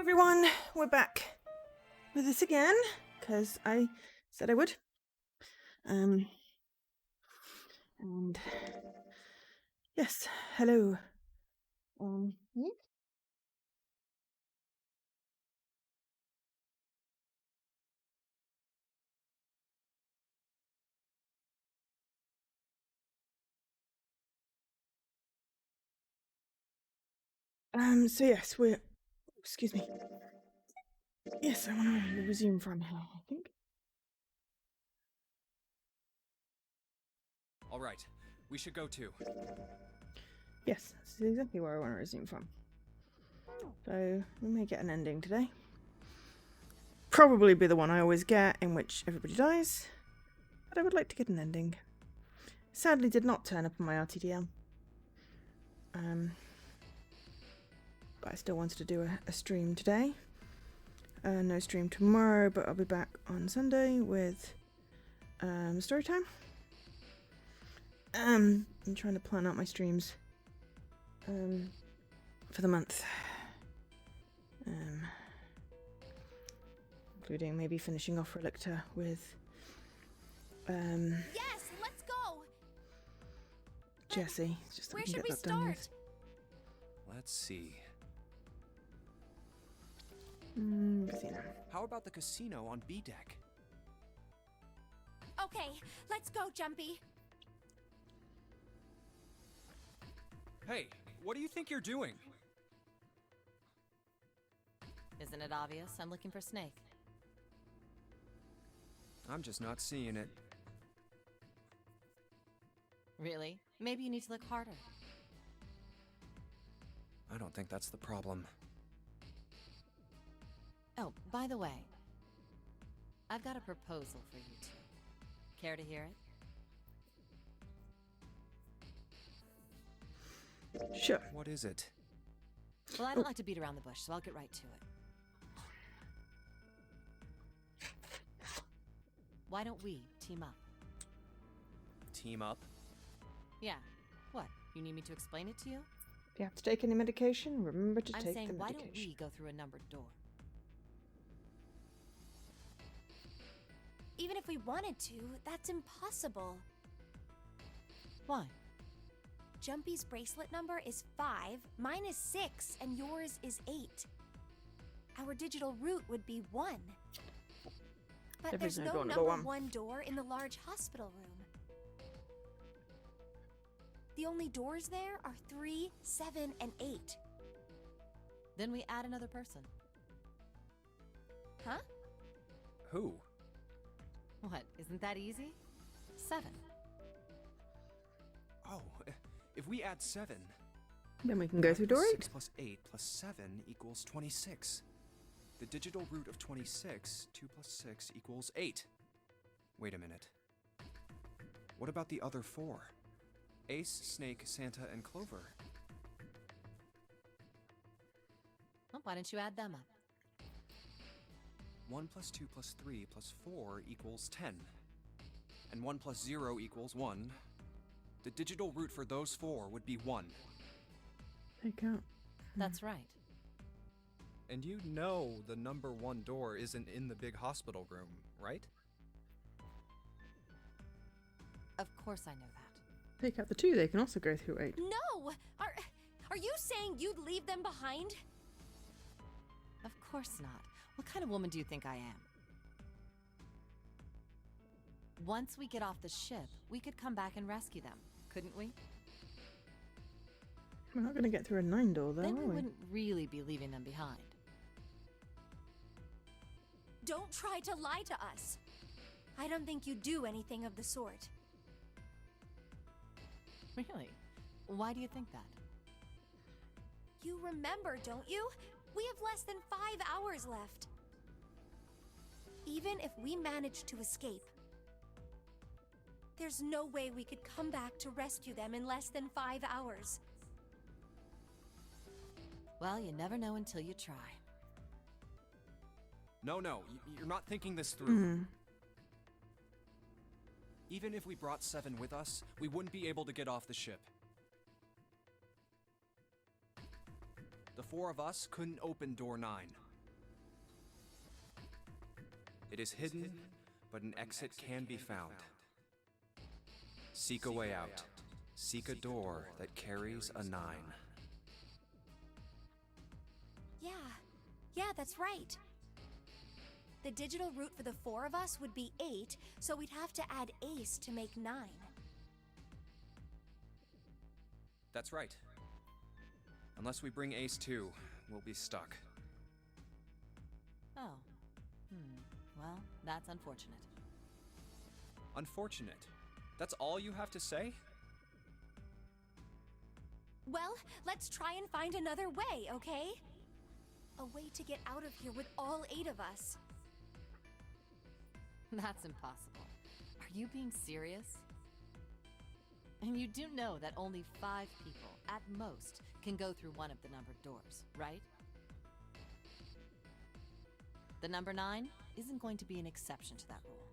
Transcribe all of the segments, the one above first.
Everyone, we're back with this again because I said I would. And yes, hello. So yes, we're. Excuse me. Yes, I want to resume from here. I think. All right, we should go too. Yes, this is exactly where I want to resume from. So we may get an ending today. Probably be the one I always get, in which everybody dies. But I would like to get an ending. Sadly, did not turn up on my RTDL. But I still wanted to do a stream today. No stream tomorrow, but I'll be back on Sunday with story time. I'm trying to plan out my streams for the month. Including maybe finishing off Relicta with Yes, let's go. Jesse. Just so Where we can should get we that done start? with. Let's see. Casino. How about the casino on B deck? Okay, let's go, Jumpy. Hey, what do you think you're doing? Isn't it obvious? I'm looking for Snake. I'm just not seeing it. Really? Maybe you need to look harder. I don't think that's the problem. Oh, by the way, I've got a proposal for you two. Care to hear it? Sure. What is it? Well, I don't like to beat around the bush, so I'll get right to it. Why don't we team up? Team up? Yeah. What? You need me to explain it to you? If you have to take any medication, remember to I'm take saying, the why medication. don't we go through a numbered door? Even if we wanted to, that's impossible. Why? Jumpy's bracelet number is 5, mine is 6, and yours is 8. Our digital route would be 1. But There is there's no no door number number 1 door in the large hospital room. The only doors there are 3, 7, and 8. Then we add another person. Huh? Who? What? Isn't that easy? 7. Oh, if we add 7... Then we can go through door 6 8. plus 8 plus 7 equals 26. The digital root of 26, 2 plus 6 equals 8. Wait a minute. What about the other 4? Ace, Snake, Santa, and Clover. Well, why don't you add them up? 1 plus 2 plus 3 plus 4 equals 10. And 1 plus 0 equals 1. The digital root for those 4 would be 1. Take out. That's right. And you know the number 1 door isn't in the big hospital room, right? Of course I know that. Take out the 2, they can also go through 8. No! Are you saying you'd leave them behind? Of course not. What kind of woman do you think I am? Once we get off the ship, we could come back and rescue them, couldn't we? We're not going to get through a 9 door, though, Then are we we? wouldn't really be leaving them behind. Don't try to lie to us. I don't think you do anything of the sort. Really? Why do you think that? You remember, don't you? We have less than 5 hours left. Even if we manage to escape, there's no way we could come back to rescue them in less than 5 hours. Well, you never know until you try. No, you're not thinking this through. Hmm. Even if we brought 7 with us, we wouldn't be able to get off the ship. The 4 of us couldn't open door 9. It is hidden, but an exit can be found. Seek a way out. Seek a door that carries a 9. Yeah, that's right. The digital route for the 4 of us would be 8, so we'd have to add Ace to make 9. That's right. Unless we bring Ace too, we'll be stuck. Oh. Well, that's unfortunate. Unfortunate. That's all you have to say? Well, let's try and find another way, okay? A way to get out of here with all 8 of us. That's impossible. Are you being serious? And you do know that only 5 people, at most, can go through one of the numbered doors, right? The number 9 isn't going to be an exception to that rule.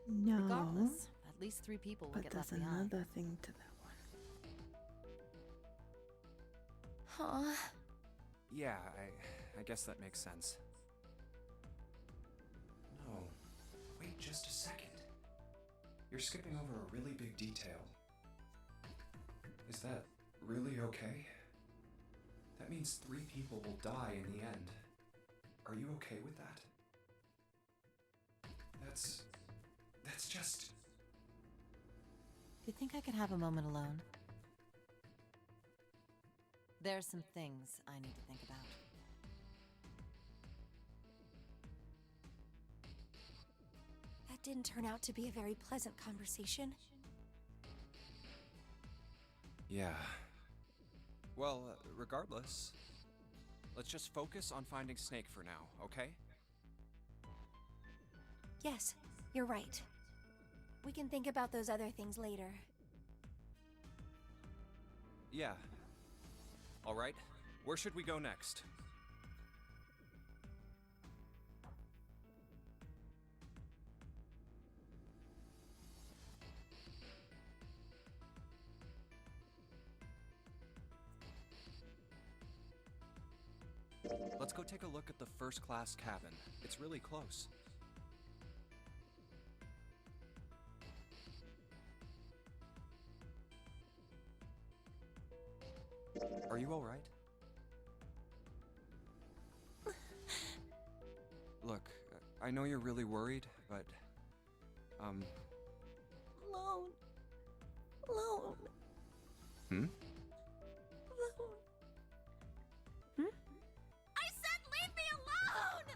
No. Regardless, at least 3 people will But get there's left behind. another thing to that one. Huh? Yeah, I guess that makes sense. No. Wait just a second. You're skipping over a really big detail. Is that really okay? That means 3 people will die in the end. Are you okay with that? That's just... Do you think I could have a moment alone? There's some things I need to think about. That didn't turn out to be a very pleasant conversation. Yeah. Well, regardless, let's just focus on finding Snake for now, okay? Yes, you're right. We can think about those other things later. Yeah. All right, where should we go next? Let's go take a look at the first-class cabin. It's really close. Are you all right? Look, I know you're really worried, but, Alone. Alone. Hmm? Alone. I said leave me alone!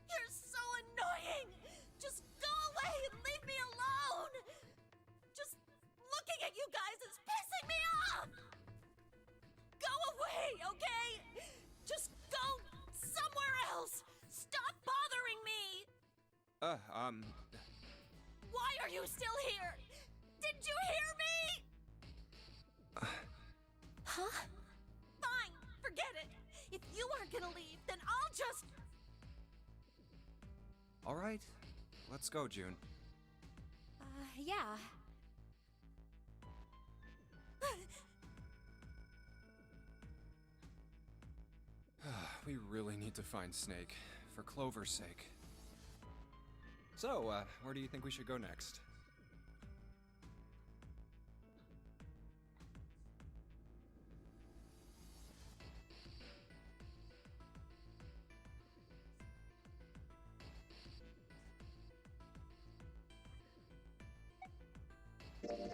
You're so annoying! Just go away and leave me alone! Just looking at you guys is pissing me off! Go away, okay? Just go somewhere else! Stop bothering me! Why are you still here? Did you hear me? Huh? Fine, forget it. If you aren't gonna leave, then I'll just... All right, let's go, June. Yeah. We really need to find Snake, for Clover's sake. So, where do you think we should go next?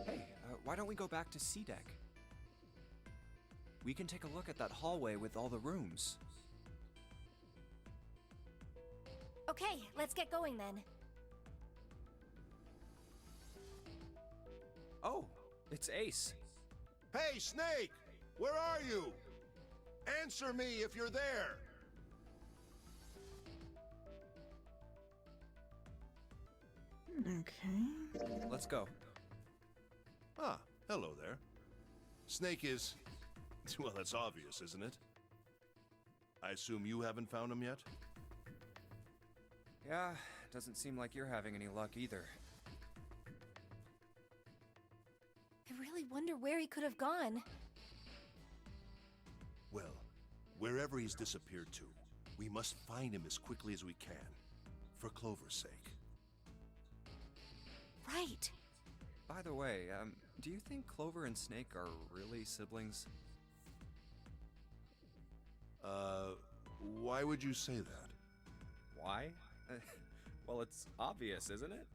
Hey, why don't we go back to C Deck? We can take a look at that hallway with all the rooms. Okay, let's get going then. Oh, it's Ace. Hey, Snake! Where are you? Answer me if you're there! Okay. Let's go. Ah, hello there. Snake is... well, that's obvious, isn't it? I assume you haven't found him yet? Yeah, doesn't seem like you're having any luck either. I really wonder where he could have gone. Well, wherever he's disappeared to, we must find him as quickly as we can. for Clover's sake. Right. By the way, do you think Clover and Snake are really siblings? Why would you say that? Why? Well, it's obvious, isn't it?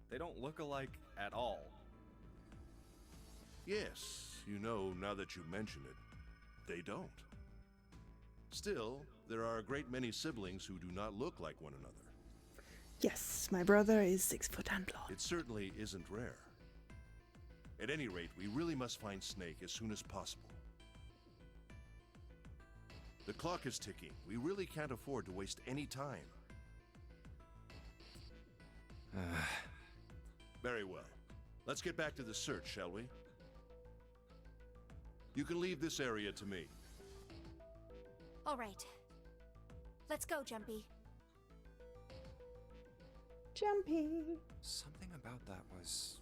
They don't look alike at all. Yes, you know, now that you mention it, they don't. Still, there are a great many siblings who do not look like one another. Yes, my brother is 6 foot and blonde. It certainly isn't rare. At any rate, we really must find Snake as soon as possible. The clock is ticking. We really can't afford to waste any time. Very well. Let's get back to the search, shall we? You can leave this area to me. All right. Let's go, Jumpy. Jumpy. Something about that was...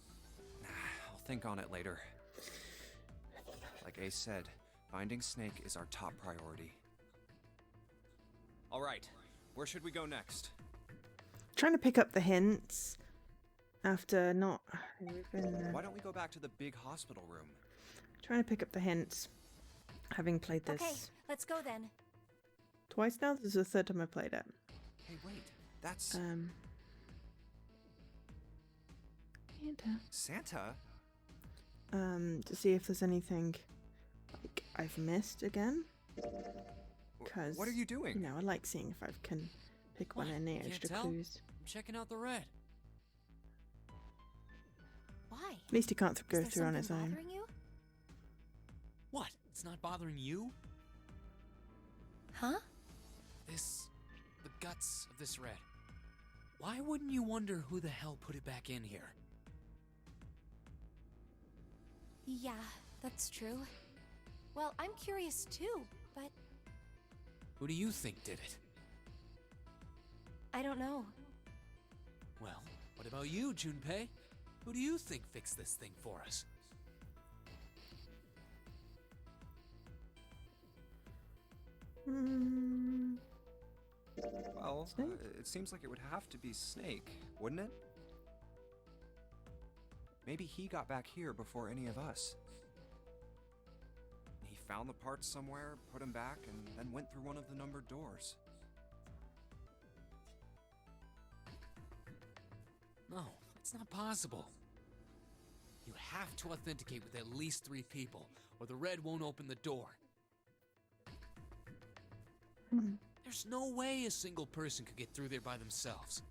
I'll think on it later. Like Ace said, finding Snake is our top priority. All right, where should we go next? Trying to pick up the hints after not. We've been Why don't we go back to the big hospital room? trying to pick up the hints, having played this Okay, let's go then. twice now. This is the third time I played it. Hey, wait, that's Santa. Santa? To see if there's anything like I've missed again. Because What are you doing? You know, I like seeing if I can pick one What? any Can't extra tell? clues. I'm checking out the red. Why? At least he can't go Is there through on his something own. bothering you? What? It's not bothering you? Huh? The guts of this red. Why wouldn't you wonder who the hell put it back in here? Yeah, that's true. Well, I'm curious too, but Who do you think did it? I don't know. Well, what about you, Junpei? Who do you think fixed this thing for us? Hmm. Well, Snake? it seems like it would have to be Snake, wouldn't it? Maybe he got back here before any of us. He found the parts somewhere, put them back, and then went through one of the numbered doors. No, it's not possible. You have to authenticate with at least 3 people, or the red won't open the door. There's no way a single person could get through there by themselves.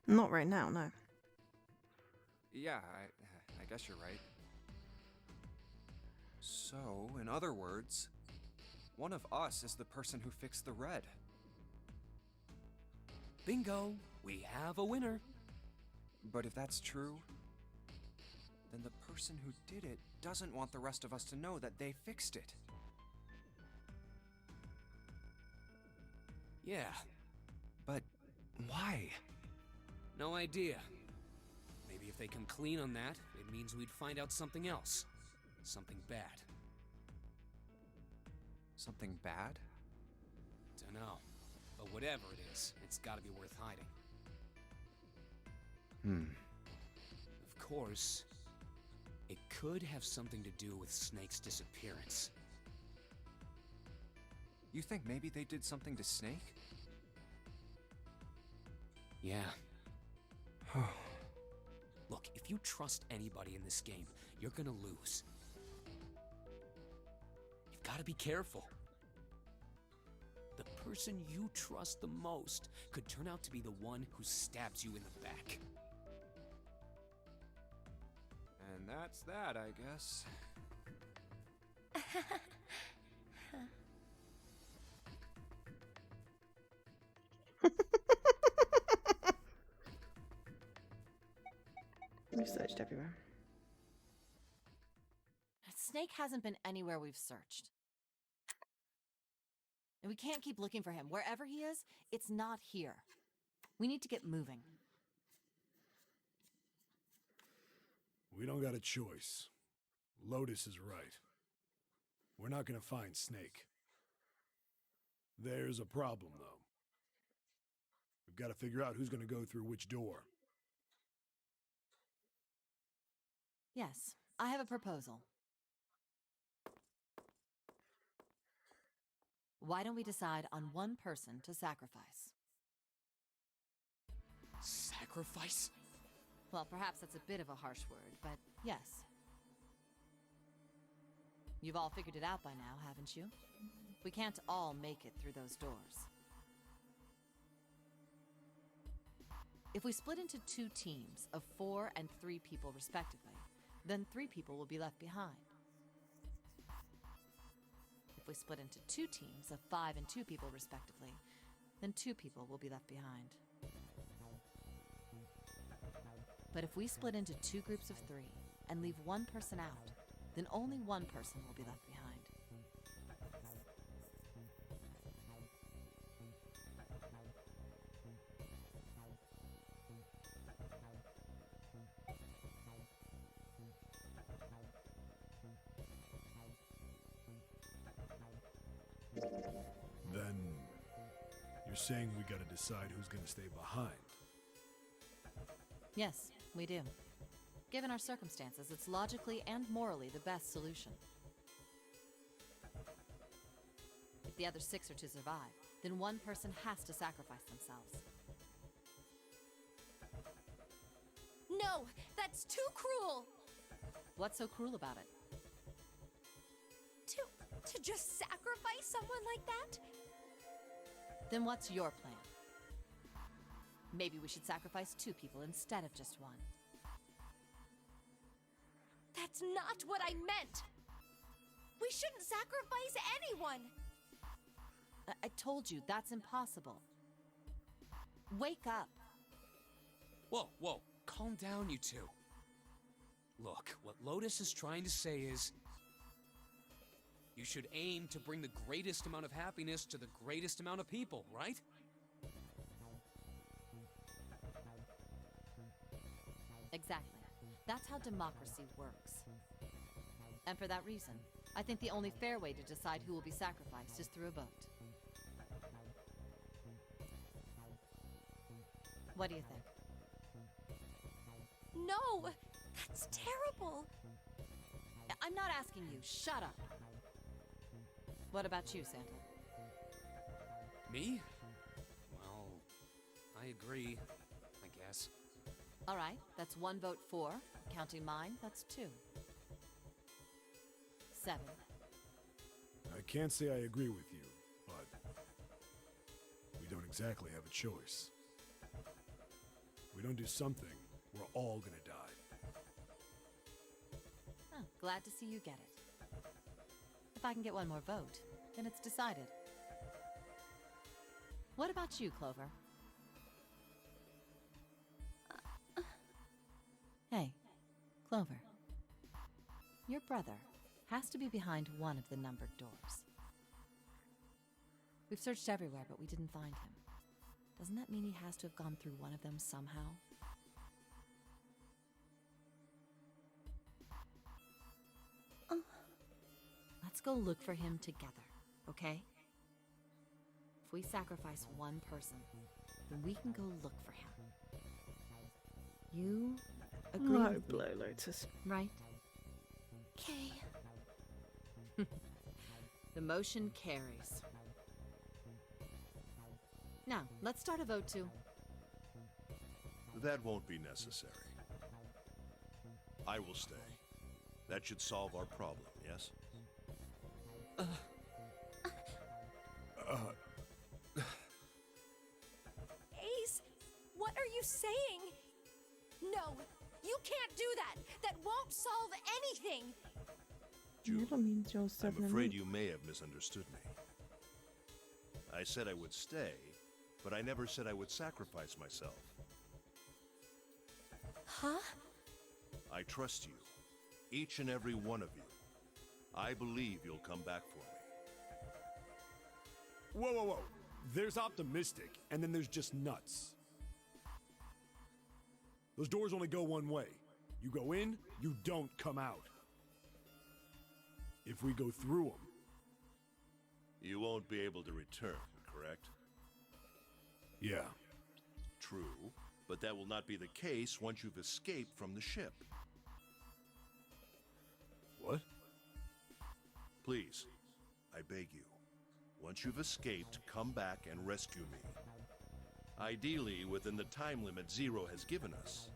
Not right now, no. Yeah, I guess you're right. So, in other words, one of us is the person who fixed the red. Bingo! We have a winner. But if that's true, then the person who did it doesn't want the rest of us to know that they fixed it. Yeah, But why? no idea. Maybe if they come clean on that, it means we'd find out something else. Something bad. Something bad? Dunno. But whatever it is, it's gotta be worth hiding. Of course, it could have something to do with Snake's disappearance. You think maybe they did something to Snake? Yeah. Look, if you trust anybody in this game, you're gonna lose. You've gotta be careful. The person you trust the most could turn out to be the one who stabs you in the back. And that's that, I guess. We've searched everywhere. Snake hasn't been anywhere we've searched. And we can't keep looking for him. Wherever he is, it's not here. We need to get moving. We don't got a choice. Lotus is right. We're not gonna find Snake. There's a problem, though. We've got to figure out who's going to go through which door. Yes, I have a proposal. Why don't we decide on one person to sacrifice? Sacrifice? Well, perhaps that's a bit of a harsh word, but yes. You've all figured it out by now, haven't you? We can't all make it through those doors. If we split into 2 teams of 4 and 3 people respectively, then 3 people will be left behind. If we split into 2 teams of 5 and 2 people respectively, then 2 people will be left behind. But if we split into 2 groups of 3 and leave 1 person out, then only 1 person will be left behind. Then you're saying we got to decide who's going to stay behind. Yes, we do. Given our circumstances, it's logically and morally the best solution. If the other 6 are to survive, then 1 person has to sacrifice themselves. No, that's too cruel. What's so cruel about it? To just sacrifice someone like that? Then what's your plan? Maybe we should sacrifice 2 people instead of just 1. That's not what I meant. We shouldn't sacrifice anyone. I told you, that's impossible. Wake up. Whoa, whoa, calm down, you two. Look, what Lotus is trying to say is, you should aim to bring the greatest amount of happiness to the greatest amount of people, right? Exactly. That's how democracy works. And for that reason, I think the only fair way to decide who will be sacrificed is through a vote. What do you think? No, that's terrible. I'm not asking you. Shut up. What about you, Santa? Me? Well, I agree, I guess. All right, that's 1 vote for. Counting mine, that's 2. 7. I can't say I agree with you, but we don't exactly have a choice. If we don't do something, we're all gonna die. Oh, glad to see you get it. If I can get 1 more vote, then it's decided. What about you, Clover? Hey, Clover. Your brother has to be behind one of the numbered doors. We've searched everywhere, but we didn't find him. Doesn't that mean he has to have gone through one of them somehow? Let's go look for him together, okay? If we sacrifice 1 person, then we can go look for him. You agree No, with me, blow Lotus. right? Okay. The motion carries. Now, let's start a vote to... That won't be necessary. I will stay. That should solve our problem, yes? Ace, what are you saying? No, you can't do that. That won't solve anything. Never means you're I'm 7 and afraid 8. you may have misunderstood me. I said I would stay, but I never said I would sacrifice myself. Huh? I trust you, each and every one of you. I believe you'll come back for me. Whoa, whoa, whoa. There's optimistic, and then there's just nuts. Those doors only go one way. You go in, you don't come out. If we go through them, You won't be able to return, correct? yeah. True, but that will not be the case once you've escaped from the ship. What? Please, I beg you, once you've escaped, come back and rescue me. Ideally, within the time limit Zero has given us.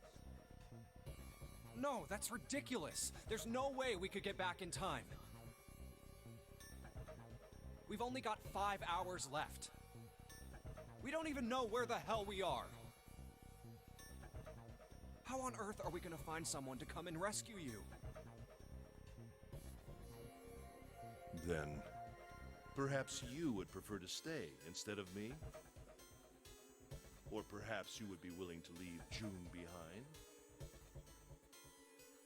No, that's ridiculous. There's no way we could get back in time. We've only got 5 hours left. We don't even know where the hell we are. How on earth are we gonna find someone to come and rescue you? Then, perhaps you would prefer to stay instead of me? Or perhaps you would be willing to leave June behind?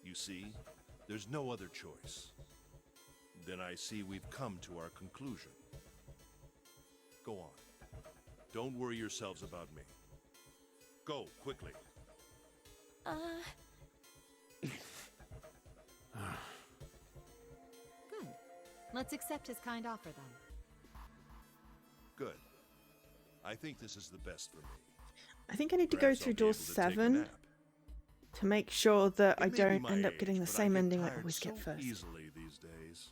You see, there's no other choice. Then I see we've come to our conclusion. Go on. Don't worry yourselves about me. Go, quickly. Good. Let's accept his kind offer then. Good. I think this is the best for me. I think I need to go Perhaps through I'll be door able to take a 7 nap. to make sure that I It may be don't my end up age, getting the but same I get ending I tired always get so first. easily these days.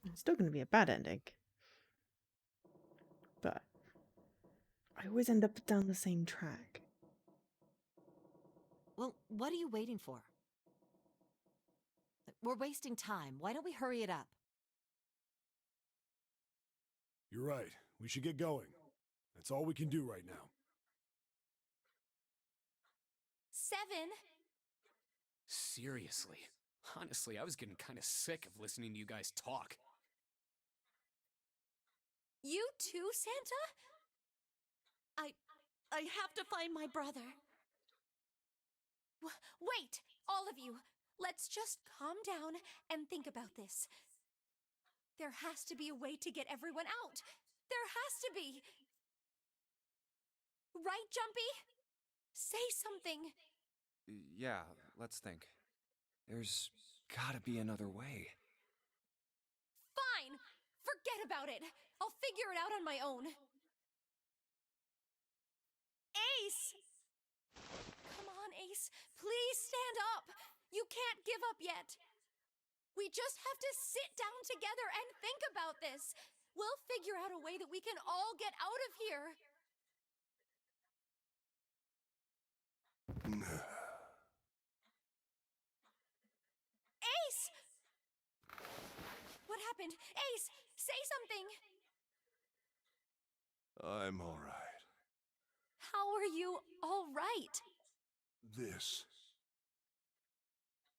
It's still going to be a bad ending. But I always end up down the same track. Well, what are you waiting for? We're wasting time. Why don't we hurry it up? You're right. We should get going. That's all we can do right now. 7. Seriously. Honestly, I was getting kind of sick of listening to you guys talk. You too, Santa? I have to find my brother. Wait, all of you. Let's just calm down and think about this. There has to be a way to get everyone out. There has to be. Right, Jumpy? Say something. Yeah, let's think. There's gotta be another way. Fine. Forget about it. I'll figure it out on my own. Ace! Come on, Ace. Please stand up. You can't give up yet. We just have to sit down together and think about this. We'll figure out a way that we can all get out of here. Ace! What happened? Ace, say something. I'm all right. How are you all right? This.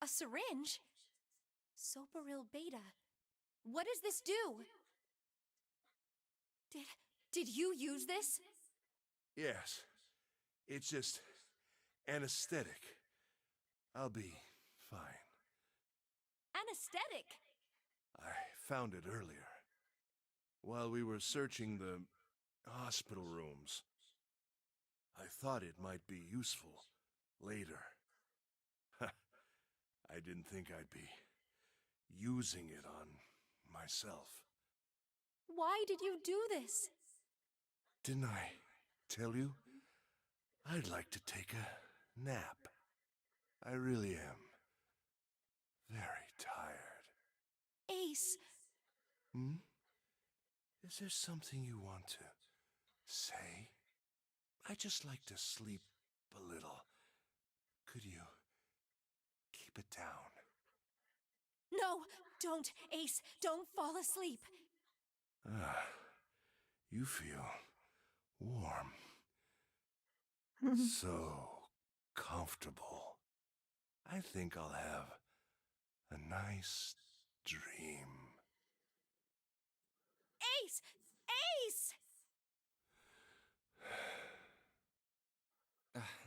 A syringe? Soparil beta. What does this do? Did you use this? Yes. It's just anesthetic. I'll be fine. Anesthetic? I found it earlier. While we were searching the hospital rooms. I thought it might be useful later. I didn't think I'd be using it on myself. Why did you do this? Didn't I tell you? I'd like to take a nap. I really am very tired. Ace, Hmm? Is there something you want to say? I just like to sleep a little. Could you keep it down? no, don't, Ace, don't fall asleep. Ah, you feel warm. So comfortable. I think I'll have a nice dream. Ace! Ace!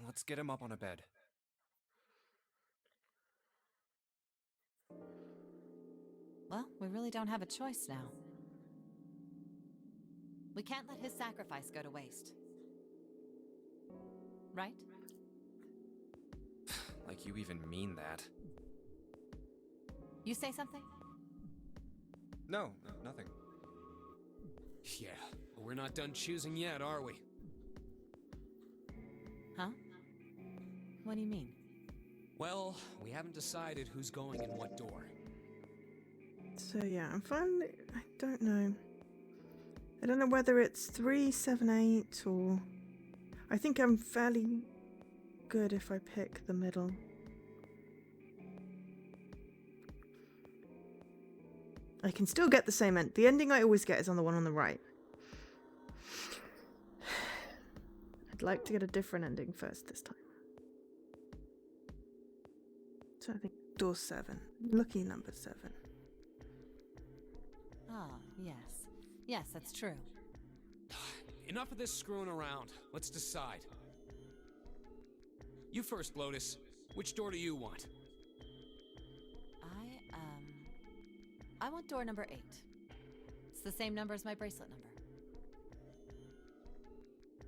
Let's get him up on a bed. Well, we really don't have a choice now. We can't let his sacrifice go to waste. Right? Like you even mean that. You say something? No, nothing. Yeah, But we're not done choosing yet, are we? Huh? What do you mean? Well, we haven't decided who's going in what door. So yeah, I'm finally. I don't know. I don't know whether it's 3, 7, 8 or. I think I'm fairly good if I pick the middle. I can still get the same end. The ending I always get is on the one on the right. I'd like to get a different ending first this time. So I think door 7. Lucky number 7. Ah, yes. Yes, that's true. Enough of this screwing around. Let's decide. You first, Lotus. Which door do you want? I want door number 8. It's the same number as my bracelet number.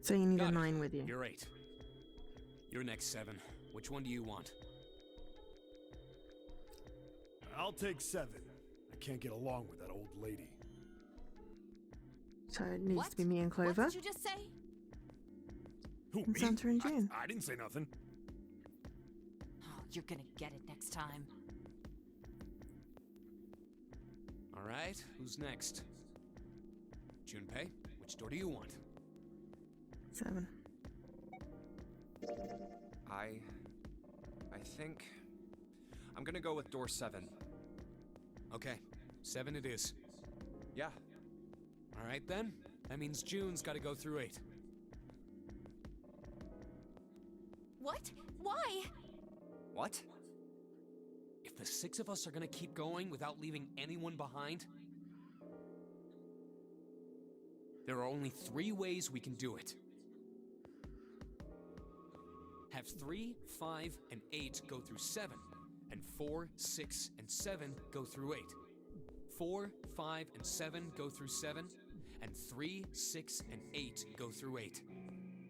So you need Got a it. 9 with you. You're 8. You're next, 7. Which one do you want? I'll take 7. I can't get along with that old lady. So it needs What? to be me and Clover. What did you just say? Who, And me? Santa and June. I didn't say nothing. Oh, you're gonna get it next time. All right, who's next? Junpei, which door do you want? 7. I think I'm gonna go with door 7. Okay, 7 it is. Yeah. All right then. That means June's got to go through 8. What? Why? What? If the 6 of us are gonna keep going without leaving anyone behind, there are only 3 ways we can do it. Have 3, 5, and 8 go through 7, and 4, 6, and 7 go through 8. 4, 5, and 7 go through 7, and 3, 6, and 8 go through 8.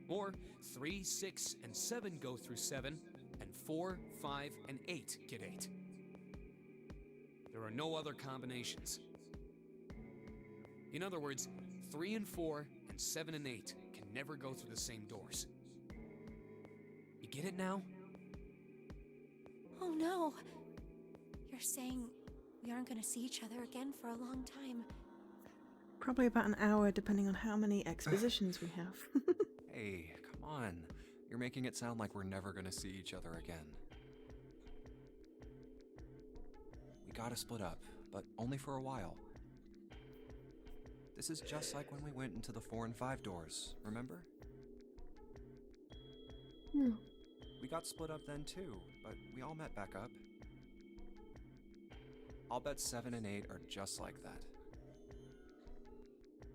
Or 3, 6, and 7 go through 7, and 4, 5, and 8 get 8. There are no other combinations. In other words, 3 and 4 and 7 and 8 can never go through the same doors. You get it now? Oh no. You're saying we aren't gonna see each other again for a long time. Probably about an hour, depending on how many expositions we have. Hey, come on. You're making it sound like we're never gonna see each other again. We gotta split up, but only for a while. This is just like when we went into the 4 and 5 doors, remember? We got split up then too, but we all met back up. I'll bet 7 and 8 are just like that.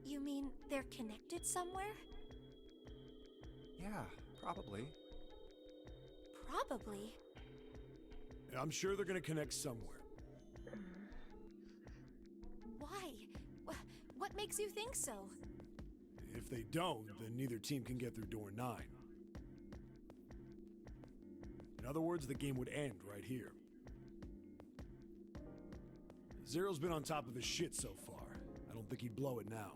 You mean they're connected somewhere? Yeah, probably. Probably. I'm sure they're gonna connect somewhere. Why? What makes you think so? If they don't, then neither team can get through door 9. In other words, the game would end right here. Zero's been on top of his shit so far. I don't think he'd blow it now.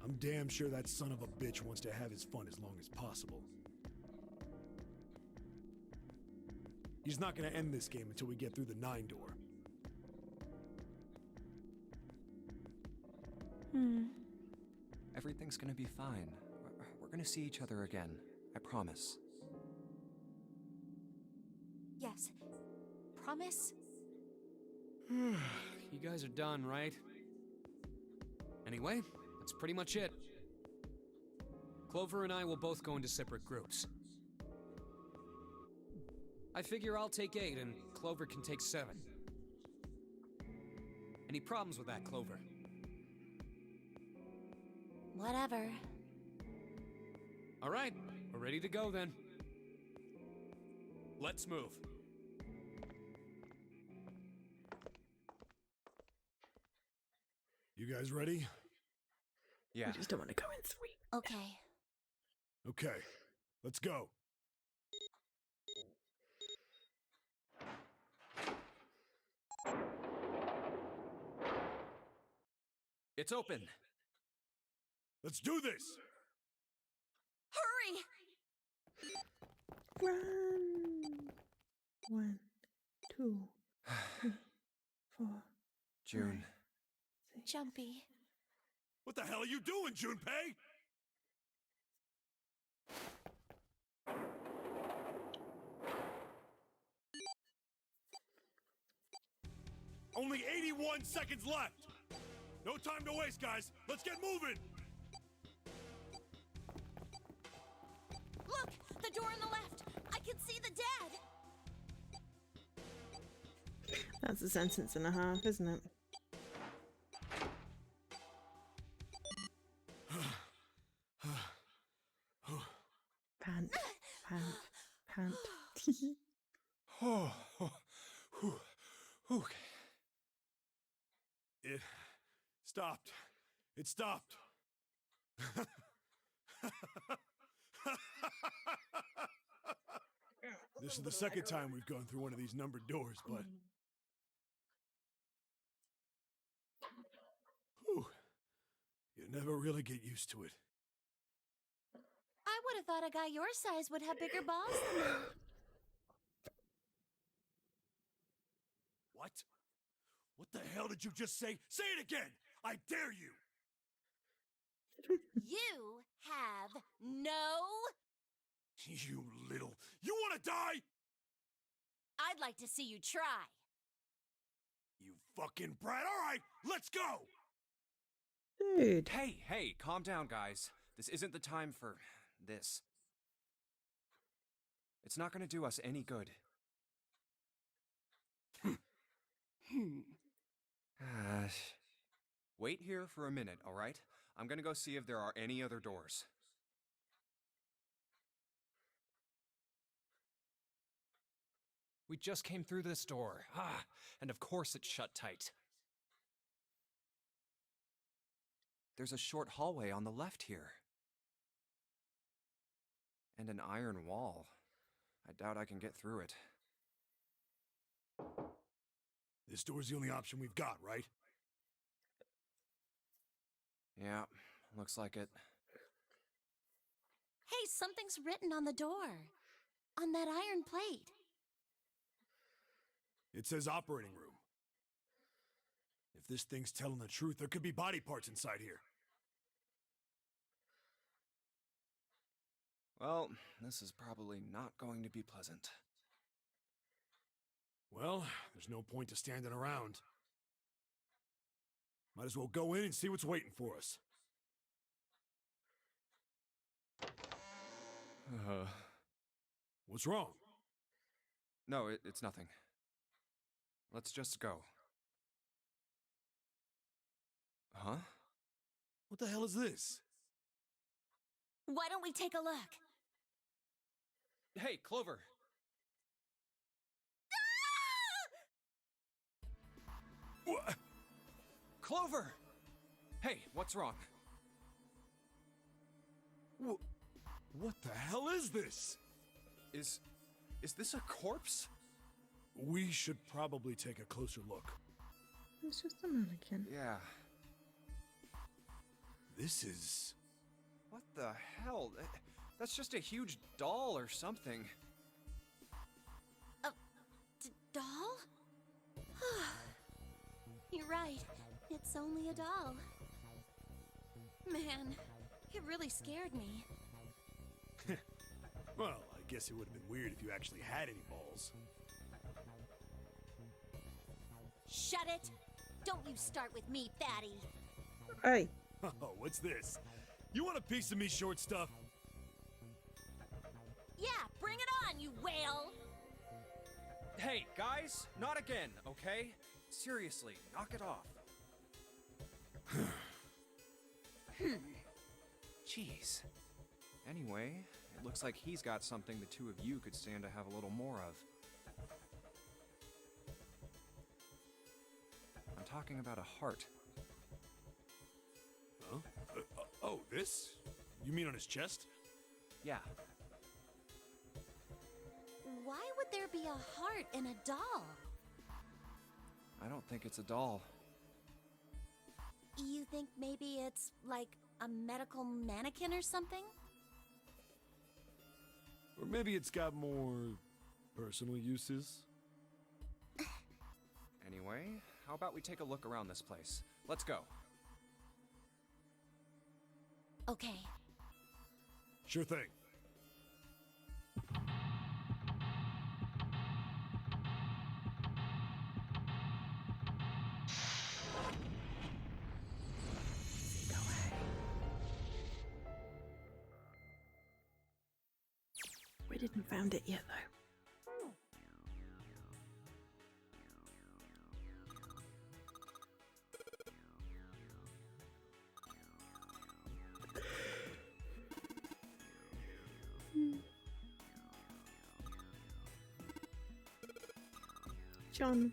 I'm damn sure that son of a bitch wants to have his fun as long as possible. He's not gonna end this game until we get through the 9 door. Everything's gonna be fine. We're gonna see each other again. I promise. Yes. Promise? You guys are done, right? Anyway, that's pretty much it. Clover and I will both go into separate groups. I figure I'll take 8 and Clover can take 7. Any problems with that, Clover? Whatever. All right, we're ready to go then. Let's move. You guys ready? Yeah. I just don't want to go in 3. Okay. Okay, let's go. It's open. Let's do this! Hurry! Run! 1, 2, 3, 4. June. Jumpy. What the hell are you doing, Junpei? Only 81 seconds left! No time to waste, guys! Let's get moving! Look! The door on the left! I can see the dead! That's a sentence and a half, isn't it? Pant, pant, pant. Oh, okay. It stopped. It stopped. This is the second time we've gone through one of these numbered doors, but... Whew. You never really get used to it. I would have thought a guy your size would have bigger balls than that. What? What the hell did you just say? Say it again! I dare you! You have no... You little... You wanna die? I'd like to see you try. You fucking brat! Alright, let's go! Dude. Hey, calm down, guys. This isn't the time for this. It's not gonna do us any good. Wait here for a minute, alright? I'm gonna go see if there are any other doors. We just came through this door. And of course it's shut tight. There's a short hallway on the left here. And an iron wall. I doubt I can get through it. This door's the only option we've got, right? Yeah, looks like it. Hey, something's written on the door. On that iron plate. It says operating room. If this thing's telling the truth, there could be body parts inside here. Well, this is probably not going to be pleasant. Well, there's no point to standing around. Might as well go in and see what's waiting for us. What's wrong? No, it's nothing. Let's just go. Huh? What the hell is this? Why don't we take a look? Hey, Clover! What? Clover! Hey, what's wrong? What the hell is this? Is this a corpse? We should probably take a closer look. It's just a mannequin. Yeah. This is... What the hell? That's just a huge doll or something. Doll? You're right. It's only a doll. Man, it really scared me. Well, I guess it would have been weird if you actually had any balls. Shut it! Don't you start with me, fatty. Hey. Oh, what's this? You want a piece of me, short stuff? Yeah, bring it on, you whale! Hey, guys, not again, okay? Seriously, knock it off. Jeez. Anyway, it looks like he's got something the two of you could stand to have a little more of. I'm talking about a heart. Huh? Oh, this? You mean on his chest? Yeah. Why would there be a heart in a doll? I don't think it's a doll. You think maybe it's like a medical mannequin or something? Or maybe it's got more personal uses? Anyway, how about we take a look around this place? Let's go. Okay. Sure thing. We didn't found it yet, though. John.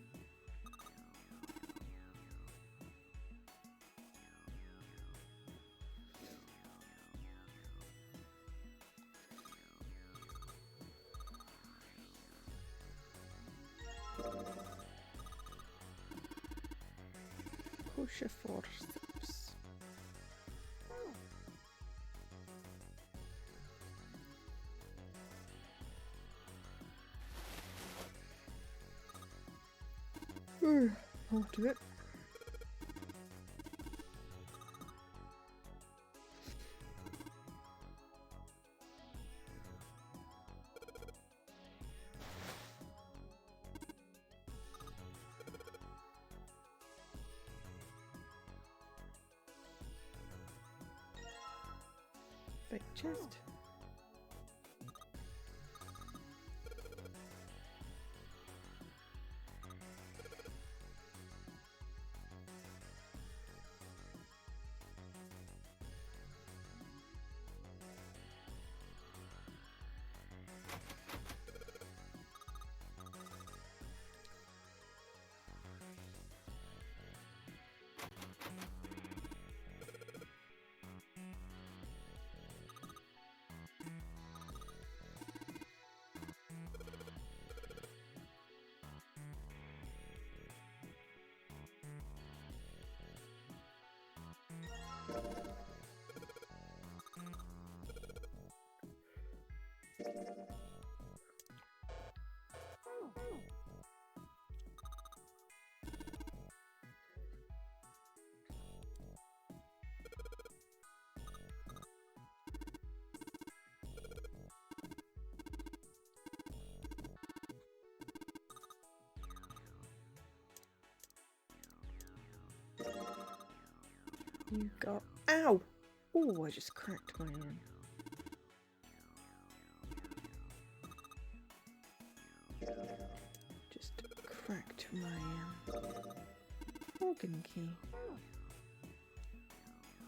Push a forceps. Part of it. Big chest. You got. Ow! Oh, I just cracked my hand. Just cracked my organ key.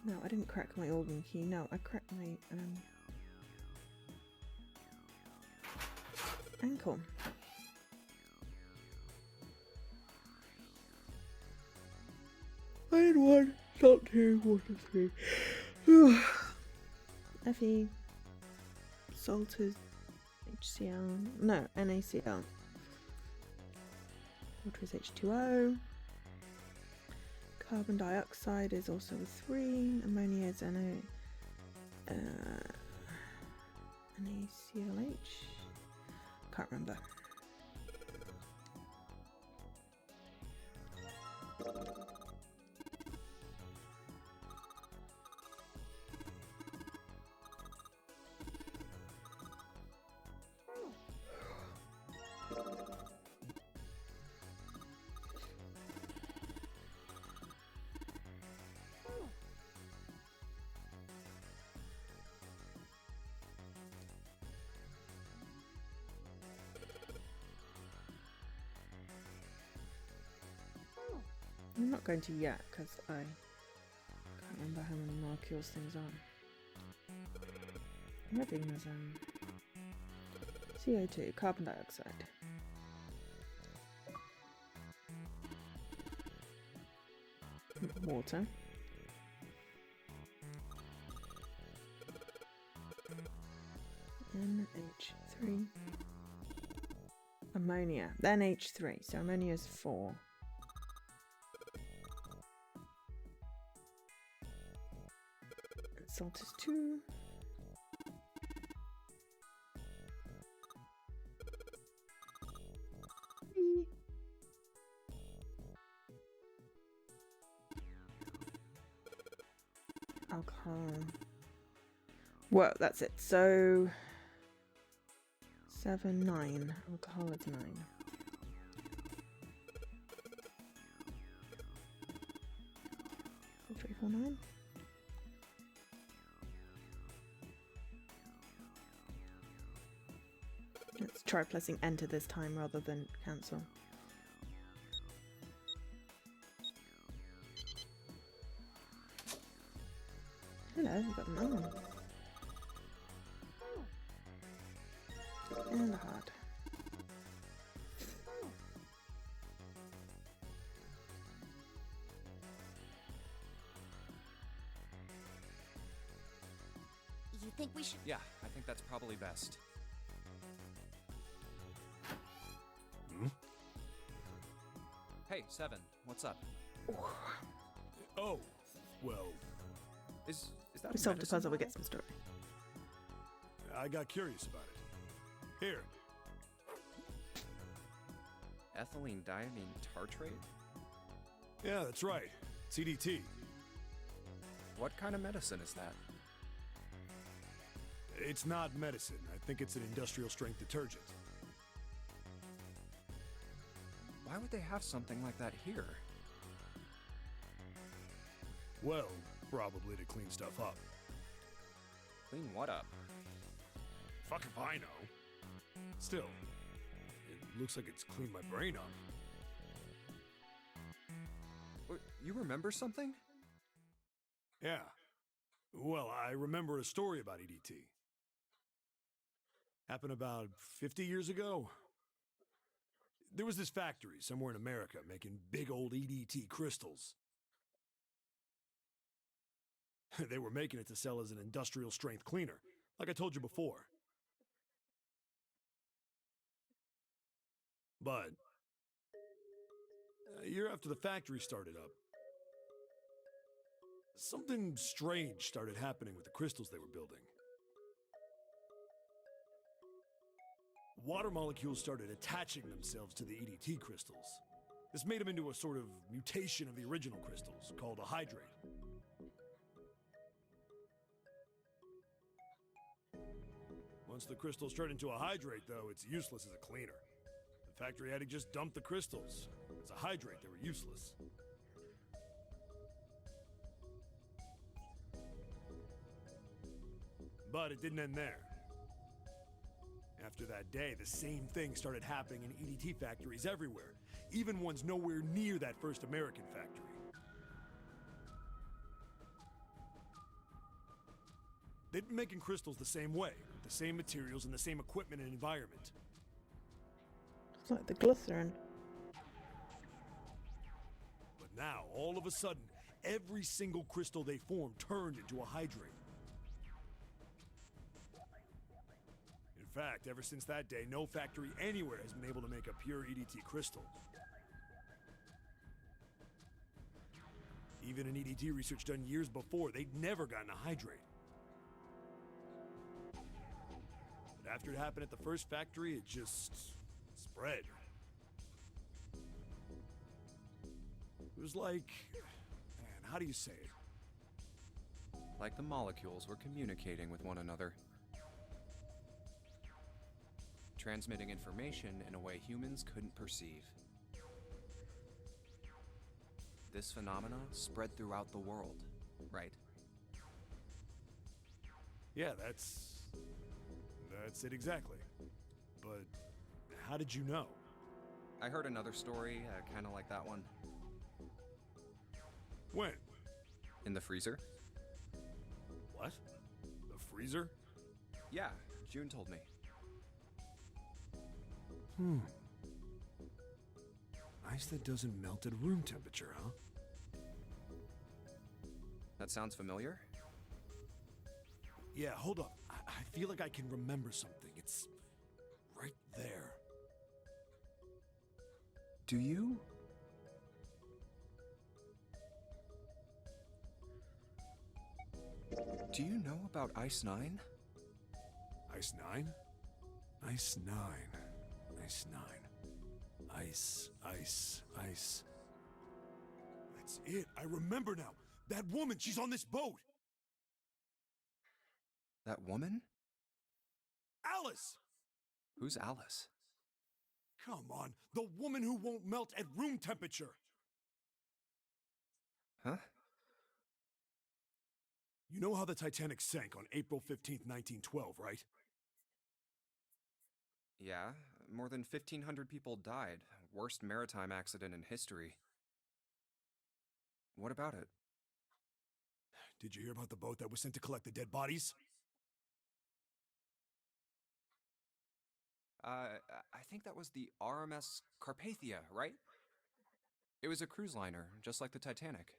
No, I didn't crack my organ key. No, I cracked my ankle. Line 1, Salt 2, Water 3. Fe, salted HCl, no, NaCl. Water is H2O. Carbon dioxide is also a 3. Ammonia is NaClH. Can't remember. I'm not going to yet because I can't remember how many molecules things are. Maybe there's CO2, carbon dioxide. Water. NH3. Ammonia. Then H3. So ammonia is 4. Salt is 2. Alcohol. Well, that's it. So 7, 9. Alcohol is 9. 3, 4, 9. Let's try pressing enter this time rather than cancel. Hello, we've got another one. And hard. You think we should? Yeah, I think that's probably best. Hey, Seven, what's up? Oh, well, Is that We solved the medicine puzzle, we get bottle? some story. I got curious about it. Here. Ethylene diamine tartrate? Yeah, that's right. CDT. What kind of medicine is that? It's not medicine. I think it's an industrial strength detergent. Why would they have something like that here? Well, probably to clean stuff up. Clean what up? Fuck if I know. Still, it looks like it's cleaned my brain up. You remember something? Yeah. Well, I remember a story about EDT. Happened about 50 years ago. There was this factory somewhere in America making big old EDT crystals. They were making it to sell as an industrial strength cleaner, like I told you before. But a year after the factory started up, something strange started happening with the crystals they were building. Water molecules started attaching themselves to the EDT crystals. This made them into a sort of mutation of the original crystals, called a hydrate. Once the crystals turn into a hydrate, though, it's useless as a cleaner. The factory had to just dump the crystals. As a hydrate, they were useless. But it didn't end there. After that day, the same thing started happening in EDT factories everywhere, even ones nowhere near that first American factory. They'd been making crystals the same way, with the same materials and the same equipment and environment. It's like the glycerin. But now, all of a sudden, every single crystal they formed turned into a hydrate. In fact, ever since that day, no factory anywhere has been able to make a pure EDT crystal. Even in EDT research done years before, they'd never gotten a hydrate. But after it happened at the first factory, it just spread. It was like, man, how do you say it? Like the molecules were communicating with one another. Transmitting information in a way humans couldn't perceive. This phenomena spread throughout the world, right? Yeah, that's it exactly. But how did you know? I heard another story, kind of like that one. When? In the freezer? What? The freezer? Yeah, June told me. Ice that doesn't melt at room temperature, huh? That sounds familiar? Yeah, hold up. I feel like I can remember something. It's right there. Do you? Do you know about Ice 9? Ice 9? Ice 9. Ice 9. Ice. That's it. I remember now. That woman, she's on this boat. That woman? Alice! Who's Alice? Come on, the woman who won't melt at room temperature. Huh? You know how the Titanic sank on April 15th, 1912, right? Yeah, more than 1,500 people died. Worst maritime accident in history. What about it? Did you hear about the boat that was sent to collect the dead bodies? I think that was the RMS Carpathia, right? It was a cruise liner, just like the Titanic.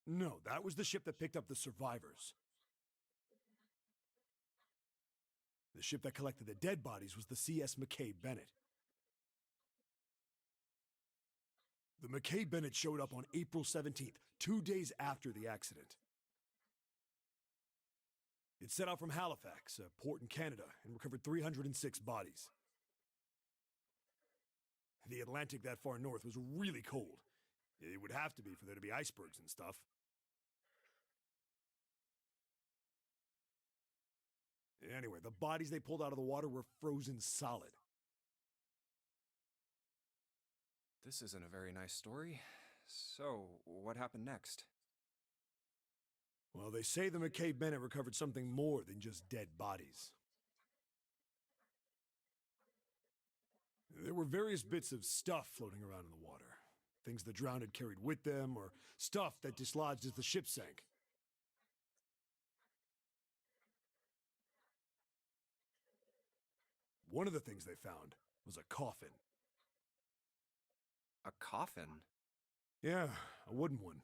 No, that was the ship that picked up the survivors. The ship that collected the dead bodies was the CS McKay Bennett. The McKay Bennett showed up on April 17th, 2 days after the accident. It set out from Halifax, a port in Canada, and recovered 306 bodies. The Atlantic that far north was really cold. It would have to be for there to be icebergs and stuff. Anyway, the bodies they pulled out of the water were frozen solid. This isn't a very nice story. So, what happened next? Well, they say the McKay Bennett recovered something more than just dead bodies. There were various bits of stuff floating around in the water. Things the drowned had carried with them, or stuff that dislodged as the ship sank. One of the things they found was a coffin. A coffin? Yeah, a wooden one.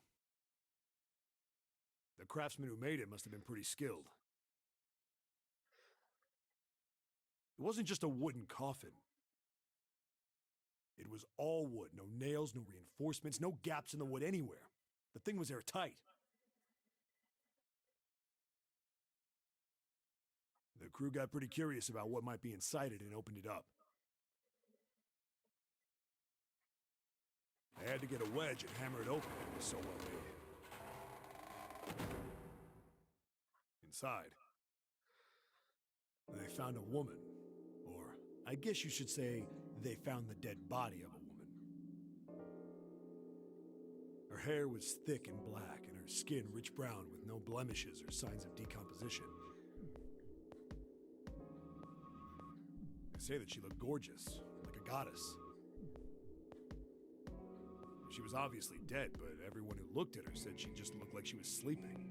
The craftsman who made it must have been pretty skilled. It wasn't just a wooden coffin. It was all wood, no nails, no reinforcements, no gaps in the wood anywhere. The thing was airtight. The crew got pretty curious about what might be inside it and opened it up. They had to get a wedge and hammer it open. It was so well made. Inside, they found a woman. Or, I guess you should say, they found the dead body of a woman. Her hair was thick and black, and her skin rich brown with no blemishes or signs of decomposition. They say that she looked gorgeous, like a goddess. She was obviously dead, but everyone who looked at her said she just looked like she was sleeping.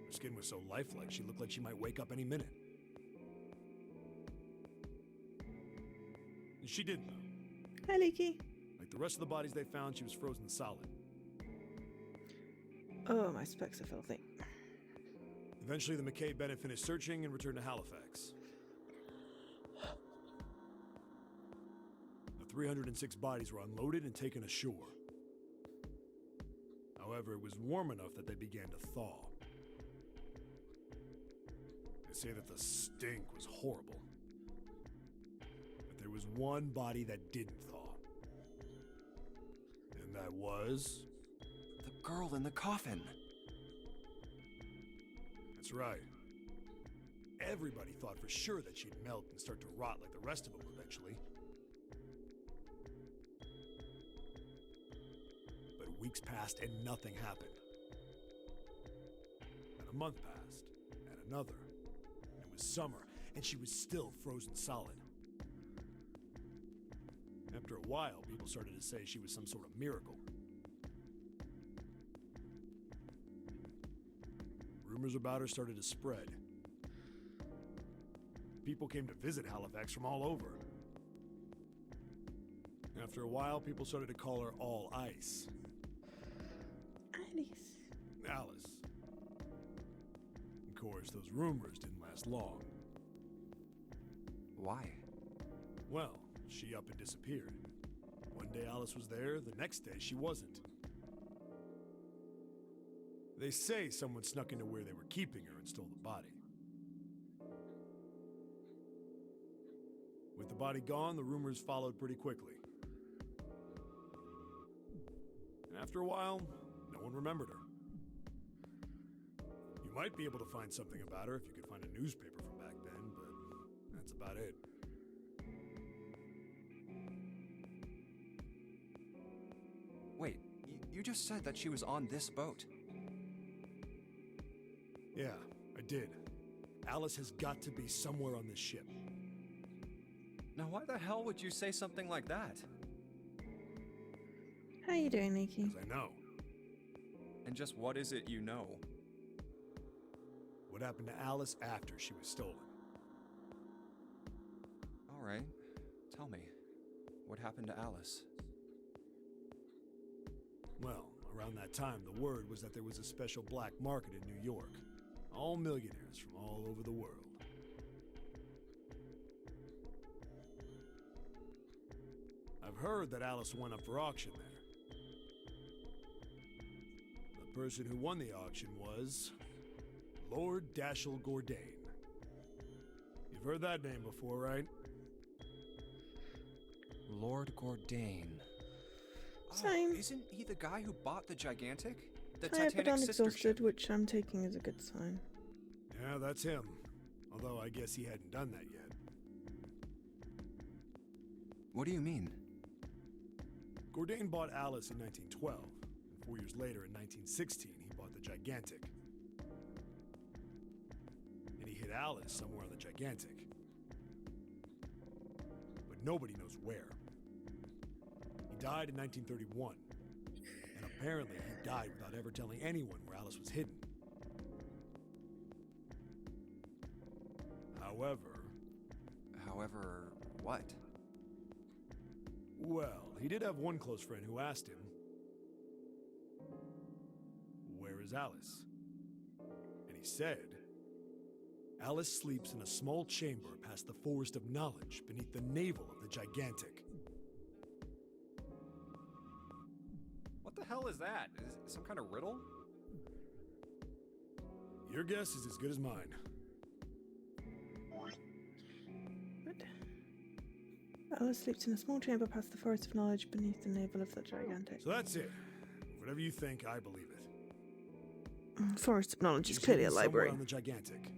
Her skin was so lifelike, she looked like she might wake up any minute. And she didn't, though. Hi, Leaky. Like the rest of the bodies they found, she was frozen solid. Oh, my specs are filthy. Eventually, the McKay Bennett finished searching and returned to Halifax. The 306 bodies were unloaded and taken ashore. However, it was warm enough that they began to thaw. They say that the stink was horrible. But there was one body that didn't thaw. And that was... The girl in the coffin! That's right. Everybody thought for sure that she'd melt and start to rot like the rest of them eventually. But weeks passed and nothing happened. And a month passed, and another. And it was summer, and she was still frozen solid. After a while, people started to say she was some sort of miracle. Rumors about her started to spread. People came to visit Halifax from all over. After a while, people started to call her All Ice. Alice. Alice. Of course, those rumors didn't last long. Why? Well, she up and disappeared. One day Alice Alice was there, the next day she wasn't. They say someone snuck into where they were keeping her and stole the body. With the body gone, the rumors followed pretty quickly. And after a while, no one remembered her. You might be able to find something about her if you could find a newspaper from back then, but that's about it. Wait, you just said that she was on this boat. Yeah, I did. Alice has got to be somewhere on this ship. Now why the hell would you say something like that? How you doing, Nikki? Because I know. And just what is it you know? What happened to Alice after she was stolen? All right, tell me. What happened to Alice? Well, around that time, the word was that there was a special black market in New York. All millionaires from all over the world. I've heard that Alice went up for auction there. The person who won the auction was Lord Dashiell Gordain. You've heard that name before, right? Lord Gordain. Same. Oh, isn't he the guy who bought the Gigantic? The Tired but Titanic sister unexhausted, ship? which I'm taking as a good sign. Yeah, that's him. Although I guess he hadn't done that yet. What do you mean? Gordain bought Alice in 1912, and 4 years later, in 1916, he bought the Gigantic. And he hid Alice somewhere on the Gigantic. But nobody knows where. He died in 1931, and apparently he died without ever telling anyone where Alice was hidden. However, what? Well, he did have one close friend who asked him, "Where is Alice?" And he said, "Alice sleeps in a small chamber past the Forest of Knowledge beneath the navel of the Gigantic." What the hell is that? Is it some kind of riddle? Your guess is as good as mine. What? Alice sleeps in a small chamber past the Forest of Knowledge beneath the navel of the Gigantic. So that's it. Whatever you think, I believe it. Forest of Knowledge is She's clearly a hidden somewhere library. on the Gigantic.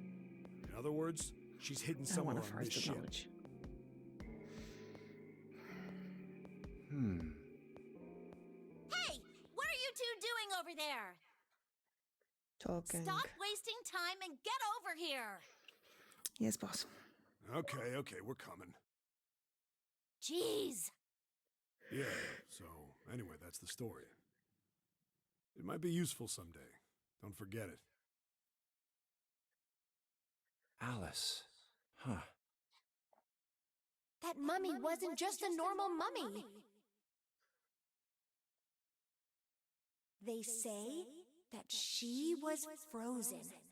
In other words, she's hidden I somewhere want a on this Forest of ship. Knowledge. Hey, what are you two doing over there? Talking. Stop wasting time and get over here. Yes, boss. Okay, we're coming. Jeez. Yeah, so anyway, that's the story. It might be useful someday. Don't forget it. Alice. Huh. That mummy wasn't just a normal mummy. They say that she was frozen.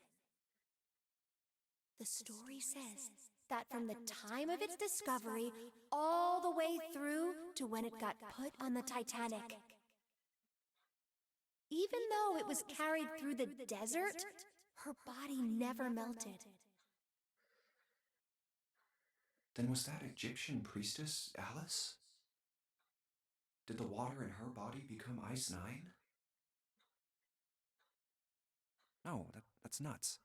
The story says that from the time of its discovery all the way through to when it got put on the Titanic. Even though it was carried through the desert, her body never melted. Then was that Egyptian priestess Alice? Did the water in her body become Ice 9? No, that's nuts.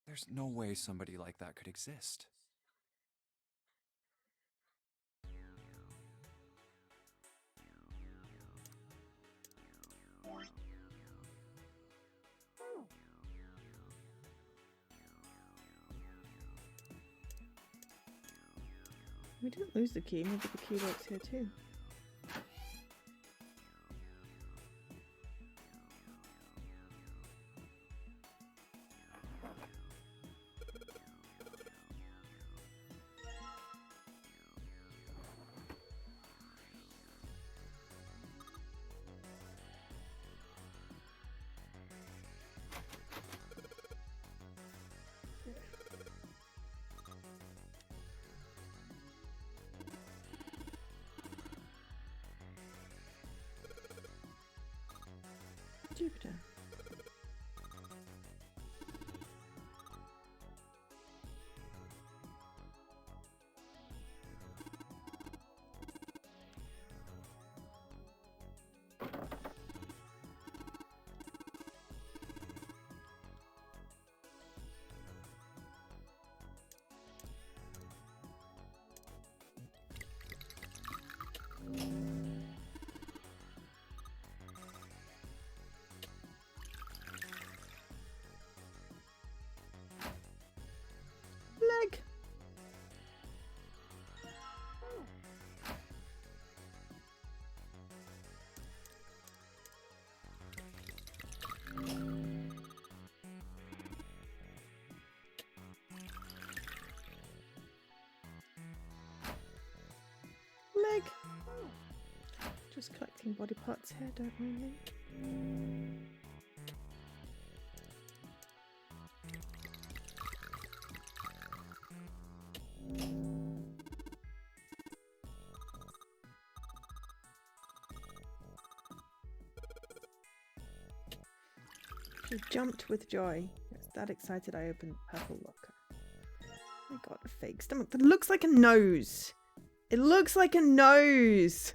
There's no way somebody like that could exist. We didn't lose the key. Maybe the key works here too. Jupiter. Leg. Leg. Just collecting body parts here, don't mind me. She jumped with joy. I was that excited I opened the purple locker. I got a fake stomach that looks like a nose. It looks like a nose.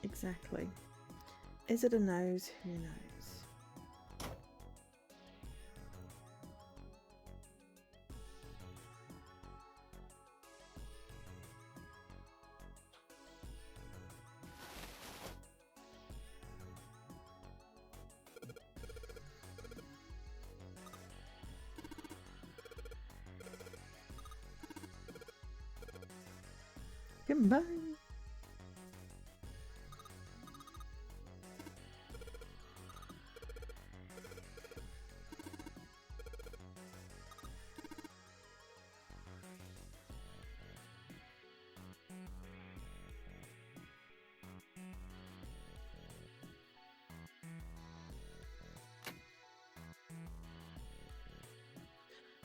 Exactly. Is it a nose? Who knows? Goodbye.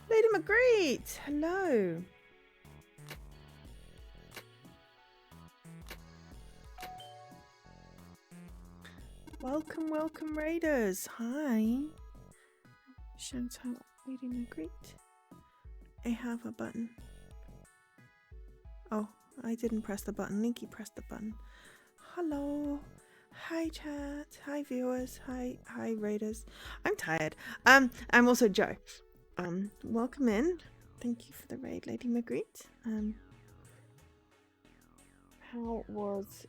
Lady Magritte, hello. Welcome, welcome, Raiders. Hi. Shout out, Lady Magritte. I have a button. Oh, I didn't press the button. Linky pressed the button. Hello. Hi, chat. Hi, viewers. Hi, Raiders. I'm tired. I'm also Joe. Welcome in. Thank you for the raid, Lady Magritte. How was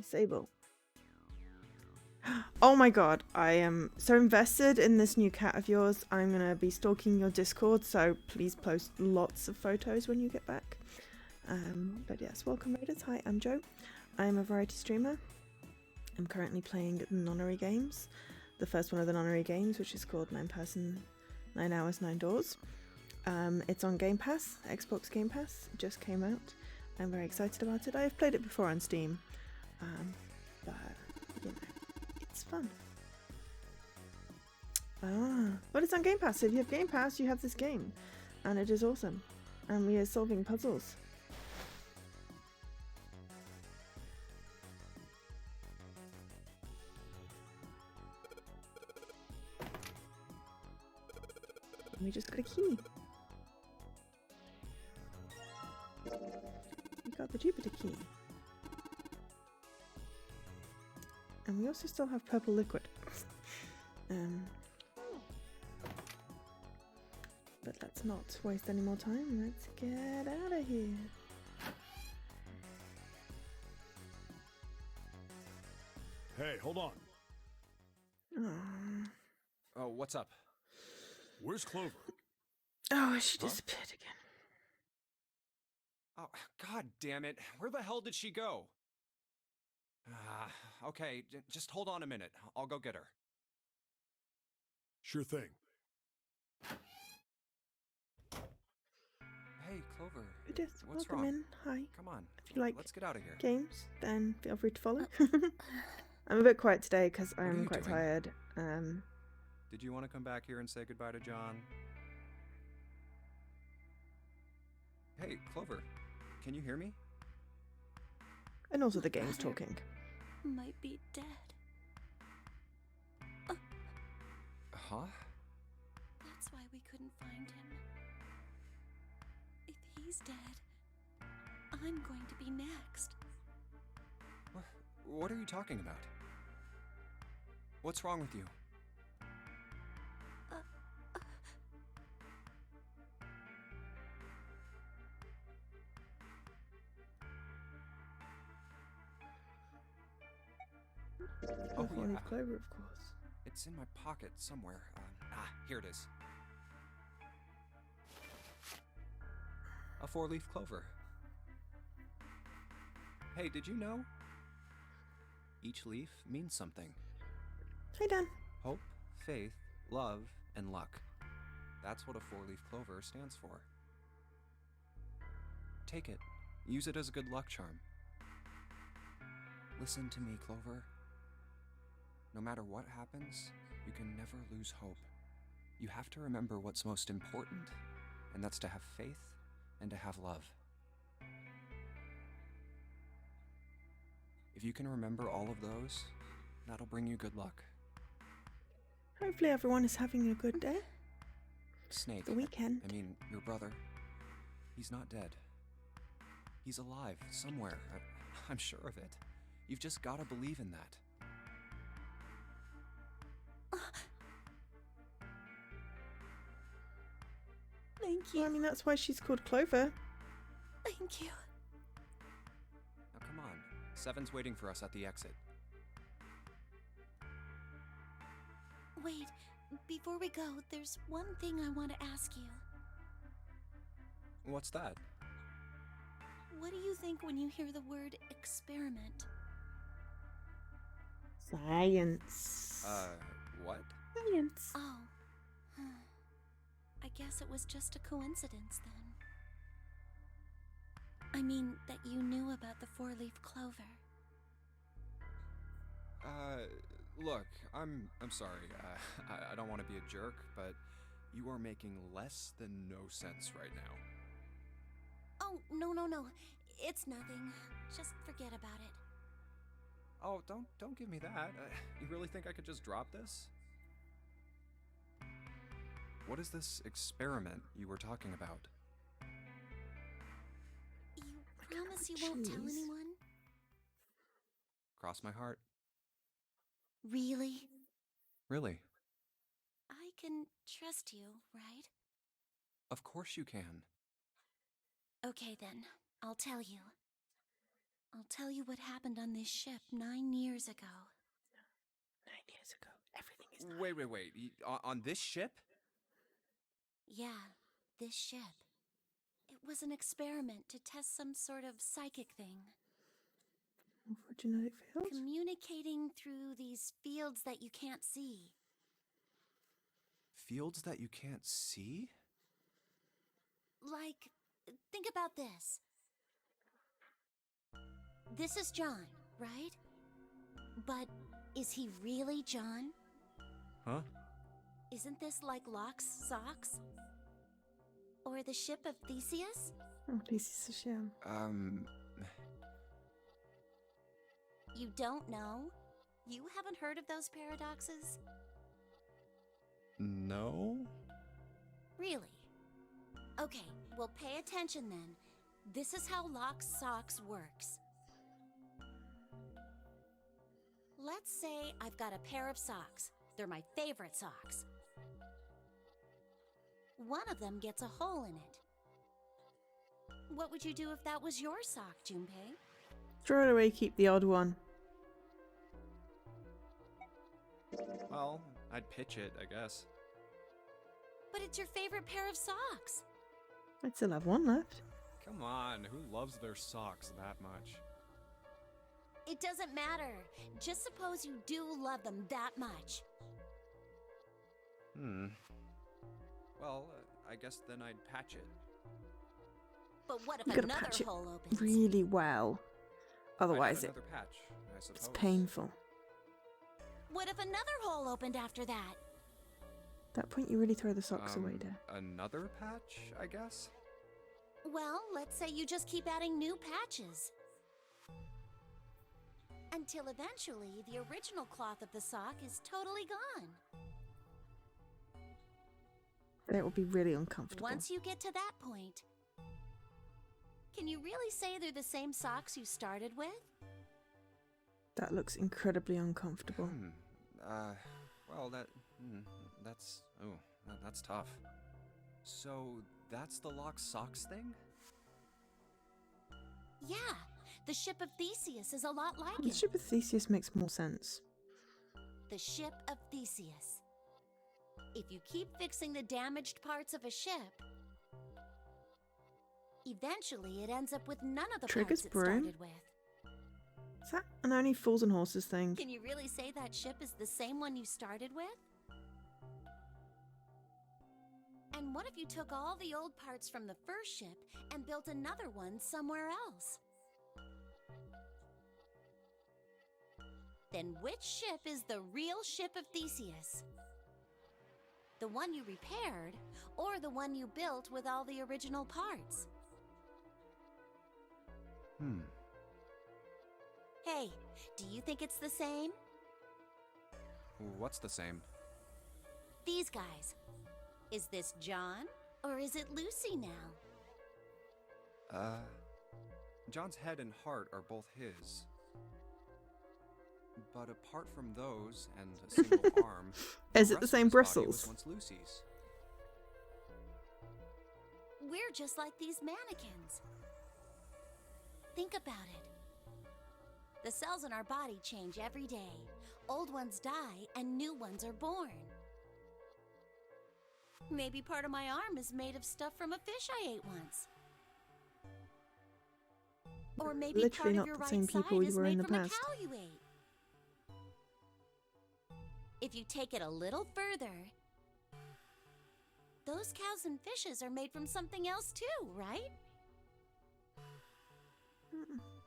Sable? Oh my god, I am so invested in this new cat of yours. I'm gonna be stalking your Discord, so please post lots of photos when you get back. But yes, welcome Raiders. Hi, I'm Joe. I'm a variety streamer. I'm currently playing Nonary games. The first one of the Nonary games, which is called 9 Person, 9 Hours, 9 Doors. It's on Game Pass, Xbox Game Pass. It just came out. I'm very excited about it. I've played it before on Steam. But, you know, it's fun. But it's on Game Pass. So if you have Game Pass, you have this game. And it is awesome. And we are solving puzzles. We just got a key. We got the Jupiter key. And we also still have purple liquid. But let's not waste any more time. Let's get out of here. Hey, hold on. Oh, Oh, what's up? Where's Clover? She disappeared again. Oh, god damn it. Where the hell did she go? Okay, just hold on a minute. I'll go get her. Sure thing. Hey, Clover. Just What's welcome wrong? in. Hi. Come on. If you like Let's get out of here. games, then feel free to follow. I'm a bit quiet today because What are I'm you quite doing? tired. Did you want to come back here and say goodbye to John? Hey, Clover. Can you hear me? And also the My game's brother talking. might be dead. Huh? That's why we couldn't find him. If he's dead, I'm going to be next. What are you talking about? What's wrong with you? Oh, Four-leaf yeah. clover, of course. It's in my pocket somewhere. Here it is. A 4-leaf clover. Hey, did you know? Each leaf means something. Hi, Dan. Hope, faith, love, and luck. That's what a 4-leaf clover stands for. Take it. Use it as a good luck charm. Listen to me, Clover. No matter what happens, you can never lose hope. You have to remember what's most important, and that's to have faith and to have love. If you can remember all of those, that'll bring you good luck. Hopefully everyone is having a good day. Snake, The weekend. I mean, your brother, he's not dead. He's alive somewhere. I'm sure of it. You've just got to believe in that. Thank Well, I you. mean, that's why she's called Clover. Thank you. Now come on. Seven's waiting for us at the exit. Wait, before we go, there's one thing I want to ask you. What's that? What do you think when you hear the word experiment? Science. What? Science. Oh. I guess it was just a coincidence then. I mean, that you knew about the 4-leaf clover. Look, I'm sorry. I don't want to be a jerk, but you are making less than no sense right now. Oh, no. It's nothing. Just forget about it. Oh, don't give me that. You really think I could just drop this? What is this experiment you were talking about? You promise you won't tell jeez. anyone? Cross my heart. Really? Really? I can trust you, right? Of course you can. Okay then, I'll tell you. I'll tell you what happened on this ship 9 years ago. 9 years ago. Everything is 9. Wait. On this ship? Yeah, this ship. It was an experiment to test some sort of psychic thing. For genetic field? Communicating through these fields that you can't see. Fields that you can't see? Like, think about this. This is John, right? But is he really John? Huh? Isn't this like Locke's socks? Or the ship of Theseus? Oh, this is a sham. You don't know? You haven't heard of those paradoxes? No? Really? Okay, well pay attention then. This is how Locke's socks works. Let's say I've got a pair of socks. They're my favorite socks. one of them gets a hole in it. What would you do if that was your sock, Junpei? Throw it away, keep the odd one. Well, I'd pitch it, I guess. But it's your favorite pair of socks. I'd still have one left. Come on, who loves their socks that much? It doesn't matter. Just suppose you do love them that much. Well, I guess then I'd patch it. But what if You gotta another patch it hole opens? really well. Otherwise, I'd add another patch, I suppose. it's painful. What if another hole opened after that? At that point, you really throw the socks away, dear. Another patch, I guess? Well, let's say you just keep adding new patches. Until eventually, the original cloth of the sock is totally gone. It would be really uncomfortable. Once you get to that point, can you really say they're the same socks you started with? That looks incredibly uncomfortable. Well, that's tough. So, that's the locked socks thing? Yeah, the ship of Theseus is a lot like The it. ship of Theseus makes more sense. The ship of Theseus. If you keep fixing the damaged parts of a ship, eventually it ends up with none of the Trigger's parts it broom? started with. Is that an only fools and horses thing? Can you really say that ship is the same one you started with? And what if you took all the old parts from the first ship and built another one somewhere else? Then which ship is the real ship of Theseus? The one you repaired, or the one you built with all the original parts? Hey, do you think it's the same? What's the same? These guys. Is this John, or is it Lucy now? John's head and heart are both his. But apart from those and a single arm, Is it rest the of same his body bristles? was once Lucy's. We're just like these mannequins. Think about it. The cells in our body change every day. Old ones die and new ones are born. Maybe part of my arm is made of stuff from a fish I ate once. Or maybe Literally part not of your the right same people side you is were in made the from a past. cow you ate. If you take it a little further, those cows and fishes are made from something else too, right?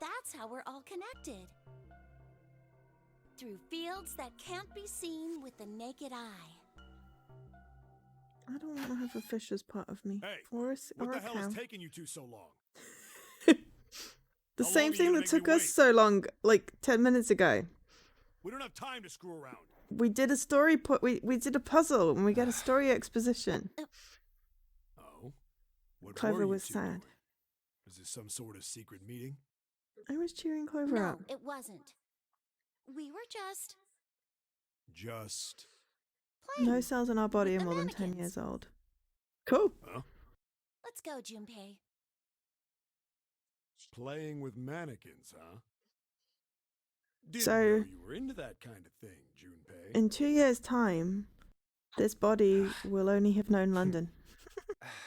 That's how we're all connected. Through fields that can't be seen with the naked eye. I don't want to have a fish as part of me. Hey, Or a what the hell cow. is taking you two so long? The How same long are you thing gonna that make me took us wait? so long, like 10 minutes ago. We don't have time to screw around. We did a story we did a puzzle and we got a story exposition. Oh? What Clover were you was two sad. doing? Was this some sort of secret meeting? I was cheering Clover No, up. it wasn't. We were just Just... playing. No cells in our body with are the more than 10 mannequins. years old. Cool. Huh? Let's go, Junpei. Playing with mannequins, huh? Didn't So- know you were into that kind of thing, Junpei. In 2 years' time, this body will only have known London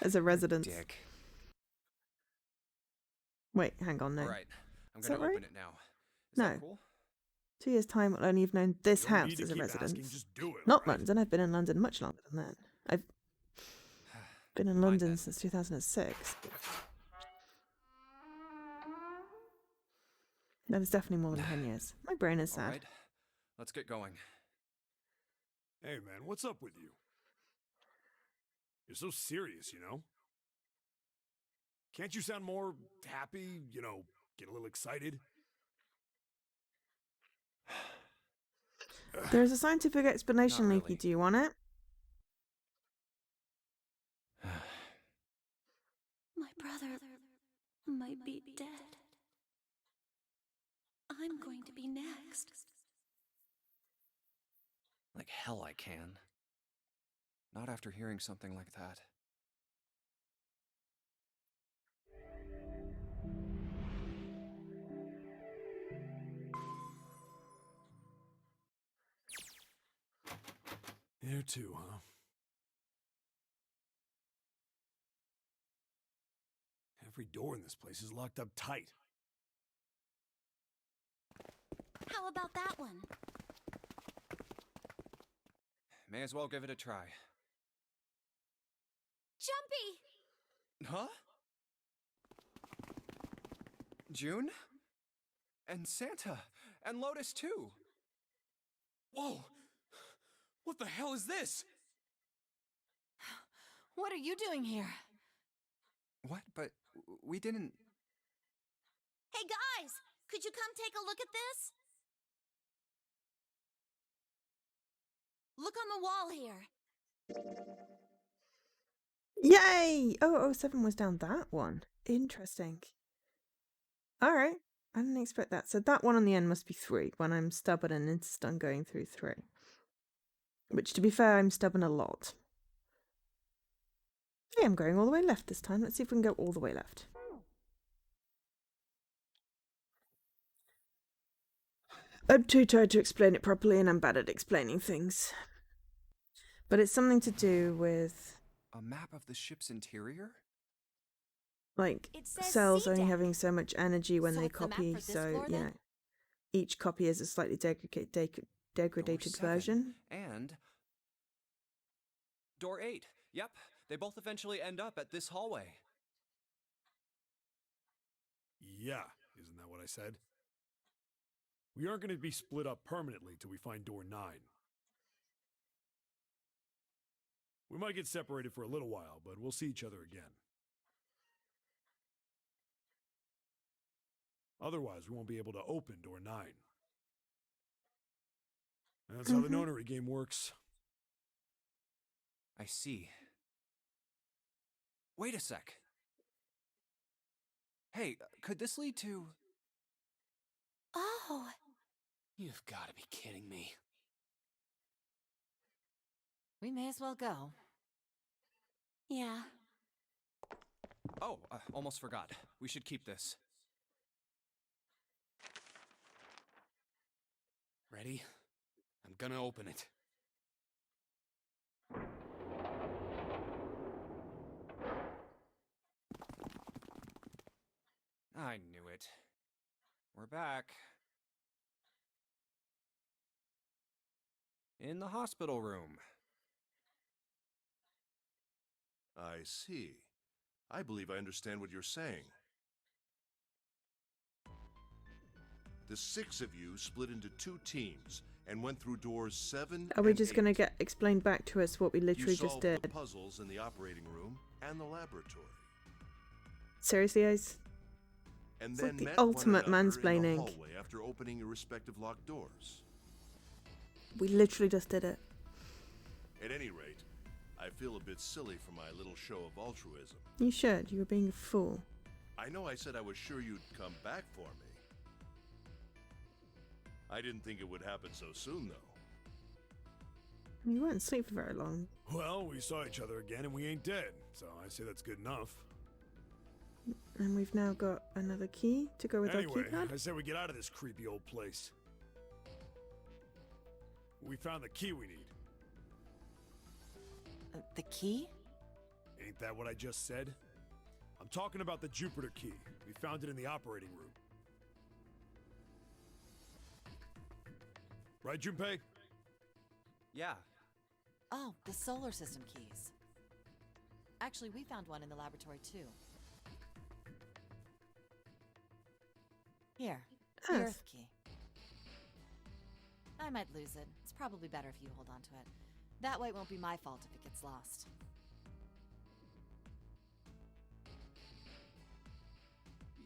as a residence. Dick. Wait, hang on, no. Alright, I'm Is gonna that right? open it now. Is No. that cool? 2 years' time, will only have known this You don't house need to as a keep asking, residence. just do it, Not alright? London. I've been in London much longer than that. I've been in Fine London then. since 2006. That is definitely more than 10 years. My brain is sad. Alright, let's get going. Hey, man, what's up with you? You're so serious, you know? Can't you sound more happy, you know, get a little excited? There's a scientific explanation, Not Leaky. really. Do you want it? My brother might be dead. I'm going to be next. Like hell I can. Not after hearing something like that. There too, huh? Every door in this place is locked up tight. How about that one? May as well give it a try. Jumpy! Huh? June? And Santa. And Lotus, too. Whoa! What the hell is this? What are you doing here? What? But we didn't... Hey guys! Could you come take a look at this? Look on the wall here. Yay! Oh, 007 was down that one. Interesting. Alright. I didn't expect that. So that one on the end must be 3, when I'm stubborn and insist on going through 3. Which, to be fair, I'm stubborn a lot. Yeah, I'm going all the way left this time. Let's see if we can go all the way left. I'm too tired to explain it properly, and I'm bad at explaining things. But it's something to do with, A map of the ship's interior? like, It says cells C only deck. having so much energy when So they it's the map copy, for this so, floor, you then? know, each copy is a slightly Door degraded 7. version. And... Door 8. Yep, they both eventually end up at this hallway. Yeah, isn't that what I said? We aren't going to be split up permanently till we find door 9. We might get separated for a little while, but we'll see each other again. Otherwise, we won't be able to open door 9. And that's how the Nonary game works. I see. Wait a sec. Hey, could this lead to... Oh, You've got to be kidding me. We may as well go. yeah. Oh, almost forgot. We should keep this. Ready? I'm gonna open it. I knew it. We're back. In the hospital room. I see. I believe I understand what you're saying. The 6 of you split into 2 teams and went through doors 7 Are we and just 8. going to get explained back to us what we literally You just solved did? the puzzles in the operating room and the laboratory. Seriously, guys? And It's then like the met ultimate one another in mansplaining. the hallway after opening your respective locked doors. We literally just did it. At any rate, I feel a bit silly for my little show of altruism. You should. You were being a fool. I know I said I was sure you'd come back for me. I didn't think it would happen so soon, though. You weren't asleep for very long. Well, we saw each other again and we ain't dead, so I say that's good enough. And we've now got another key to go with Anyway, our keypad. I say we get out of this creepy old place. We found the key we need. The key? Ain't that what I just said? I'm talking about the Jupiter key. We found it in the operating room. Right, Junpei? Yeah. Oh, the solar system keys. Actually, we found one in the laboratory, too. Here, the Earth. Earth key. I might lose it. It's probably better if you hold on to it. That way it won't be my fault if it gets lost.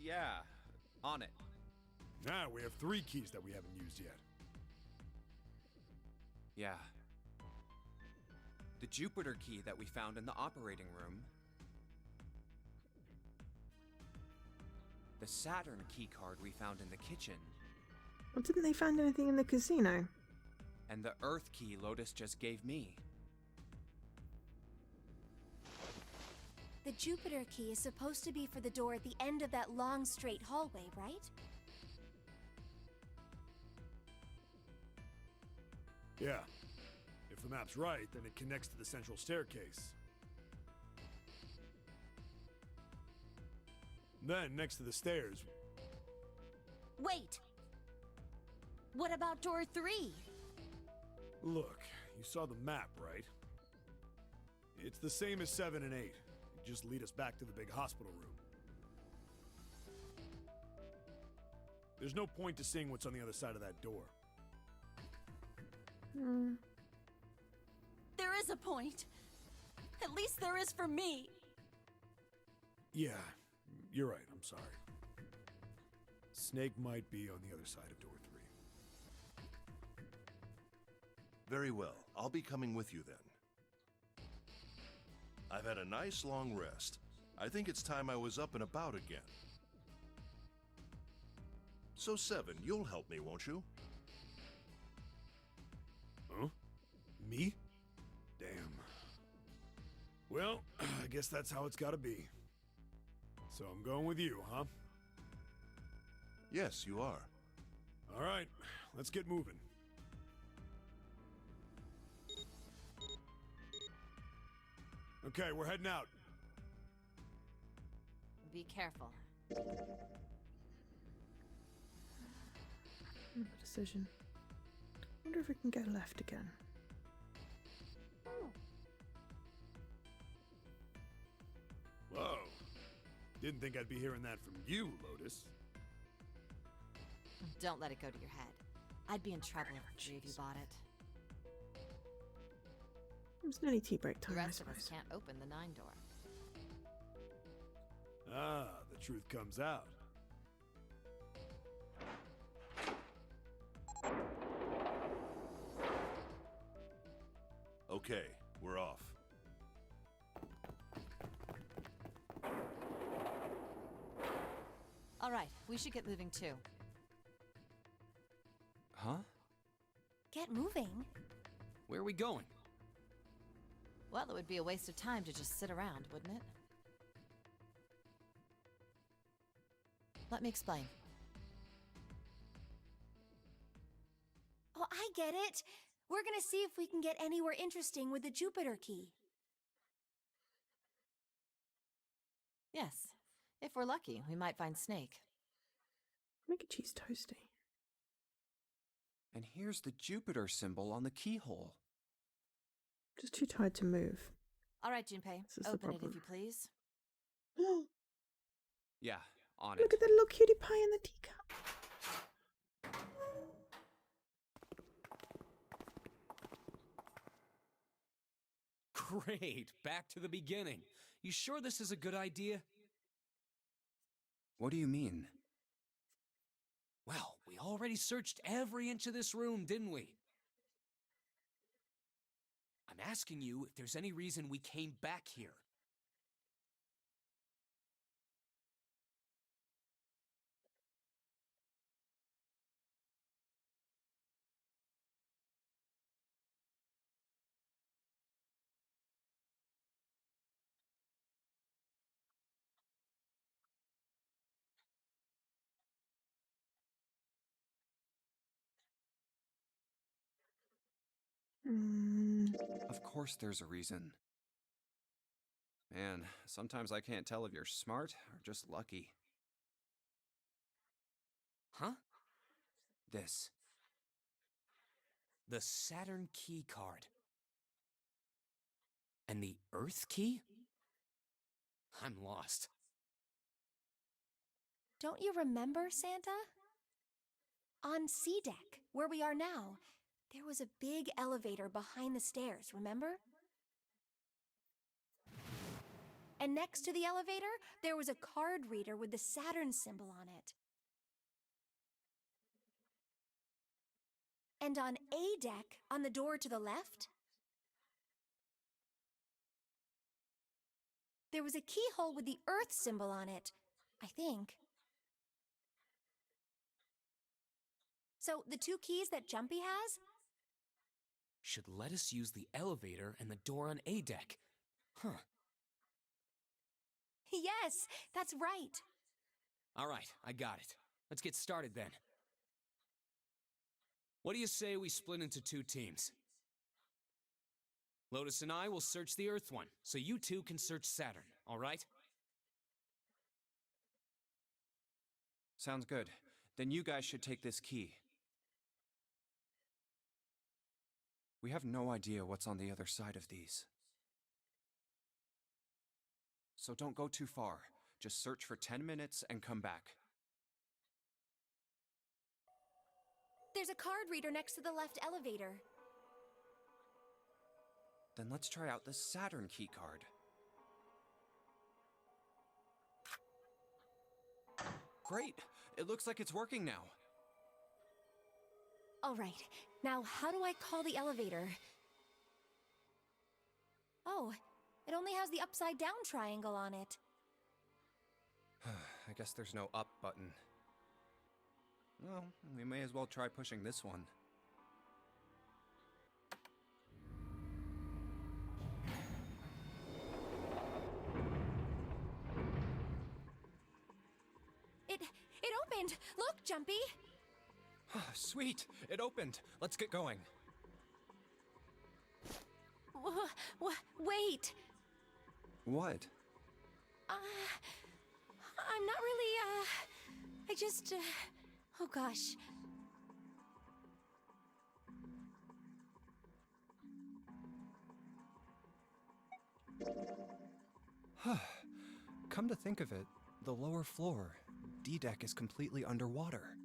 Yeah. On it. Now we have 3 keys that we haven't used yet. Yeah. The Jupiter key that we found in the operating room. The Saturn key card we found in the kitchen. Well, didn't they find anything in the casino? And the Earth key Lotus just gave me. The Jupiter key is supposed to be for the door at the end of that long, straight hallway, right? Yeah. If the map's right, then it connects to the central staircase. Then, next to the stairs, Wait! What about door 3? look, you saw the map, right? It's the same as 7 and 8. It just lead us back to the big hospital room. There's no point to seeing what's on the other side of that door. There is a point. At least there is for me. Yeah, you're right, I'm sorry. Snake might be on the other side of door 3. Very well. I'll be coming with you then. I've had a nice long rest. I think it's time I was up and about again. So 7, you'll help me, won't you? Huh? Me? Damn. Well, I guess that's how it's gotta be. So I'm going with you, huh? Yes, you are. Alright, let's get moving. Okay, we're heading out. Be careful. Decision. Wonder if we can go left again. Whoa. Didn't think I'd be hearing that from you, Lotus. Don't let it go to your head. I'd be in trouble if the three of you bought it. It's nearly tea break The time, I rest of us suppose. can't open the 9 door. Ah, the truth comes out. Okay, we're off. All right, we should get moving too. Huh? Get moving. Where are we going? Well, it would be a waste of time to just sit around, wouldn't it? Let me explain. Oh, I get it. We're gonna see if we can get anywhere interesting with the Jupiter key. Yes. If we're lucky, we might find Snake. Make a cheese toasty. And here's the Jupiter symbol on the keyhole. Just too tired to move. All right, Junpei. This is the Open it problem. if you please. Yeah, on Look it. at the little cutie pie in the teacup. Great, back to the beginning. You sure this is a good idea? What do you mean? Well, we already searched every inch of this room, didn't we? I'm asking you if there's any reason we came back here. Of course there's a reason. Man, sometimes I can't tell if you're smart or just lucky. Huh? This. The Saturn key card. And the Earth key? I'm lost. Don't you remember, Santa? On C deck, where we are now, there was a big elevator behind the stairs, remember? And next to the elevator, there was a card reader with the Saturn symbol on it. And on A deck, on the door to the left, there was a keyhole with the Earth symbol on it, I think. So, the 2 keys that Jumpy has? Should let us use the elevator and the door on A deck. Huh. Yes, that's right. All right, I got it. Let's get started then. What do you say we split into 2 teams? Lotus and I will search the Earth one, so you two can search Saturn, all right? Sounds good. Then you guys should take this key. We have no idea what's on the other side of these. So don't go too far. Just search for 10 minutes and come back. There's a card reader next to the left elevator. Then let's try out the Saturn key card. Great! It looks like it's working now. All right, now how do I call the elevator? Oh, it only has the upside down triangle on it. I guess there's no up button. Well, we may as well try pushing this one. It opened! Look, Jumpy! Sweet! It opened! Let's get going. Wait! What? I'm not really, I just, oh gosh. Come to think of it, the lower floor, D-deck, is completely underwater.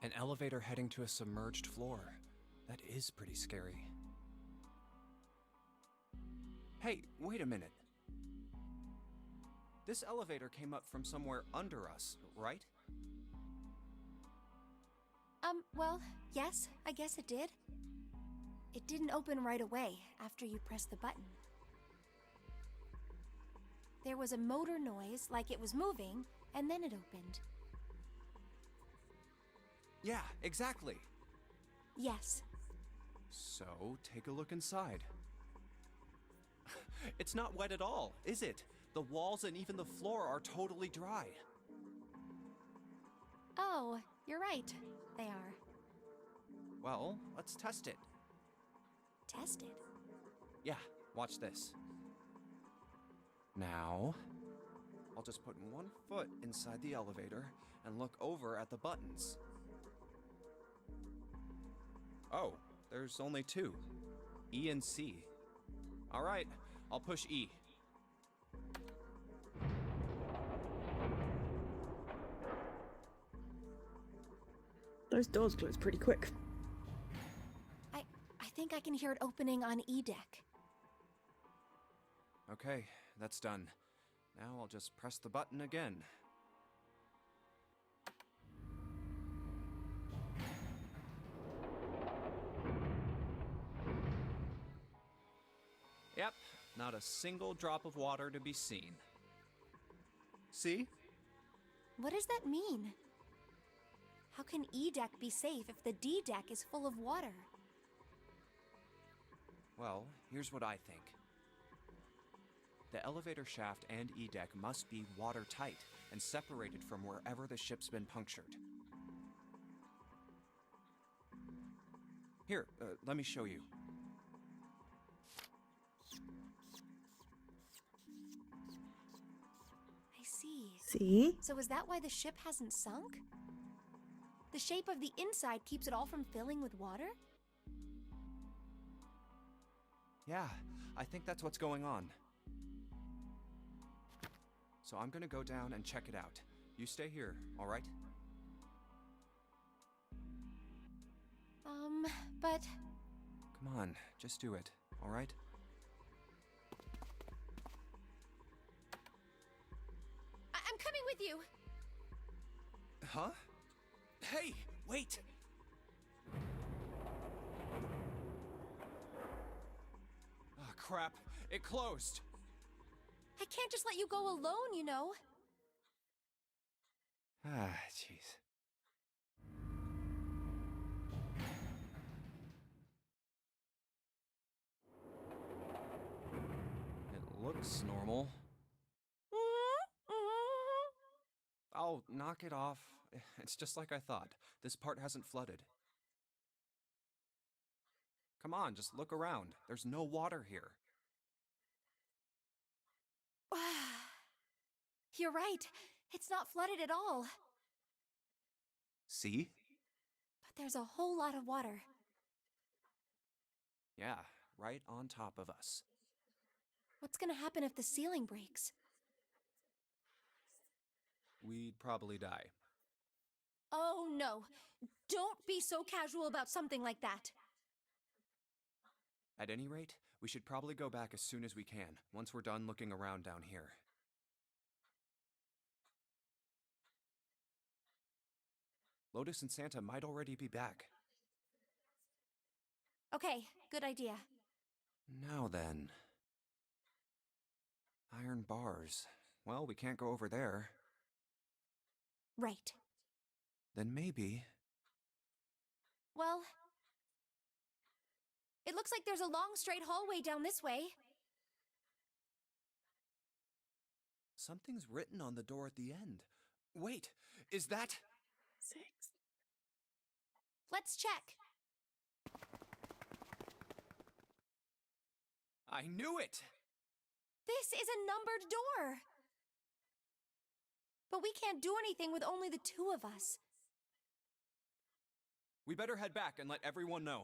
An elevator heading to a submerged floor. That is pretty scary. Hey, wait a minute. This elevator came up from somewhere under us, right? Well, yes, I guess it did. It didn't open right away after you pressed the button. There was a motor noise, like it was moving, and then it opened. Yeah, exactly. Yes. So, take a look inside. It's not wet at all, is it? The walls and even the floor are totally dry. Oh, you're right. They are. Well, let's test it. Tested. Yeah, watch this. Now, I'll just put one foot inside the elevator and look over at the buttons. Oh, there's only two. E and C. All right, I'll push E. Those doors close pretty quick. I think I can hear it opening on E deck. Okay, that's done. Now I'll just press the button again. Yep, not a single drop of water to be seen. See? What does that mean? How can E deck be safe if the D deck is full of water? Well, here's what I think. The elevator shaft and E-deck must be watertight and separated from wherever the ship's been punctured. Here, let me show you. I see. See? So is that why the ship hasn't sunk? The shape of the inside keeps it all from filling with water? Yeah, I think that's what's going on. So I'm gonna go down and check it out. You stay here, all right? But... Come on, just do it, all right? I'm coming with you! Huh? Hey, wait! Oh, crap. It closed. I can't just let you go alone, you know. Ah, jeez. It looks normal. Oh, knock it off. It's just like I thought. This part hasn't flooded. Come on, just look around. There's no water here. You're right. It's not flooded at all. See? But there's a whole lot of water. Yeah, right on top of us. What's gonna happen if the ceiling breaks? We'd probably die. Oh no. Don't be so casual about something like that. At any rate, we should probably go back as soon as we can, once we're done looking around down here. Lotus and Santa might already be back. Okay, good idea. Now then. Iron bars. Well, we can't go over there. Right. Then maybe... Well, it looks like there's a long straight hallway down this way. Something's written on the door at the end. Wait, is that... 6. Let's check. I knew it! This is a numbered door. But we can't do anything with only the two of us. We better head back and let everyone know.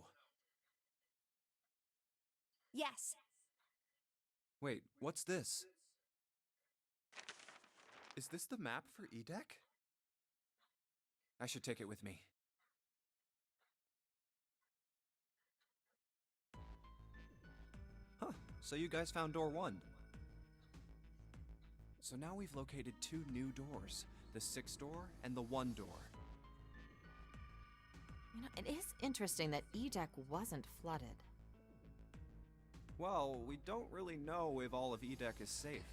Yes. Wait, what's this? Is this the map for Edek? I should take it with me. Huh, so you guys found door 1. So now we've located 2 new doors, the 6 door and the 1 door. You know, it is interesting that Edek wasn't flooded. Well, we don't really know if all of Edek is safe.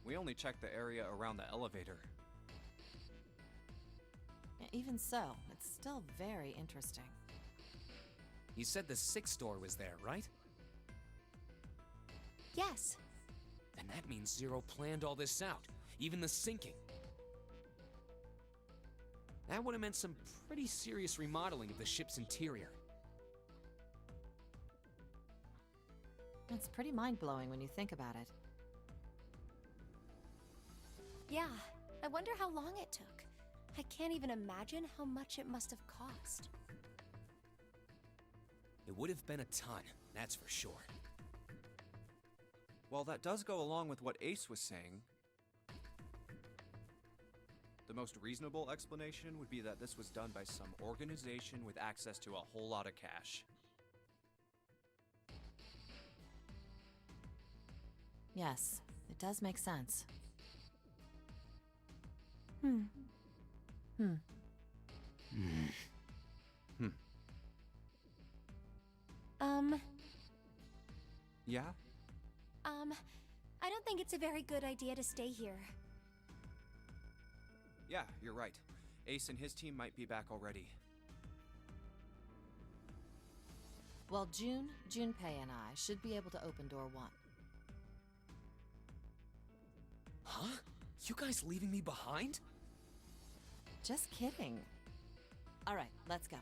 We only checked the area around the elevator. Even so, it's still very interesting. You said the 6th door was there, right? Yes. Then that means Zero planned all this out, even the sinking. That would have meant some pretty serious remodeling of the ship's interior. It's pretty mind-blowing when you think about it. Yeah, I wonder how long it took. I can't even imagine how much it must have cost. It would have been a ton, that's for sure. Well, that does go along with what Ace was saying. The most reasonable explanation would be that this was done by some organization with access to a whole lot of cash. Yes, it does make sense. Hmm. Yeah? I don't think it's a very good idea to stay here. Yeah, you're right. Ace and his team might be back already. Well, Junpei and I should be able to open door 1. Huh? You guys leaving me behind? Just kidding. All right, let's go.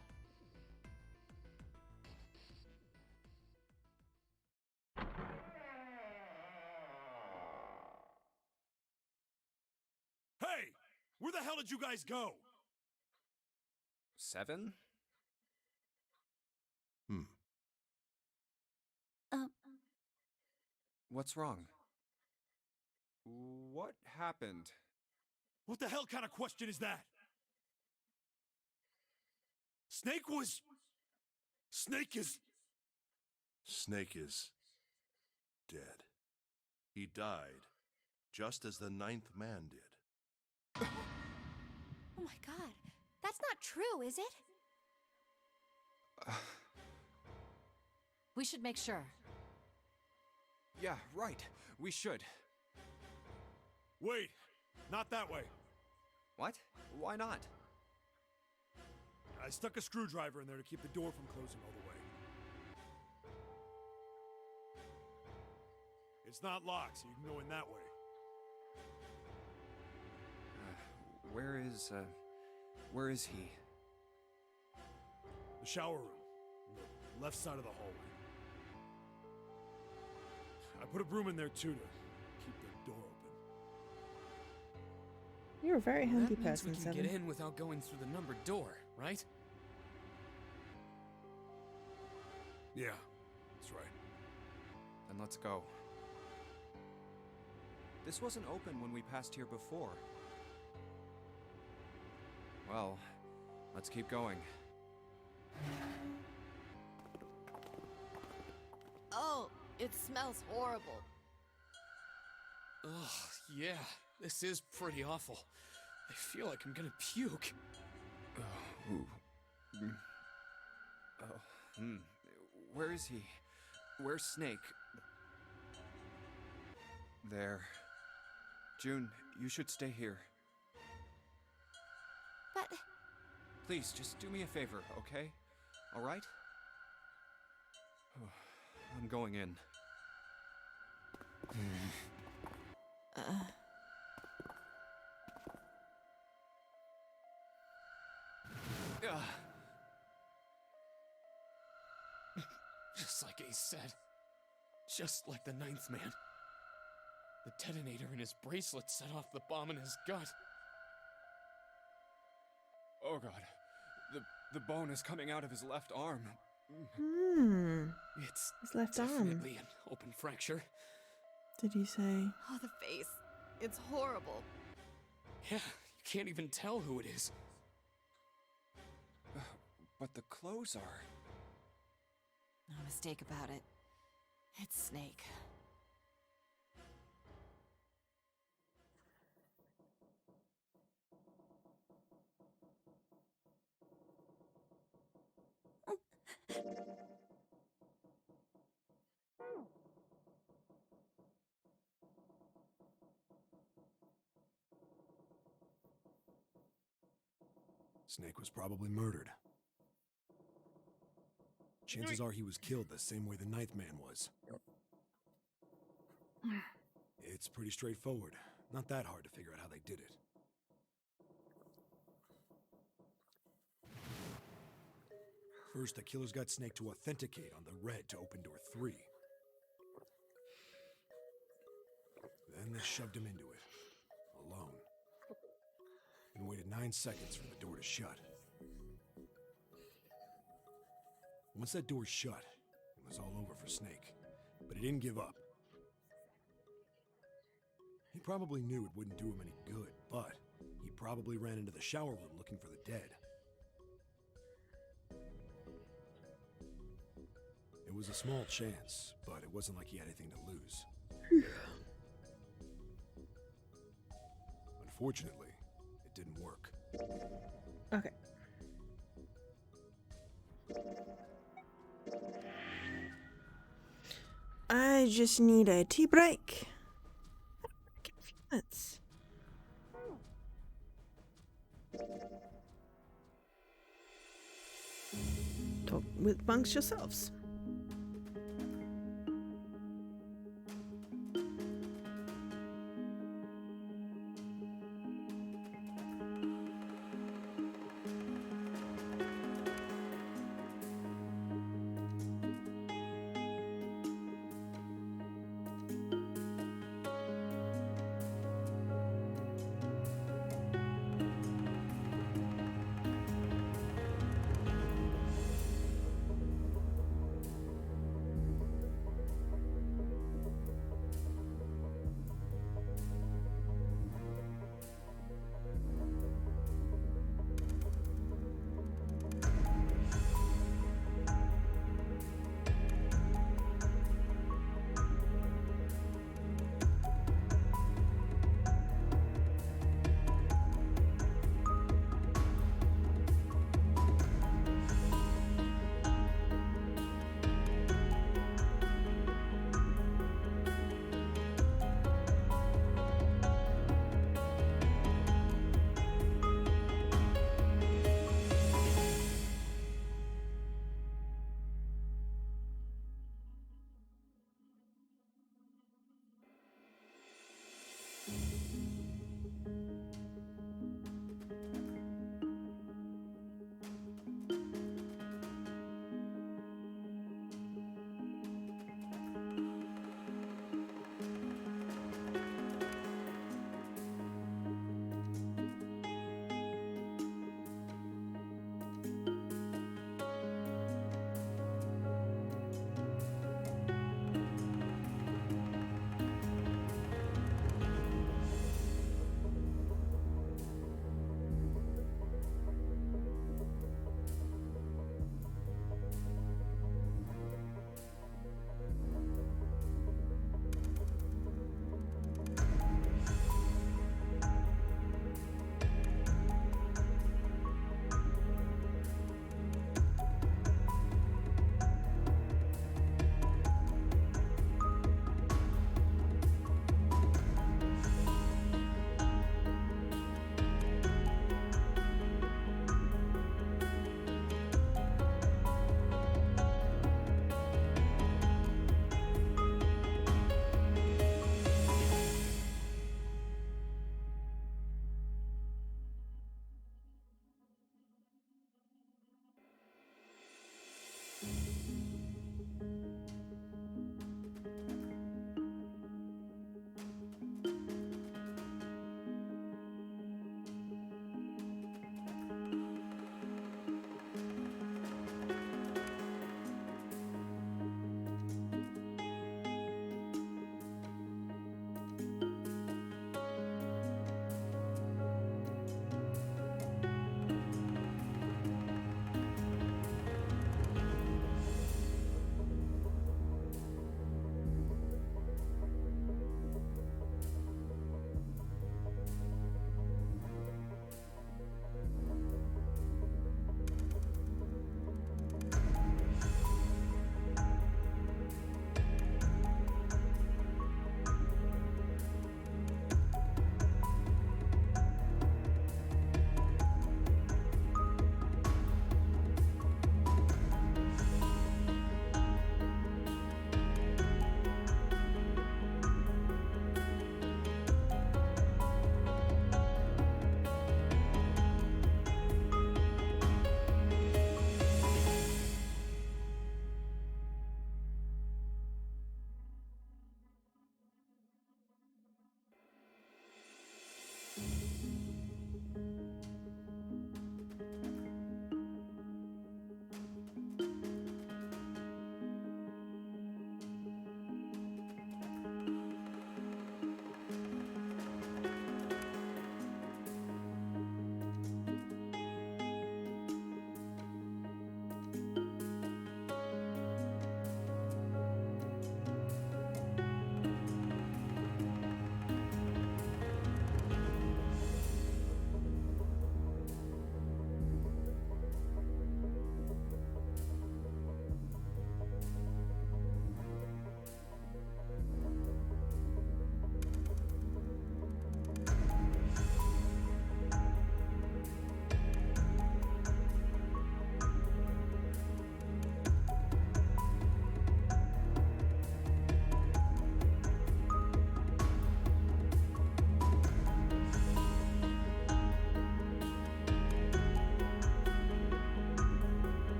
Hey! Where the hell did you guys go? 7? What's wrong? What happened? What the hell kind of question is that? Snake is dead. He died, just as the 9th man did. Oh my god, that's not true, is it? We should make sure. Yeah, right. We should. Wait, not that way. What? Why not? I stuck a screwdriver in there to keep the door from closing all the way. It's not locked, so you can go in that way. Where is he? The shower room. left side of the hallway. I put a broom in there too to keep the door open. You're a very handy That means person, we can Seven. get in without going through the numbered door, right? Yeah, that's right. Then let's go. This wasn't open when we passed here before. Well, let's keep going. Oh, it smells horrible. Ugh, yeah, this is pretty awful. I feel like I'm gonna puke. Where is he? Where's Snake? There. June, you should stay here. But Please, just do me a favor, okay? All right? I'm going in. Just like Ace said. Just like the ninth man. The detonator in his bracelet set off the bomb in his gut. Oh god. The bone is coming out of his left arm. It's His left arm. definitely an open fracture. Did you say? Oh, the face. It's horrible. Yeah, you can't even tell who it is. But the clothes are... No mistake about it. It's Snake. Snake was probably murdered. Chances are he was killed the same way the ninth man was. It's pretty straightforward. Not that hard to figure out how they did it. First, the killers got Snake to authenticate on the red to open door 3. Then they shoved him into it, alone, and waited 9 seconds for the door to shut. Once that door shut, it was all over for Snake, but he didn't give up. He probably knew it wouldn't do him any good, but he probably ran into the shower room looking for the dead. It was a small chance, but it wasn't like he had anything to lose. Unfortunately, it didn't work. Okay. I just need a tea break. Give a few minutes. Talk with amongst yourselves.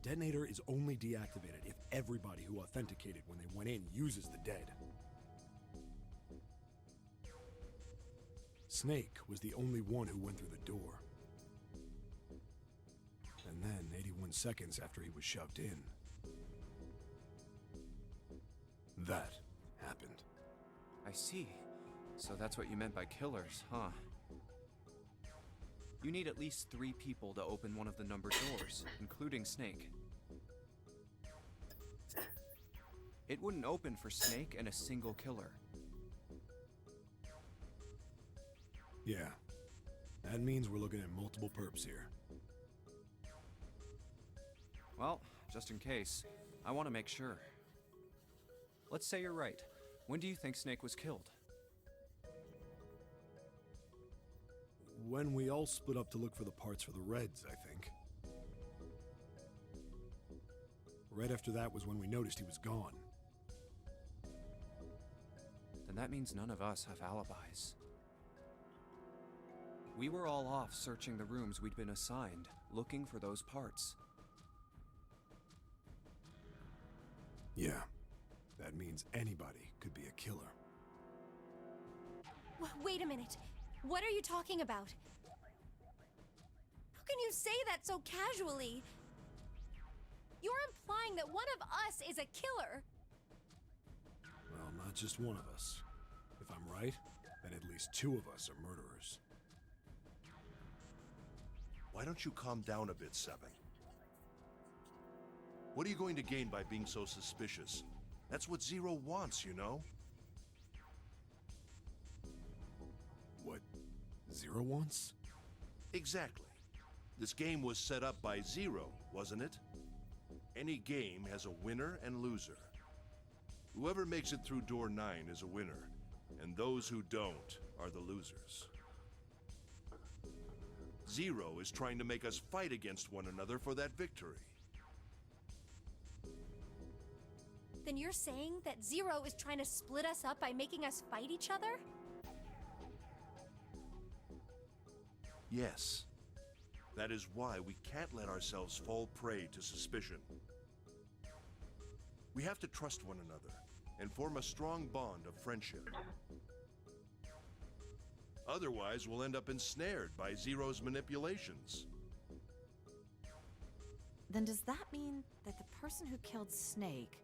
detonator is only deactivated if everybody who authenticated when they went in uses the dead. Snake was the only one who went through the door. And then, 81 seconds after he was shoved in, that happened. I see. So that's what you meant by killers, huh? You need at least 3 people to open one of the numbered doors, including Snake. It wouldn't open for Snake and a single killer. Yeah. That means we're looking at multiple perps here. Well, just in case, I want to make sure. Let's say you're right. When do you think Snake was killed? When we all split up to look for the parts for the Reds, I think. Right after that was when we noticed he was gone. Then that means none of us have alibis. We were all off searching the rooms we'd been assigned, looking for those parts. Yeah. That means anybody could be a killer. Wait a minute. What are you talking about? How can you say that so casually? You're implying that one of us is a killer. Well, not just one of us. If I'm right, then at least 2 of us are murderers. Why don't you calm down a bit, Seven? What are you going to gain by being so suspicious? That's what Zero wants, you know? What Zero wants? Exactly. This game was set up by Zero, wasn't it? Any game has a winner and loser. Whoever makes it through door 9 is a winner, and those who don't are the losers. Zero is trying to make us fight against one another for that victory. Then you're saying that Zero is trying to split us up by making us fight each other? Yes. That is why we can't let ourselves fall prey to suspicion. We have to trust one another and form a strong bond of friendship. Otherwise, we'll end up ensnared by Zero's manipulations. Then does that mean that the person who killed Snake...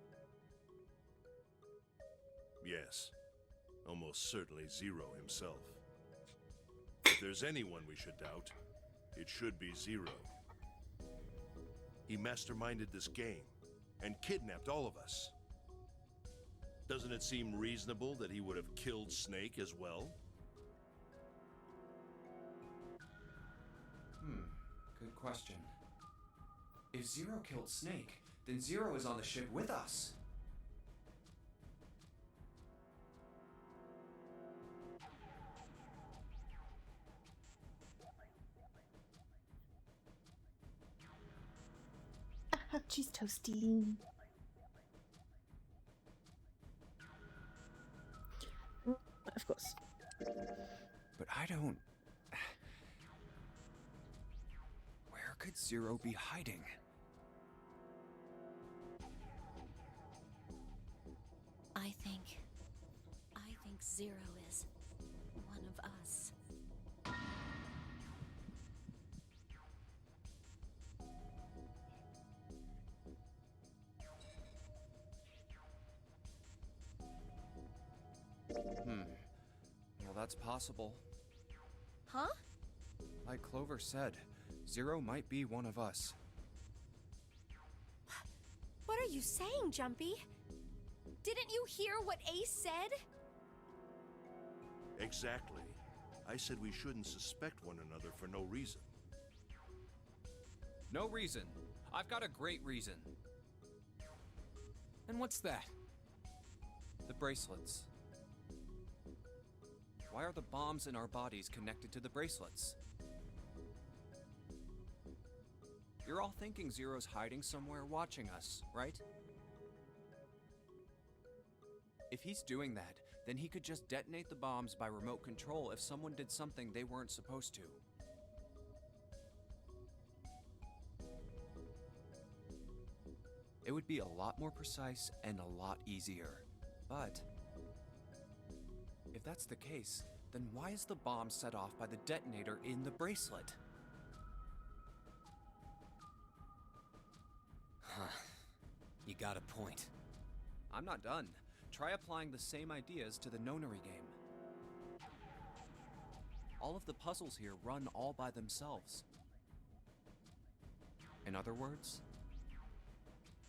Yes. Almost certainly Zero himself. If there's anyone we should doubt, it should be Zero. He masterminded this game and kidnapped all of us. Doesn't it seem reasonable that he would have killed Snake as well? Good question. If Zero killed Snake, then Zero is on the ship with us. Cheese toasty. Of course. But I don't... Where could Zero be hiding? I think Zero is one of us. Well, that's possible. Huh? Like Clover said, Zero might be one of us. What are you saying, Jumpy? Didn't you hear what Ace said? Exactly. I said we shouldn't suspect one another for no reason. No reason. I've got a great reason. And what's that? The bracelets. Why are the bombs in our bodies connected to the bracelets? You're all thinking Zero's hiding somewhere watching us, right? If he's doing that, then he could just detonate the bombs by remote control if someone did something they weren't supposed to. it would be a lot more precise and a lot easier. But if that's the case, then why is the bomb set off by the detonator in the bracelet? Huh. You got a point. I'm not done. Try applying the same ideas to the Nonary game. All of the puzzles here run all by themselves. In other words,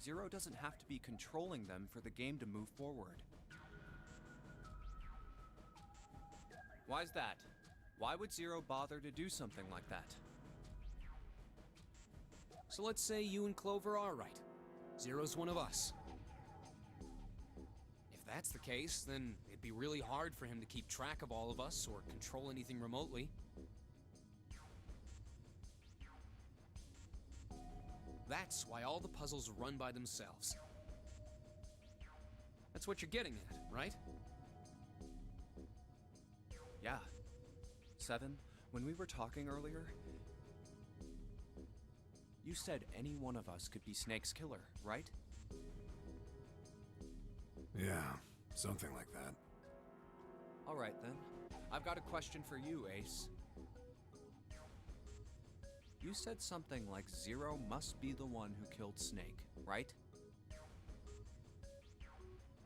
Zero doesn't have to be controlling them for the game to move forward. Why's that? Why would Zero bother to do something like that? So let's say you and Clover are right. Zero's one of us. If that's the case, then it'd be really hard for him to keep track of all of us or control anything remotely. That's why all the puzzles run by themselves. That's what you're getting at, right? Yeah. 7, when we were talking earlier, you said any one of us could be Snake's killer, right? Yeah, something like that. Alright then. I've got a question for you, Ace. You said something like Zero must be the one who killed Snake, right?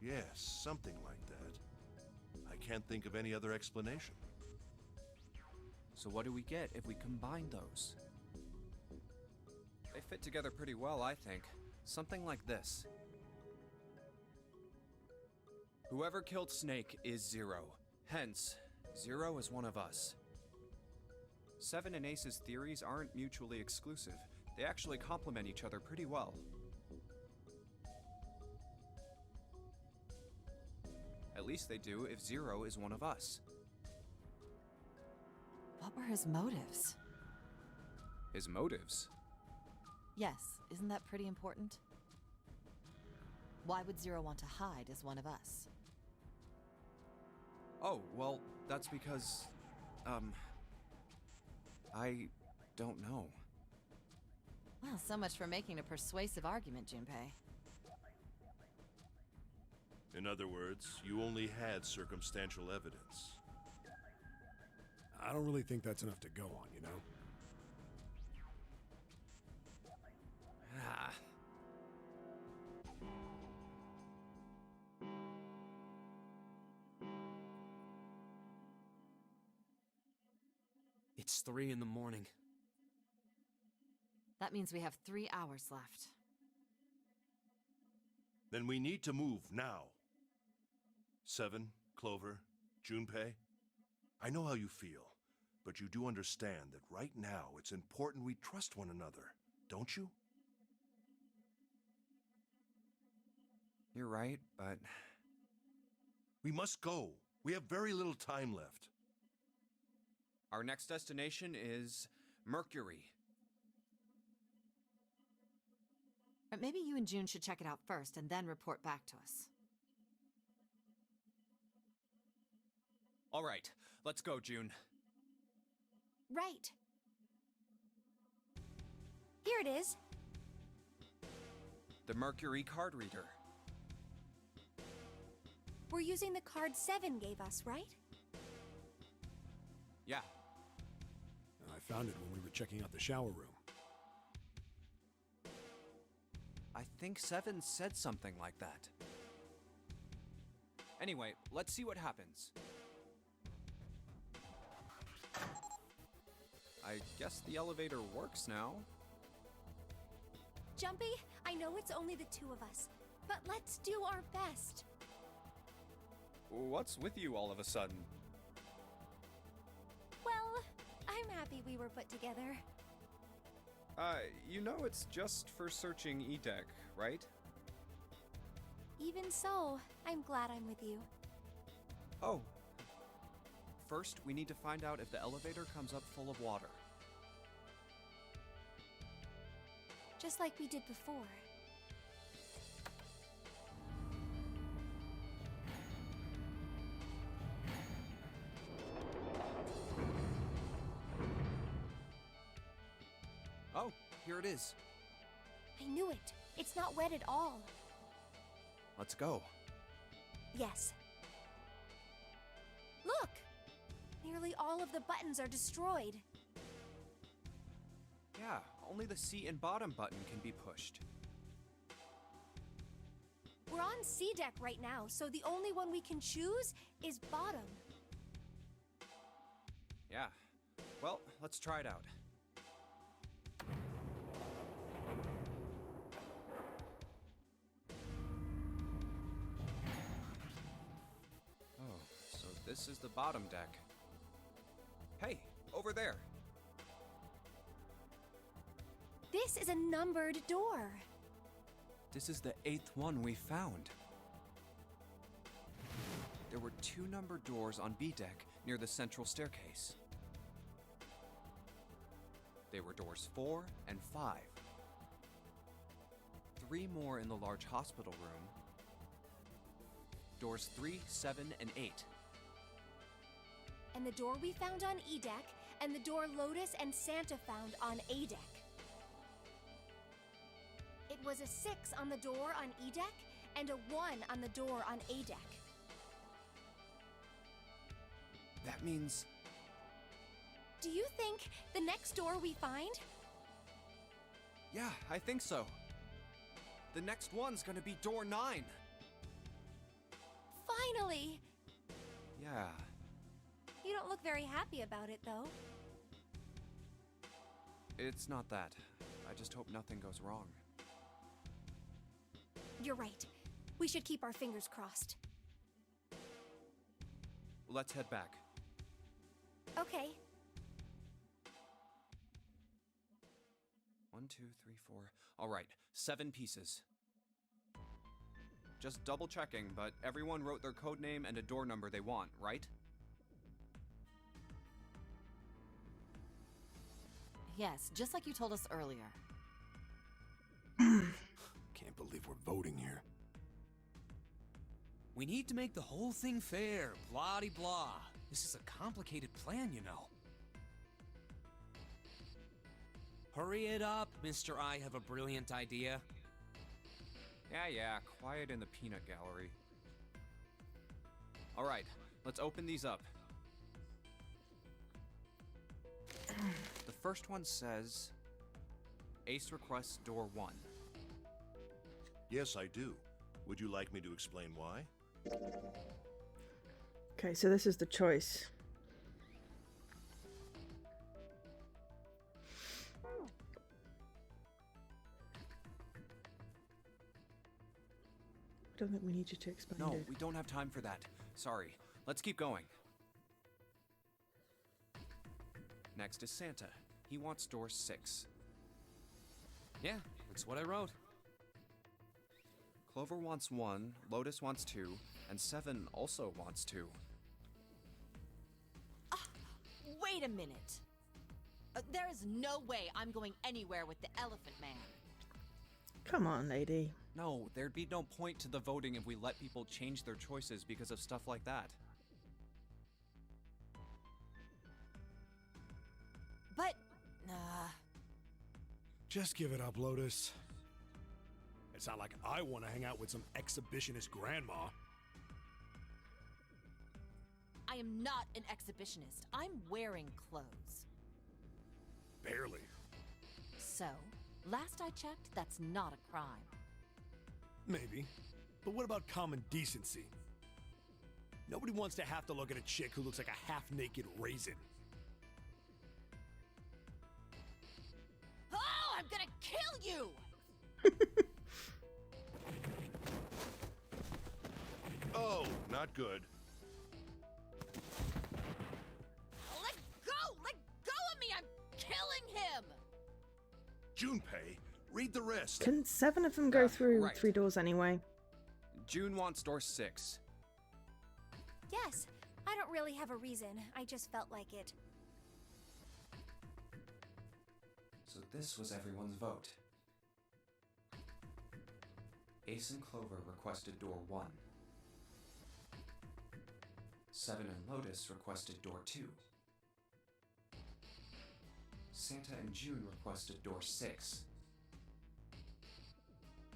Yes, something like that. I can't think of any other explanation. So what do we get if we combine those? They fit together pretty well, I think. Something like this. Whoever killed Snake is Zero. Hence, Zero is one of us. 7 and Ace's theories aren't mutually exclusive. They actually complement each other pretty well. At least they do if Zero is one of us. What were his motives? His motives? Yes, isn't that pretty important? Why would Zero want to hide as one of us? Oh, well, that's because, I don't know. Well, so much for making a persuasive argument, Junpei. In other words, you only had circumstantial evidence. I don't really think that's enough to go on, you know? Ah. It's 3 in the morning. That means we have 3 hours left. Then we need to move now. 7, Clover, Junpei, I know how you feel, but you do understand that right now it's important we trust one another, don't you? You're right, but We must go. We have very little time left. our next destination is Mercury. But maybe you and June should check it out first and then report back to us. All right, let's go, June. Right. Here it is. The Mercury card reader. We're using the card 7 gave us, right? Yeah, I found it when we were checking out the shower room. I think 7 said something like that. Anyway, let's see what happens. I guess the elevator works now. Jumpy, I know it's only the 2 of us, but let's do our best. What's with you all of a sudden? Well, I'm happy we were put together. You know it's just for searching E-Deck, right? Even so, I'm glad I'm with you. Oh. First, we need to find out if the elevator comes up full of water. Just like we did before. Oh, here it is. I knew it. It's not wet at all. Let's go. Yes. Look! Nearly all of the buttons are destroyed. Yeah, only the C and bottom button can be pushed. We're on C deck right now, so the only one we can choose is bottom. Yeah. Well, let's try it out. Oh, so this is the bottom deck. Hey, over there. This is a numbered door. This is the 8th one we found. There were 2 numbered doors on B deck near the central staircase. They were doors 4 and 5. 3 more in the large hospital room. Doors 3, 7, and 8. And the door we found on E deck, and the door Lotus and Santa found on A deck. It was a 6 on the door on E deck, and a 1 on the door on A deck. That means... Do you think the next door we find? Yeah, I think so. The next one's gonna be door 9. Finally! Yeah. You don't look very happy about it, though. It's not that. I just hope nothing goes wrong. You're right. We should keep our fingers crossed. Let's head back. Okay. 1, 2, 3, 4. All right, 7 pieces. Just double checking, but everyone wrote their code name and a door number they want, right? Yes, just like you told us earlier. Can't believe we're voting here. We need to make the whole thing fair, blah-de-blah. This is a complicated plan, you know. Hurry it up, Mr. I have a brilliant idea. Yeah, quiet in the peanut gallery. All right, let's open these up. The first one says, Ace requests door 1. Yes, I do. Would you like me to explain why? Okay, so this is the choice. I don't think we need you to explain No, it. we don't have time for that. Sorry. Let's keep going. Next is Santa. He wants door 6. Yeah, that's what I wrote. Clover wants 1, Lotus wants 2, and 7 also wants 2. Wait a minute. There is no way I'm going anywhere with the Elephant Man. Come on, lady. No, there'd be no point to the voting if we let people change their choices because of stuff like that. But, Just give it up, Lotus. It's not like I want to hang out with some exhibitionist grandma. I am not an exhibitionist. I'm wearing clothes. Barely. So, last I checked, that's not a crime. Maybe. But what about common decency? Nobody wants to have to look at a chick who looks like a half-naked raisin. Oh, I'm gonna kill you! Oh, not good. Let go! Let go of me! I'm killing him! Junpei, read the rest. Can 7 of them go through right. 3 doors anyway? June wants door 6. Yes, I don't really have a reason. I just felt like it. So this was everyone's vote. Ace and Clover requested door 1. 7 and Lotus requested door 2. Santa and June requested door 6.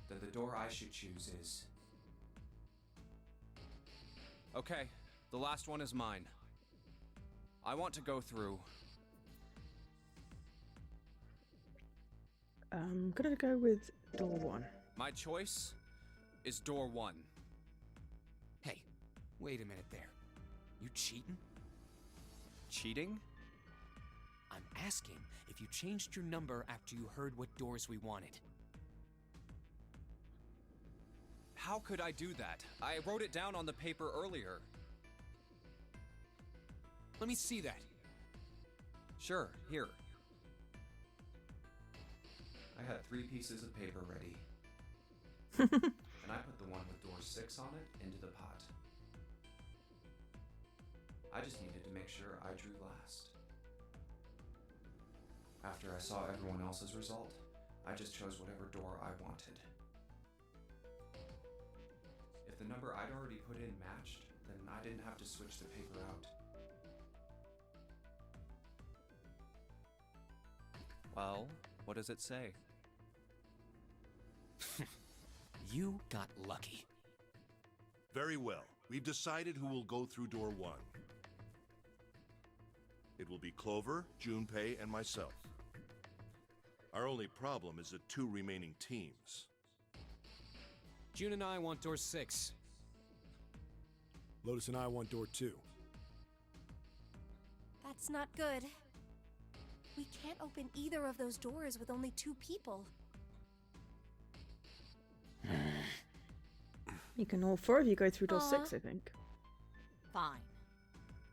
Then the door I should choose is... Okay, the last one is mine. I want to go through... I'm gonna go with door 1. My choice is door 1. Hey, wait a minute there. You cheating? Cheating? I'm asking if you changed your number after you heard what doors we wanted. How could I do that? I wrote it down on the paper earlier. Let me see that. Sure, here. I had 3 pieces of paper ready. And I put the one with door 6 on it into the pot. I just needed to make sure I drew last. After I saw everyone else's result, I just chose whatever door I wanted. If the number I'd already put in matched, then I didn't have to switch the paper out. Well, what does it say? You got lucky. Very well. We've decided who will go through door 1. It will be Clover, Junpei, and myself. Our only problem is the 2 remaining teams. June and I want door 6. Lotus and I want door 2. That's not good. We can't open either of those doors with only 2 people. You can all 4 of you go through door 6, I think. Fine.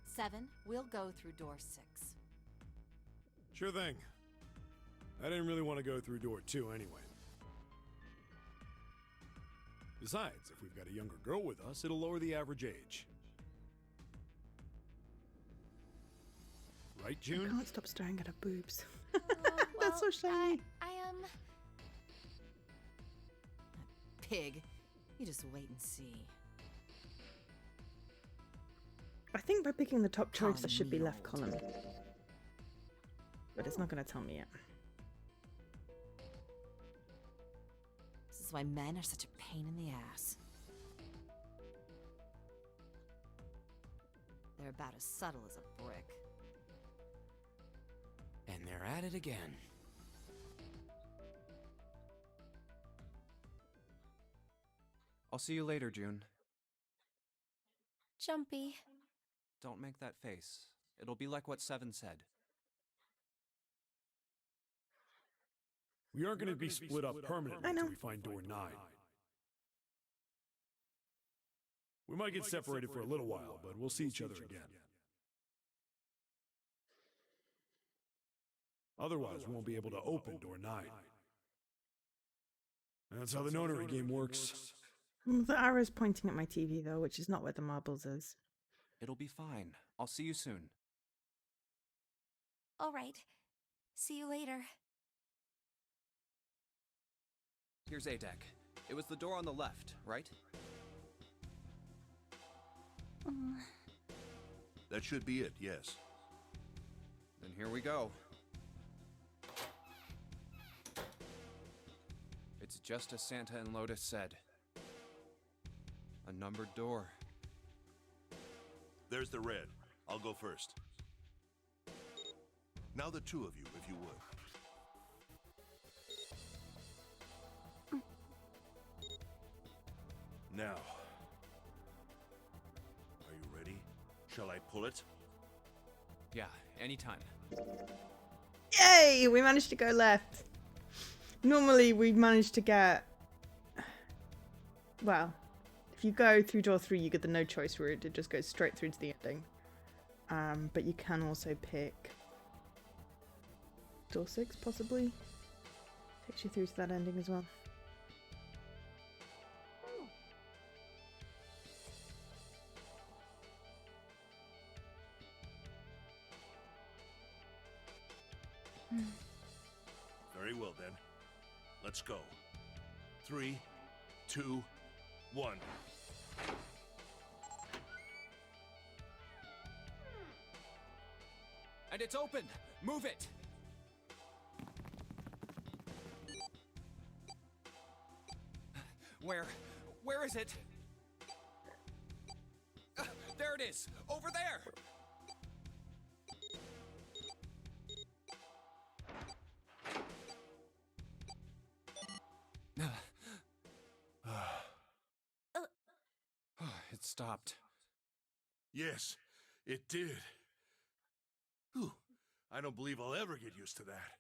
7, we'll go through door 6. Sure thing. I didn't really want to go through door 2 anyway. Besides, if we've got a younger girl with us, it'll lower the average age. Right, I June? can't stop staring at her boobs. Well, That's so shiny. I Pig, you just wait and see. I think by picking the top choice, there should be me left old. column. But it's not going to tell me yet. This is why men are such a pain in the ass. They're about as subtle as a brick. And they're at it again. I'll see you later, June. Jumpy. Don't make that face. It'll be like what 7 said. We aren't going to be split up permanently I know. until we find door 9. We might get separated for a little while, but we'll see each other again. Otherwise, we won't be able to open door 9. And that's how the Nonary game works. The arrow's pointing at my TV, though, which is not where the marbles is. It'll be fine. I'll see you soon. All right. See you later. Here's A deck. It was the door on the left, right? That should be it, yes. Then here we go. It's just as Santa and Lotus said. A numbered door. There's the red. I'll go first. Now the 2 of you, if you would. Now. Are you ready? Shall I pull it? Yeah, anytime. Yay! We managed to go left. Normally, we manage to get... Well, if you go through door 3, you get the no choice route. It just goes straight through to the ending. But you can also pick door 6, possibly. Takes you through to that ending as well. Very well then. Let's go. 3, 2, 1. And it's open! Move it! Where is it? There it is! Over there! It stopped. Yes, it did. Whew. I don't believe I'll ever get used to that.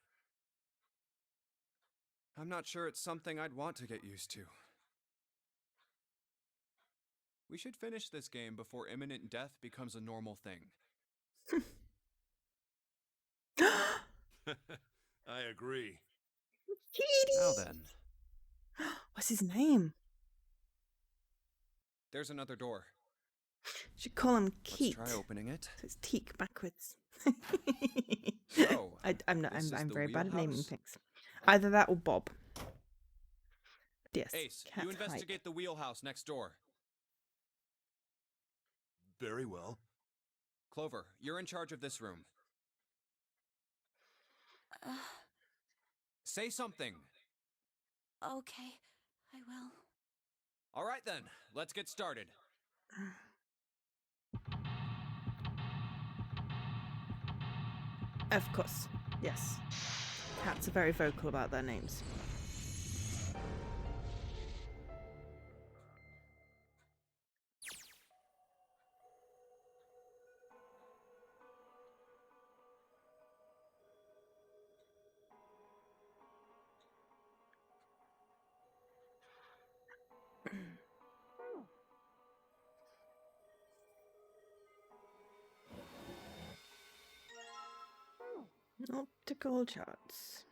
I'm not sure it's something I'd want to get used to. We should finish this game before imminent death becomes a normal thing. I agree. Kitty! Now then, What's his name? there's another door. Should call him Let's Keat. try opening it. So it's teak backwards. So, I'm not. this is I'm the very bad at naming wheelhouse? things. Either that or Bob. Yes. Ace, cat you investigate the wheelhouse next door. Very well. Clover, you're in charge of this room. Say something. Okay, I will. All right then, let's get started. Of course. Yes. Cats are very vocal about their names. Optical charts.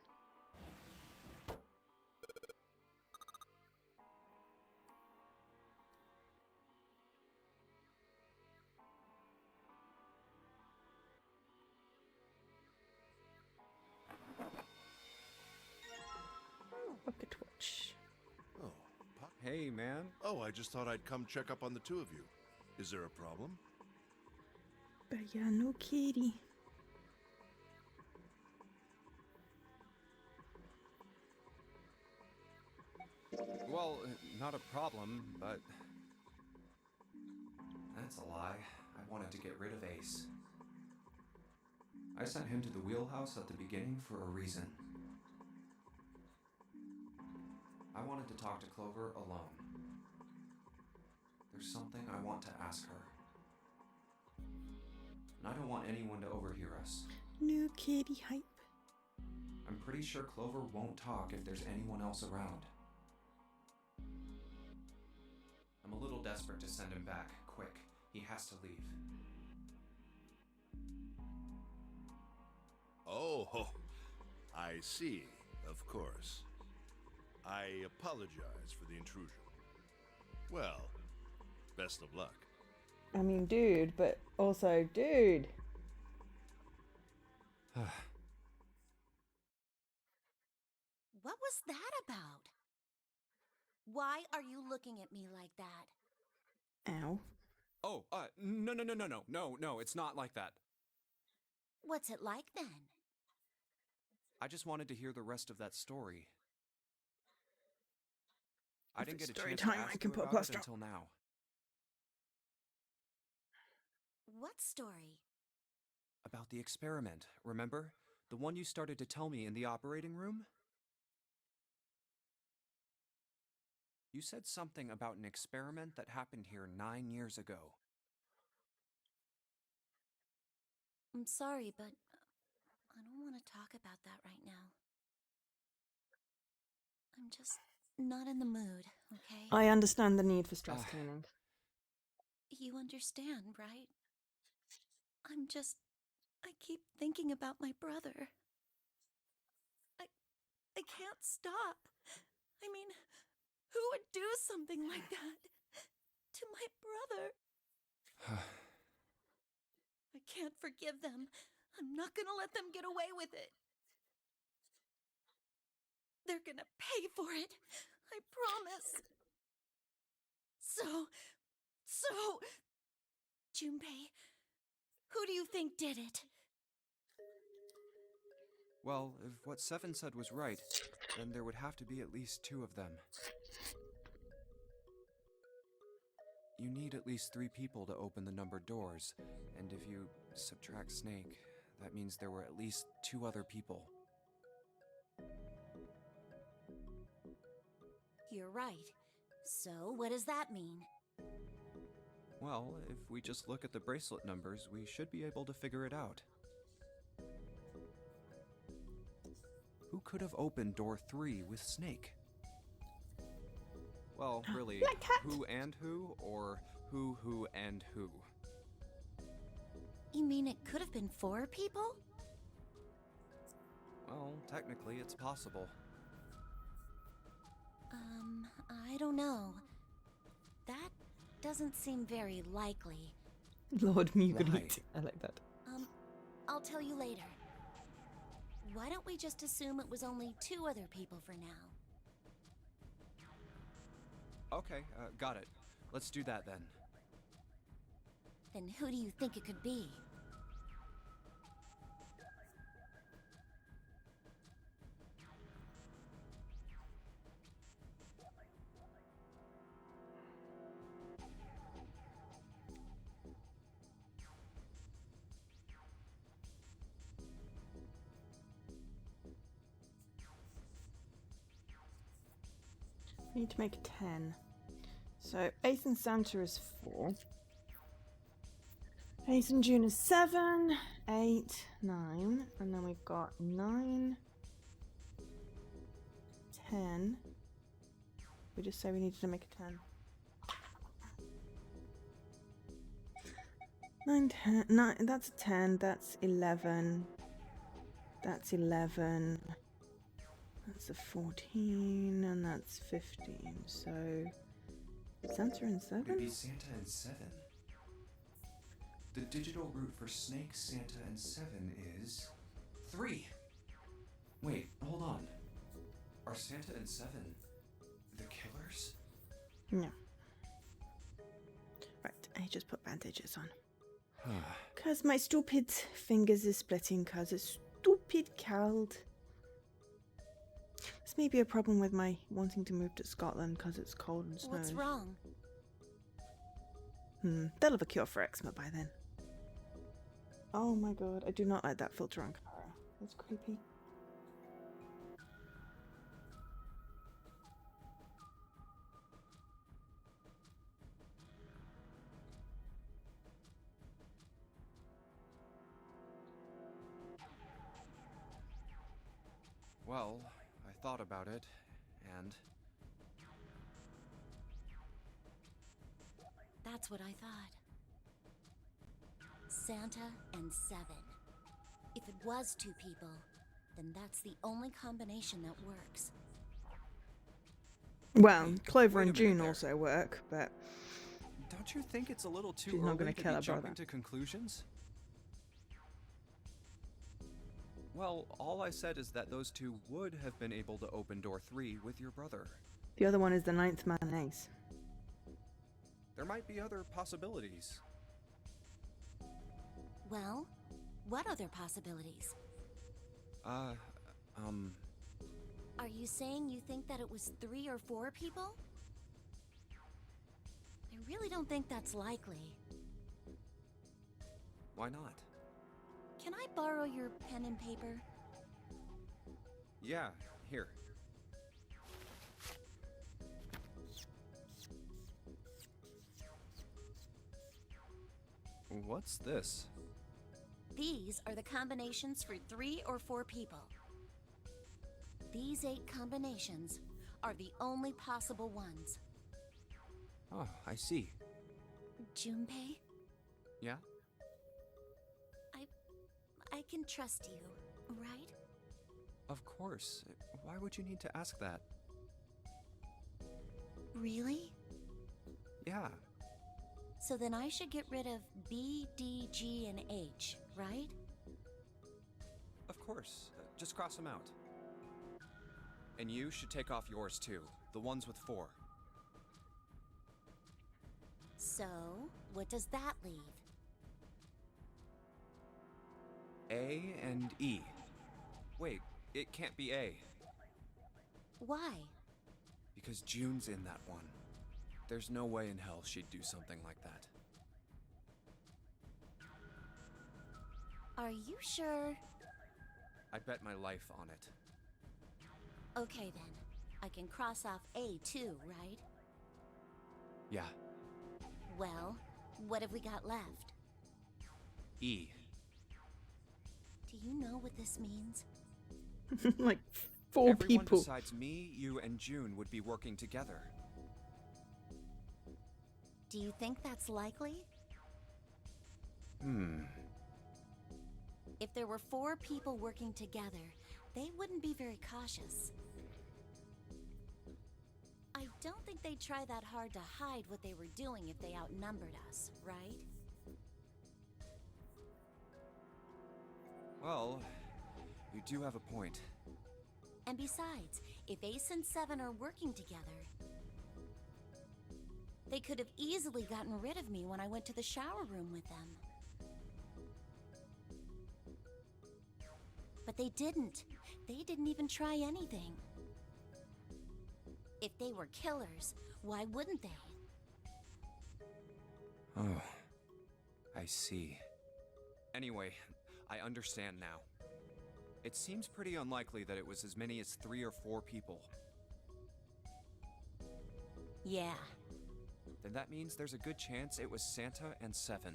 Pocket watch. Oh, Hey, man. oh, I just thought I'd come check up on the two of you. Is there a problem? But yeah, no kitty. Well, not a problem, but... That's a lie. I wanted to get rid of Ace. I sent him to the wheelhouse at the beginning for a reason. I wanted to talk to Clover alone. There's something I want to ask her. And I don't want anyone to overhear us. No kitty hype. I'm pretty sure Clover won't talk if there's anyone else around. I'm a little desperate to send him back. Quick. He has to leave. Oh, I see. Of course. I apologize for the intrusion. Well, best of luck. I mean, dude, but also, dude. What was that about? Why are you looking at me like that? Ow. Oh, no, it's not like that. What's it like then? I just wanted to hear the rest of that story. I If didn't it's get a story chance time, to I ask can you put a about it plaster on. until now. What story? About the experiment, remember? The one you started to tell me in the operating room? You said something about an experiment that happened here 9 years ago. I'm sorry, but I don't want to talk about that right now. I'm just not in the mood, okay? I understand the need for stress cleaning. You understand, right? I keep thinking about my brother. I can't stop. I mean, who would do something like that to my brother? I can't forgive them. I'm not gonna let them get away with it. They're gonna pay for it. I promise. So, Junpei, who do you think did it? Well, if what Seven said was right, then there would have to be at least 2 of them. You need at least 3 people to open the numbered doors, and if you subtract Snake, that means there were at least 2 other people. You're right. So, what does that mean? Well, if we just look at the bracelet numbers, we should be able to figure it out. Who could have opened door 3 with Snake? Well, really, Black cat. who and who, or who and who? You mean it could have been 4 people? Well, technically, it's possible. I don't know. That doesn't seem very likely. Lord Why? Muganite. I like that. I'll tell you later. Why don't we just assume it was only 2 other people for now? Okay, got it. Let's do that then. Then who do you think it could be? We need to make 10. So Ace and Santa is 4. Ace and June is 7, 8, 9, and then we've got 9, 10. We just say we needed to make a 10. 9, 10, 9, that's a 10, that's 11. That's 11. That's a 14, and that's 15, so... Santa and 7? Maybe Santa and 7. The digital root for Snake, Santa, and 7 is 3. Wait, hold on. Are Santa and 7 the killers? No. Right, I just put bandages on. Cause my stupid fingers is splitting cause it's stupid cold. This may be a problem with my wanting to move to Scotland because it's cold and snowy. What's wrong? They'll have a cure for eczema by then. Oh my god, I do not like that filter on Kara. That's creepy. Well, I thought about it, and... That's what I thought. Santa and 7. If it was 2 people, then that's the only combination that works. Well, Hey, Clover wait a and minute June there. also work, but Don't you think it's a little too She's not early gonna to kill be her jumping brother. to conclusions? Well, all I said is that those 2 would have been able to open door 3 with your brother. the other one is the 9th man Ace. There might be other possibilities. Well, what other possibilities? Are you saying you think that it was 3 or 4 people? I really don't think that's likely. Why not? Can I borrow your pen and paper? Yeah, here. What's this? These are the combinations for 3 or 4 people. These 8 combinations are the only possible ones. Oh, I see. Junpei, Yeah? I can trust you, right? Of course. Why would you need to ask that? Really? Yeah. So then I should get rid of B, D, G, and H, right? Of course. Just cross them out. And you should take off yours too. The ones with 4. So, what does that leave? A and E. Wait, it can't be A. Why? Because June's in that one. There's no way in hell she'd do something like that. Are you sure? I'd bet my life on it. Okay then. I can cross off A too, right? Yeah, Well, what have we got left? E. Do you know what this means? Like 4 Everyone people. besides me, you, and June would be working together. Do you think that's likely? If there were 4 people working together, they wouldn't be very cautious. I don't think they'd try that hard to hide what they were doing if they outnumbered us, right? Well, you do have a point. And besides, if Ace and Seven are working together, they could have easily gotten rid of me when I went to the shower room with them. But they didn't. They didn't even try anything. If they were killers, why wouldn't they? Oh, I see. Anyway, I understand now. It seems pretty unlikely that it was as many as 3 or 4 people. Yeah. Then that means there's a good chance it was Santa and Seven.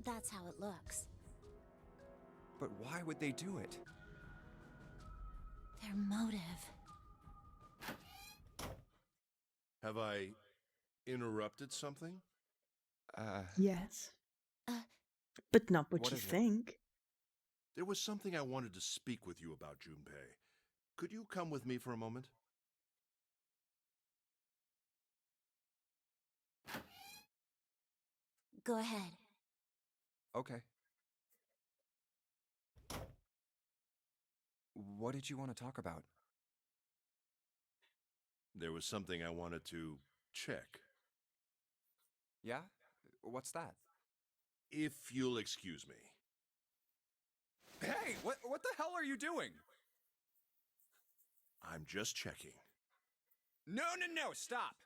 That's how it looks. But why would they do it? Their motive. Have I interrupted something? Yes. Uh. But not what What you is it? think. There was something I wanted to speak with you about, Junpei. Could you come with me for a moment? Go ahead. Okay. What did you want to talk about? There was something I wanted to check. Yeah? What's that? If you'll excuse me. Hey, what the hell are you doing? I'm just checking. No, stop!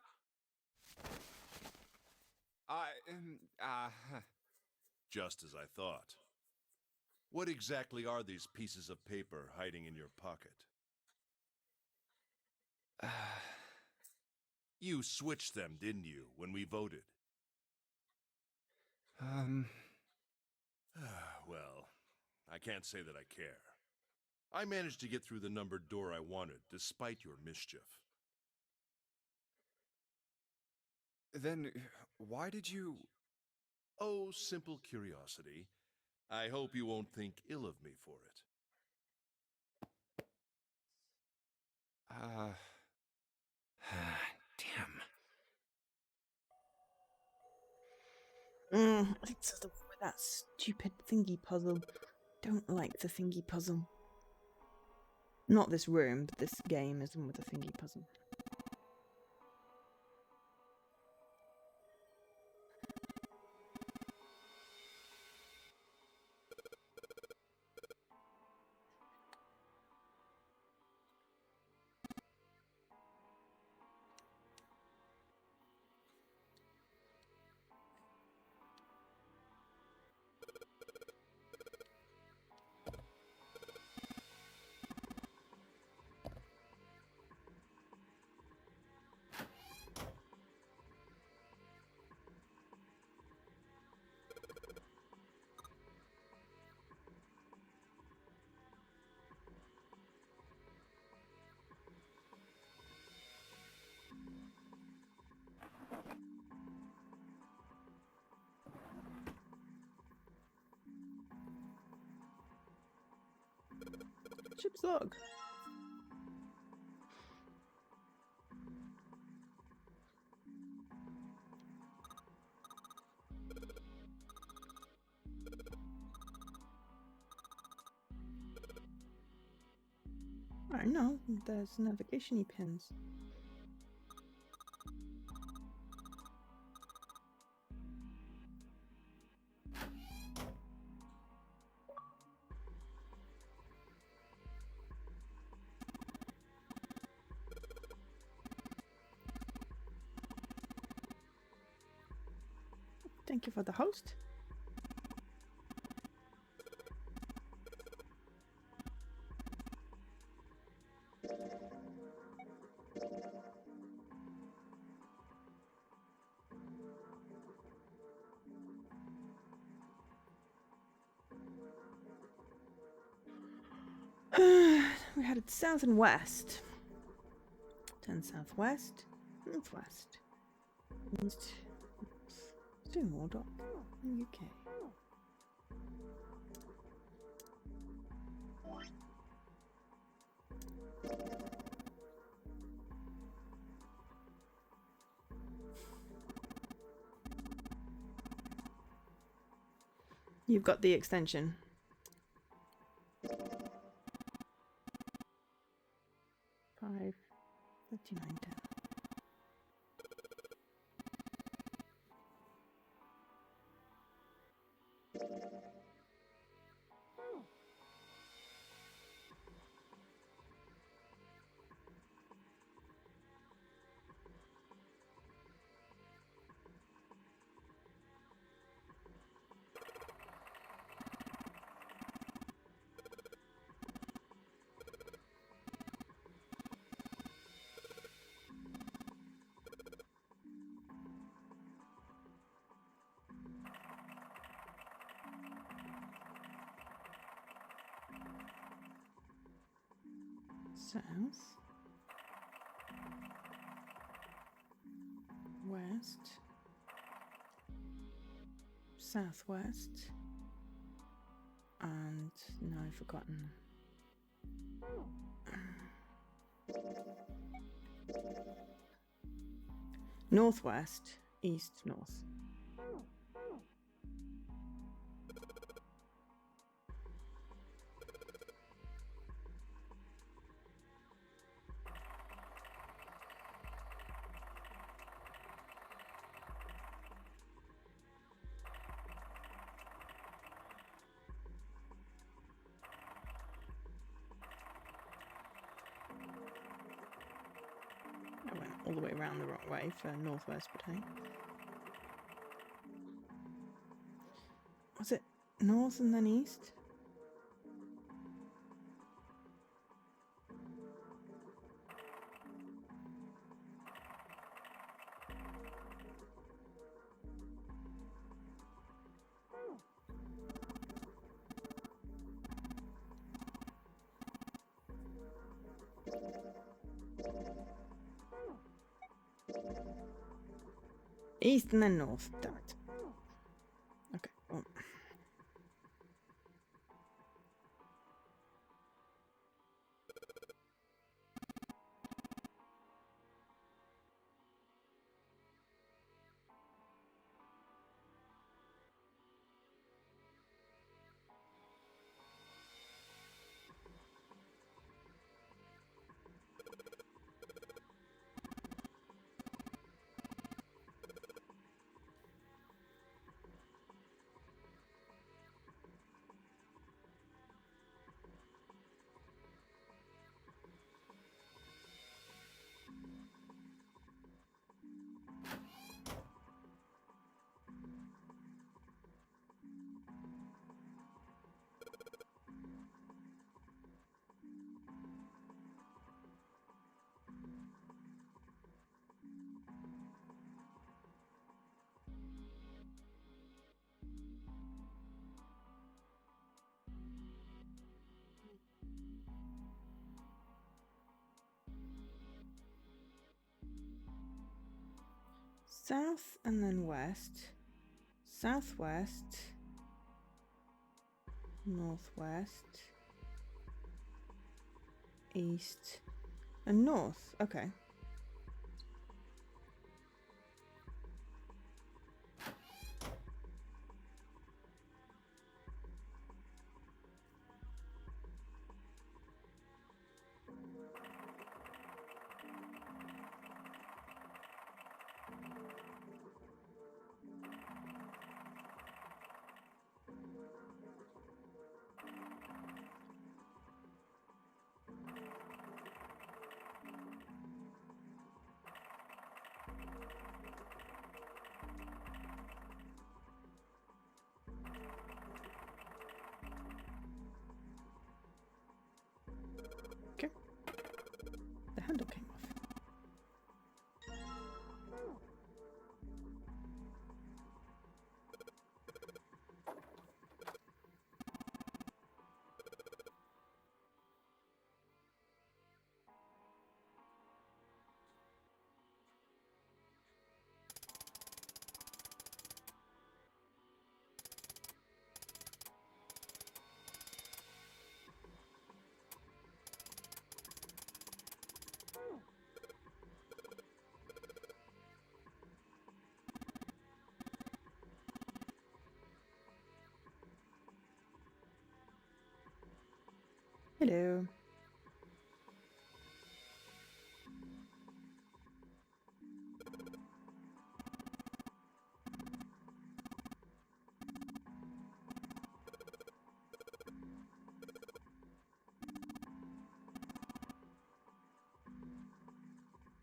Just as I thought. What exactly are these pieces of paper hiding in your pocket? You switched them, didn't you, when we voted? Well, I can't say that I care. I managed to get through the numbered door I wanted, despite your mischief. Then, why did you... Oh, simple curiosity. I hope you won't think ill of me for it. It's the with that stupid thingy puzzle. Don't like the thingy puzzle. Not this room, but this game is one with the thingy puzzle. Ship's log. I know, there's navigation-y pins. Thank you for the host. We headed south and west. Turn southwest, northwest, east, north. It's doing more dot in the UK. You've got the extension. Five 39 down. South, west, southwest, and now I've forgotten. Northwest, east, north. I went all the way around the wrong way for northwest Botane. Was it north and then east? East and then north. Damn it. Okay. Well. South and then west, southwest, northwest, east, and north. Okay. Hello.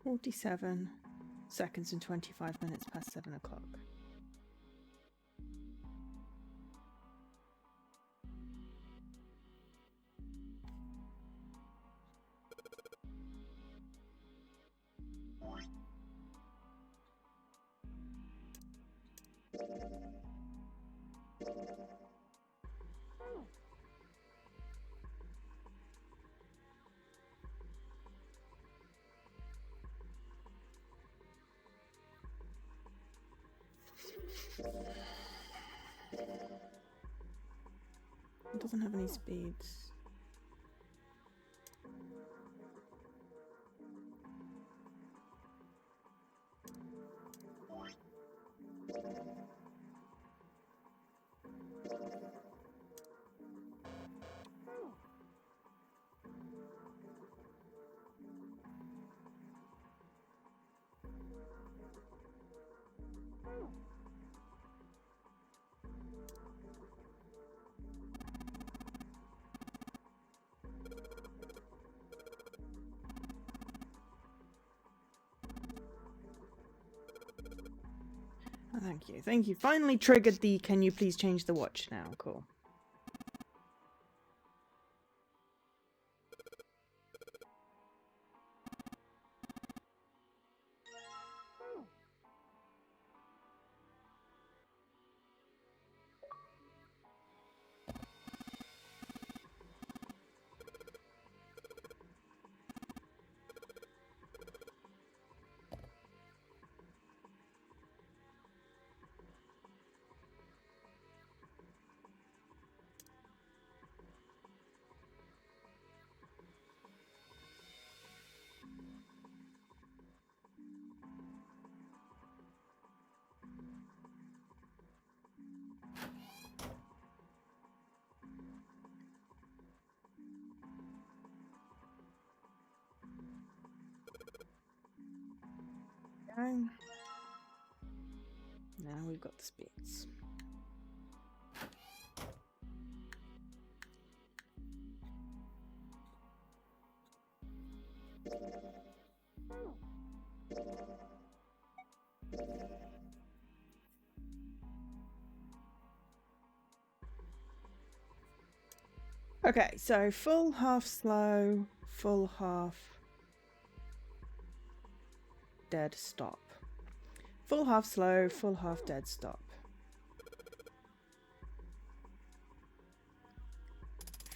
"47 seconds and 25 minutes past 7 o'clock." It doesn't have any speeds. Oh, thank you. Thank you. Finally triggered the "can you please change the watch now." Cool. Going. Now we've got the speeds. Okay, so full, half slow, full, half dead, stop. Full, half slow, full, half dead, stop.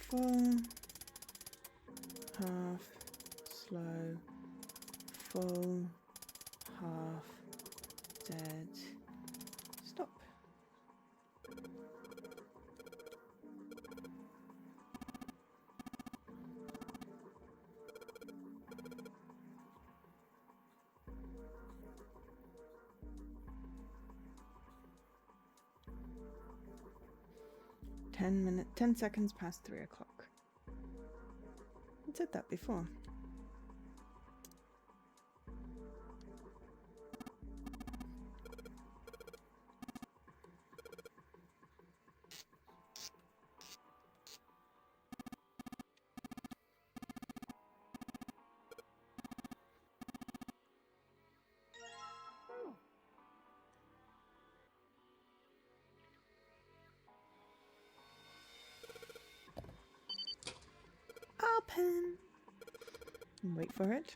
Full, half slow, full, half dead, stop. "10 minutes, 10 seconds past 3 o'clock." I said that before. Open. Wait for it.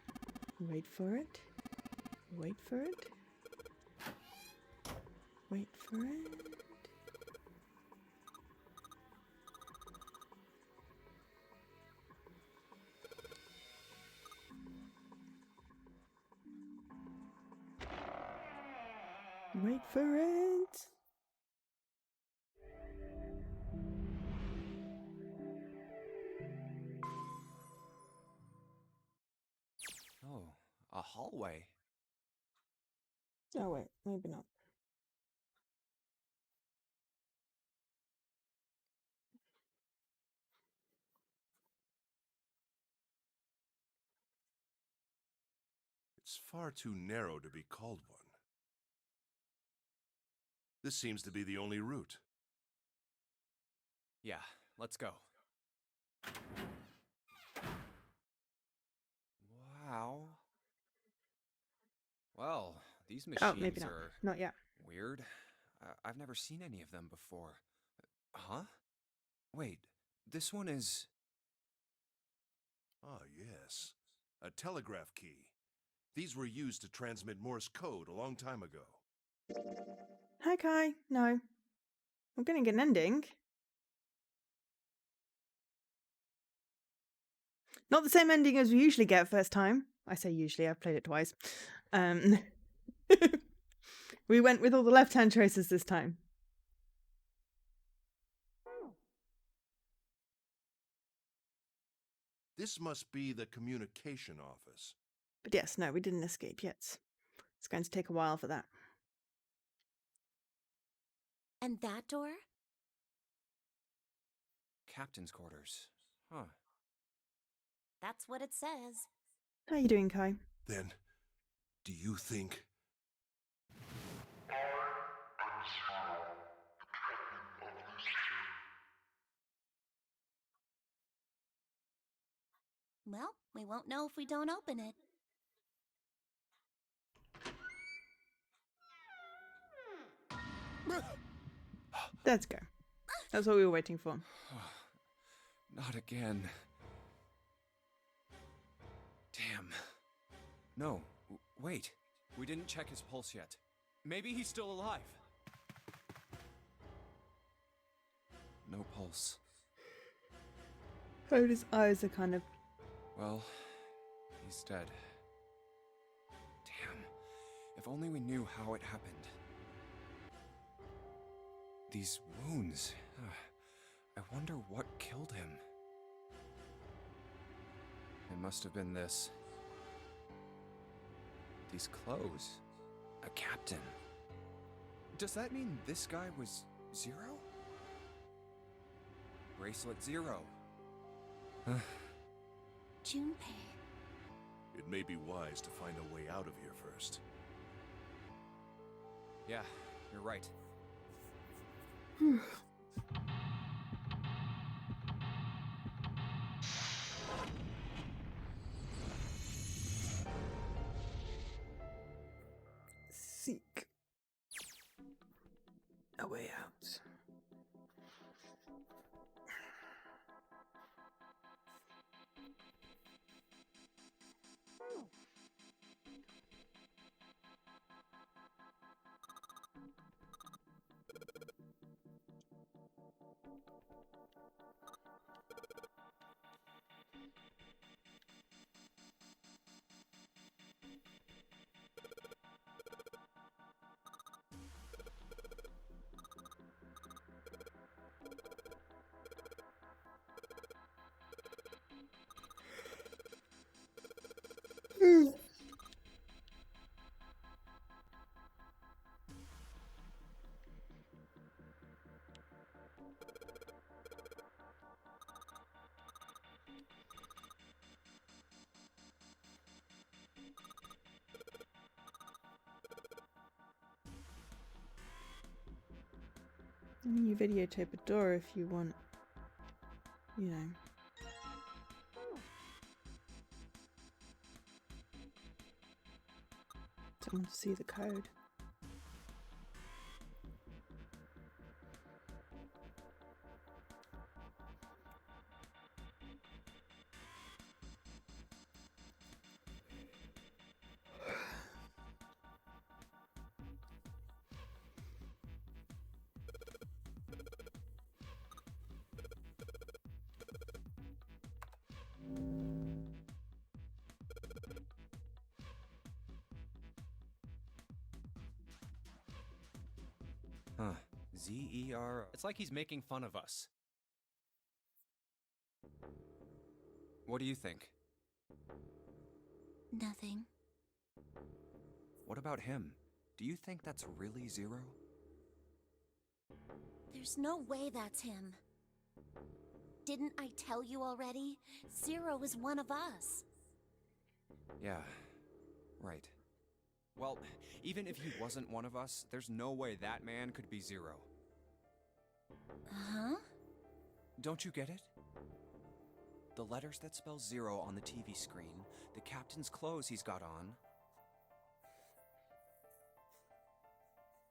Wait for it. Wait for it. Wait for it. Wait for it. Oh, a hallway. Oh wait, maybe not. It's far too narrow to be called one. This seems to be the only route. Yeah, let's go. Wow. Well, these Oh, machines maybe not. are Not yet. weird. I've never seen any of them before. Huh? Wait, this one is... Ah, yes. A telegraph key. These were used to transmit Morse code a long time ago. Hi, Kai. No. I'm getting an ending. Not the same ending as we usually get first time. I say usually, I've played it twice. Um, we went with all the left-hand choices this time. This must be the communication office. But yes, no, we didn't escape yet. It's going to take a while for that. And that door? Captain's quarters. Huh. That's what it says. How you doing, Kai? Then, do you think... Well, we won't know if we don't open it. Let's go. That's what we were waiting for. Not again. Damn. No, wait. We didn't check his pulse yet. Maybe he's still alive. No pulse. Oh, his eyes are kind of... Well, he's dead. Damn. If only we knew how it happened. These wounds. I wonder what killed him. It must have been this. These clothes. A captain. Does that mean this guy was Zero? Bracelet Zero. Junpei. It may be wise to find a way out of here first. Yeah, you're right. Seek a way out. You videotape a door if you want, you know. Someone to see the code. Huh. Z-E-R... It's like he's making fun of us. What do you think? Nothing. What about him? Do you think that's really Zero? There's no way that's him. Didn't I tell you already? Zero is one of us. Yeah, Right. Well, even if he wasn't one of us, there's no way that man could be Zero. Huh? Don't you get it? The letters that spell Zero on the TV screen, the captain's clothes he's got on,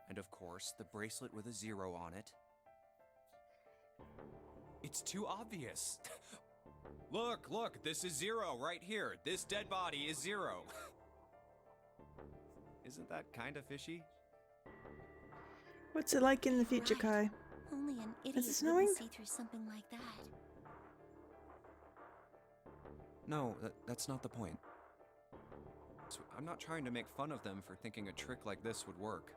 and of course, the bracelet with a 0 on it. It's too obvious. Look, this is 0 right here. This dead body is 0. Isn't that kind of fishy? What's it like in the future, Right. Kai? Only an Is idiot it snowing? wouldn't see through something like that. No, that's not the point. So I'm not trying to make fun of them for thinking a trick like this would work.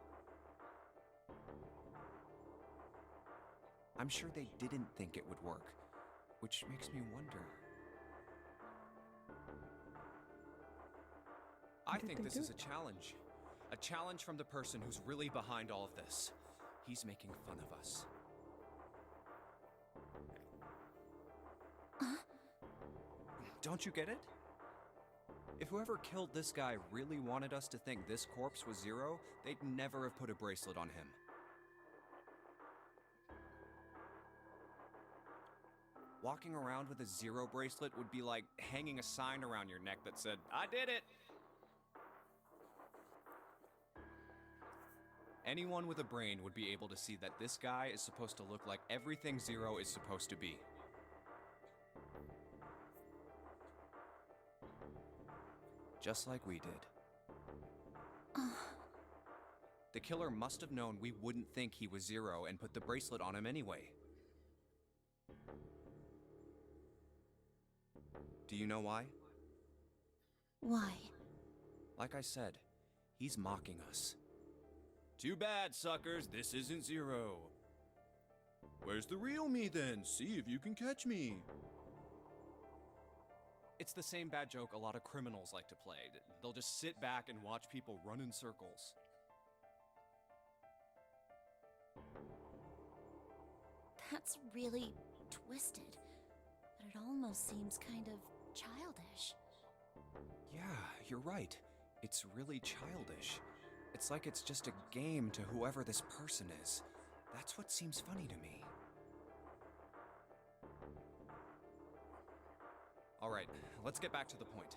I'm sure they didn't think it would work, which makes me wonder. I Did think they this do is it? a challenge. A challenge from the person who's really behind all of this. He's making fun of us. Don't you get it? If whoever killed this guy really wanted us to think this corpse was 0, they'd never have put a bracelet on him. Walking around with a 0 bracelet would be like hanging a sign around your neck that said, "I did it!" Anyone with a brain would be able to see that this guy is supposed to look like everything 0 is supposed to be. Just like we did. The killer must have known we wouldn't think he was 0 and put the bracelet on him anyway. Do you know why? Why? Like I said, he's mocking us. Too bad, suckers, this isn't 0. Where's the real me then? See if you can catch me. It's the same bad joke a lot of criminals like to play. They'll just sit back and watch people run in circles. That's really twisted. But it almost seems kind of childish. Yeah, you're right. It's really childish. It's like it's just a game to whoever this person is. That's what seems funny to me. Alright, let's get back to the point.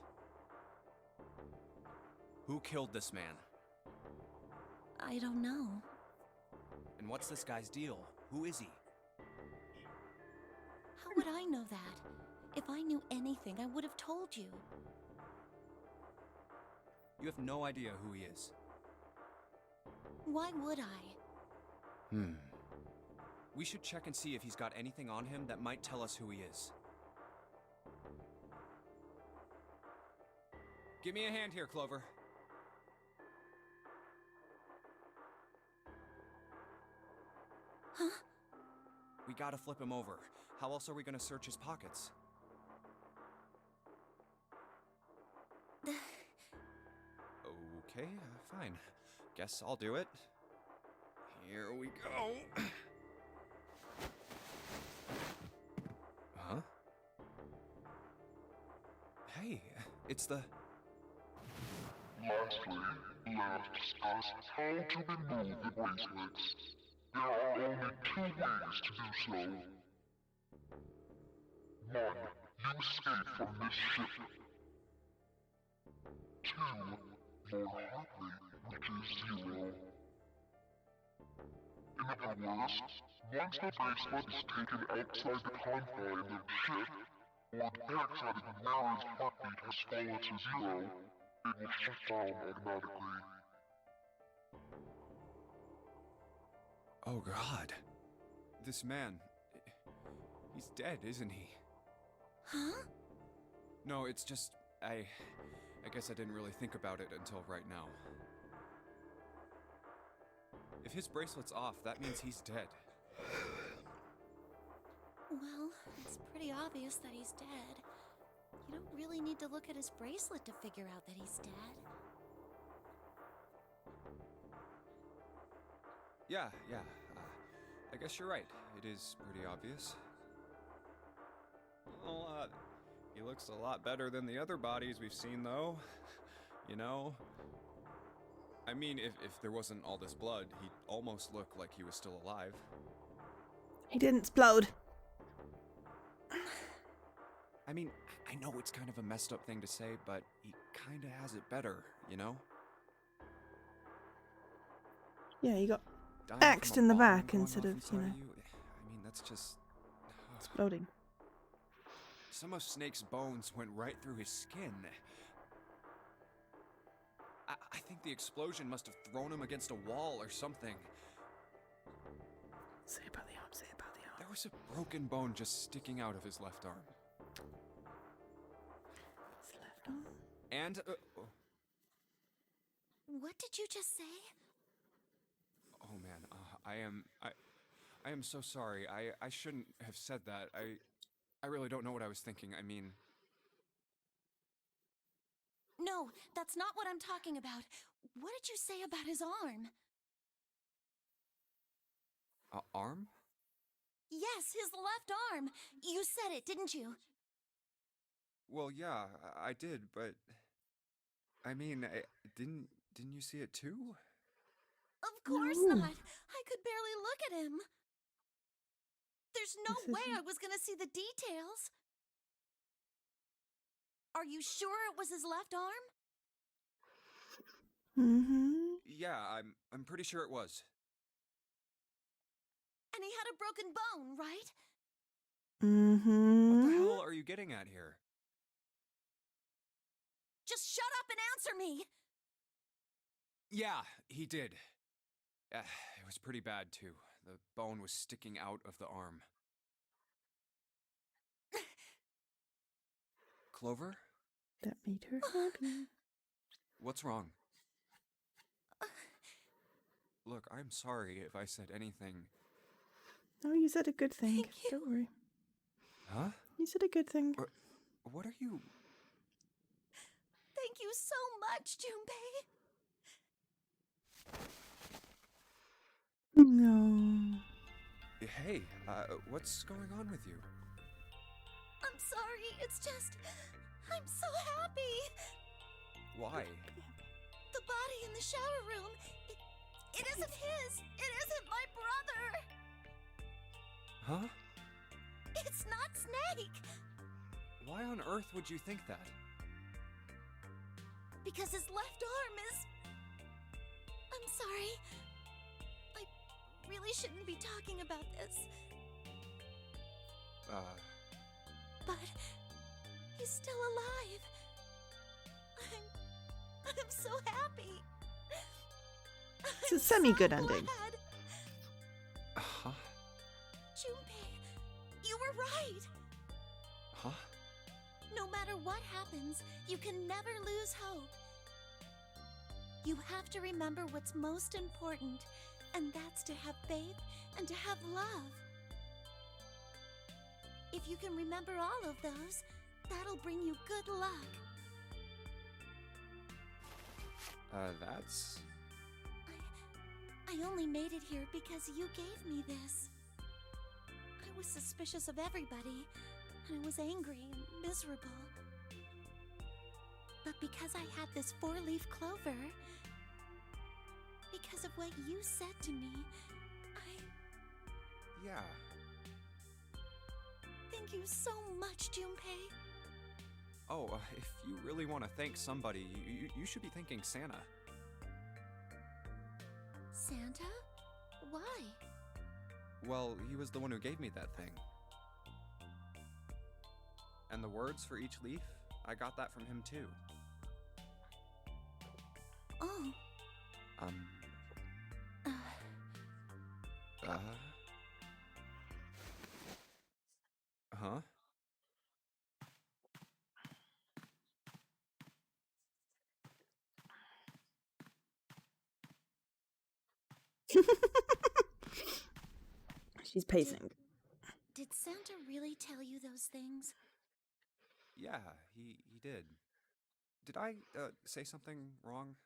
Who killed this man? I don't know. And what's this guy's deal? Who is he? How would I know that? If I knew anything, I would have told you. You have no idea who he is. Why would I? We should check and see if he's got anything on him that might tell us who he is. Give me a hand here, Clover. Huh? We gotta flip him over. How else are we gonna search his pockets? Okay, fine. Guess I'll do it. Here we go. Huh? Hey, it's the... Lastly, let us discuss how to remove the bracelets. There are only 2 ways to do so. 1. You escape from this ship. 2. Your heart rate reaches 0. In other words, once the bracelet is taken outside the confines of the ship, or the backside of the wearer's heartbeat has fallen to 0, it will shut down automatically. Oh God. This man... he's dead, isn't he? Huh? No, it's just... I guess I didn't really think about it until right now. If his bracelet's off, that means he's dead. Well, it's pretty obvious that he's dead. You don't really need to look at his bracelet to figure out that he's dead. Yeah. I guess you're right. It is pretty obvious. Well, he looks a lot better than the other bodies we've seen, though. you know? I mean, if there wasn't all this blood, he'd almost look like he was still alive. He didn't explode. I mean, I know it's kind of a messed up thing to say, but he kind of has it better, you know? Yeah, he got Dying from axed a in the bomb back going instead off of, inside you, I mean, that's just... exploding. Some of Snake's bones went right through his skin. I think the explosion must have thrown him against a wall or something. Say about the arm, say about the arm. There was a broken bone just sticking out of his left arm. His left arm? And, What did you just say? oh man, I am so sorry. I shouldn't have said that. I really don't know what I was thinking. I mean, No, that's not what I'm talking about. What did you say about his arm? arm? Yes, his left arm. You said it, didn't you? Well, yeah, I did, but I mean, didn't you see it too? Of course No. not. I could barely look at him. There's no This way isn't- I was gonna see the details. Are you sure it was his left arm? Mm-hmm. Yeah, I'm pretty sure it was. And he had a broken bone, right? Mm-hmm. What the hell are you getting at here? Just shut up and answer me! Yeah, he did. It was pretty bad too. The bone was sticking out of the arm. Clover? That made her happy. What's wrong? Look, I'm sorry if I said anything. Oh, you said a good thing. Thank you. Don't worry. Huh? You said a good thing. What are you... Thank you so much, Junpei. No. Hey, what's going on with you? I'm sorry, it's just... I'm so happy. Why? The body in the shower room, it isn't his. It isn't my brother. Huh? It's not Snake. Why on earth would you think that? Because his left arm is... I'm sorry. I really shouldn't be talking about this. But he's still alive. I'm so happy. It's a I'm semi-good so ending. glad. Huh? Junpei, you were right. Huh? No matter what happens, you can never lose hope. You have to remember what's most important, and that's to have faith and to have love. If you can remember all of those, that'll bring you good luck. That's... I only made it here because you gave me this. I was suspicious of everybody, and I was angry and miserable. But because I had this four-leaf clover, because of what you said to me, Yeah. thank you so much, Junpei. Oh, if you really want to thank somebody, you should be thanking Santa. Santa? Why? Well, he was the one who gave me that thing. And the words for each leaf, I got that from him too. Oh, Huh? She's pacing. did Santa really tell you those things? Yeah, he did. Did I, say something wrong?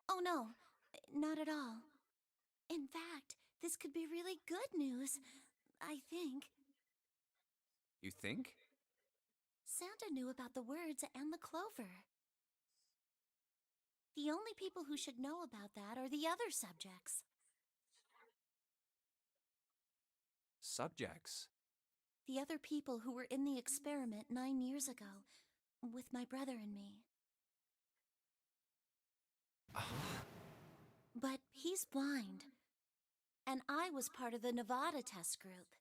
Oh no, not at all. In fact, this could be really good news, I think. You think? Santa knew about the words and the clover. The only people who should know about that are the other subjects. Subjects? The other people who were in the experiment 9 years ago, with my brother and me. But he's blind. And I was part of the Nevada test group.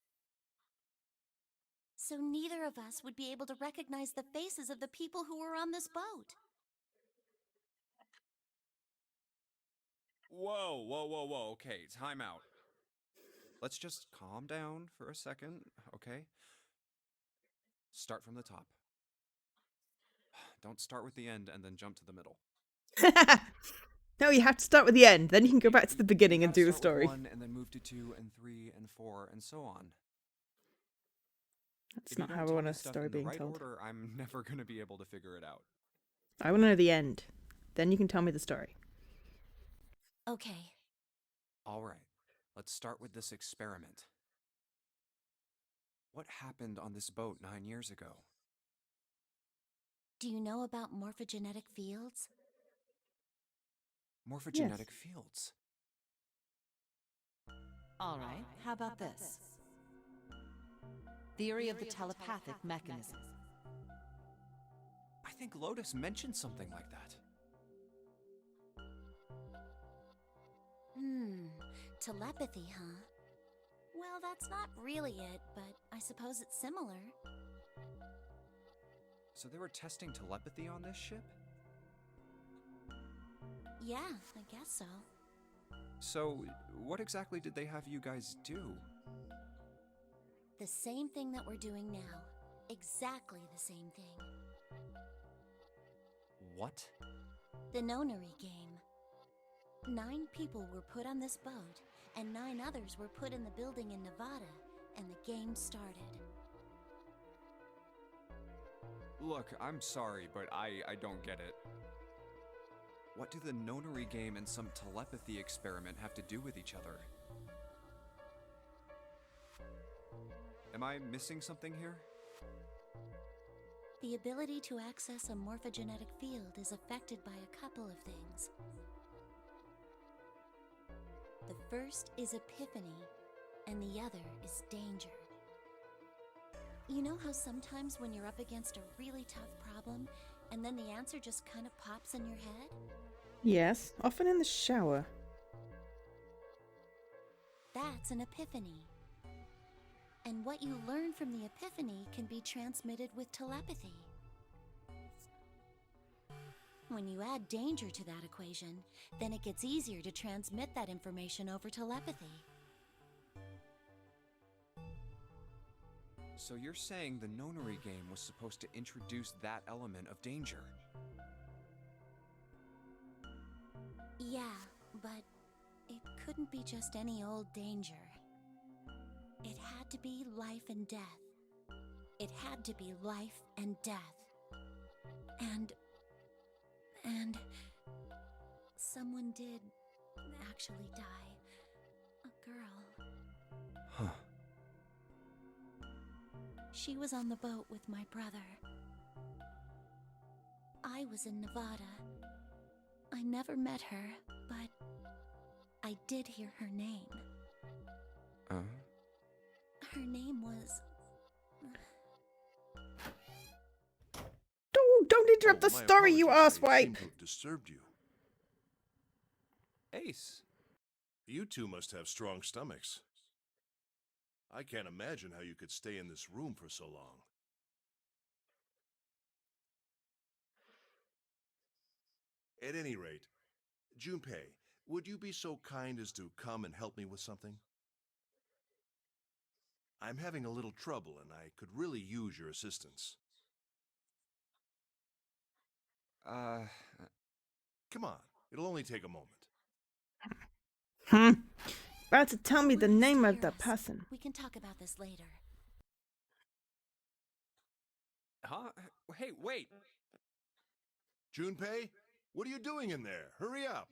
So neither of us would be able to recognize the faces of the people who were on this boat. Whoa. Okay, time out. Let's just calm down for a second, okay? Start from the top. Don't start with the end and then jump to the middle. No, you have to start with the end. Then you can go back to the beginning and do the story. 1 and then move to 2 and 3 and 4 and so on. That's If you not don't how I tell want me a stuff story in the being right told. order, I'm never going to be able to figure it out. I want to know the end. Then you can tell me the story. Okay. All right, let's start with this experiment. What happened on this boat 9 years ago? Do you know about morphogenetic fields? Morphogenetic fields. All right, how about this? Theory of the telepathic mechanism. I think Lotus mentioned something like that. Telepathy, huh? Well, that's not really it, but I suppose it's similar. So they were testing telepathy on this ship? Yeah, I guess so. So, what exactly did they have you guys do? The same thing that we're doing now. Exactly the same thing. What? The Nonary game. 9 people were put on this boat, and 9 others were put in the building in Nevada, and the game started. Look, I'm sorry, but I don't get it. What do the Nonary game and some telepathy experiment have to do with each other? Am I missing something here? The ability to access a morphogenetic field is affected by a couple of things. The first is epiphany, and the other is danger. You know how sometimes when you're up against a really tough problem, and then the answer just kind of pops in your head? Yes, often in the shower. That's an epiphany. And what you learn from the epiphany can be transmitted with telepathy. When you add danger to that equation, then it gets easier to transmit that information over telepathy. So you're saying the Nonary game was supposed to introduce that element of danger? Yeah, but it couldn't be just any old danger. It had to be life and death. It had to be life and death. And someone did actually die. A girl. Huh. She was on the boat with my brother. I was in Nevada. I never met her, but I did hear her name. Her name was... Don't interrupt the my story, you apologies. I asswipe! seem to have disturbed you. Ace. You two must have strong stomachs. I can't imagine how you could stay in this room for so long. At any rate, Junpei, would you be so kind as to come and help me with something? I'm having a little trouble and I could really use your assistance. Come on, it'll only take a moment. About to tell me the Please name of hear that us. person. We can talk about this later. Huh? Hey, wait! Junpei, what are you doing in there? Hurry up!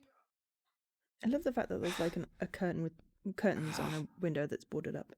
I love the fact that there's like a curtain with curtains on a window that's boarded up.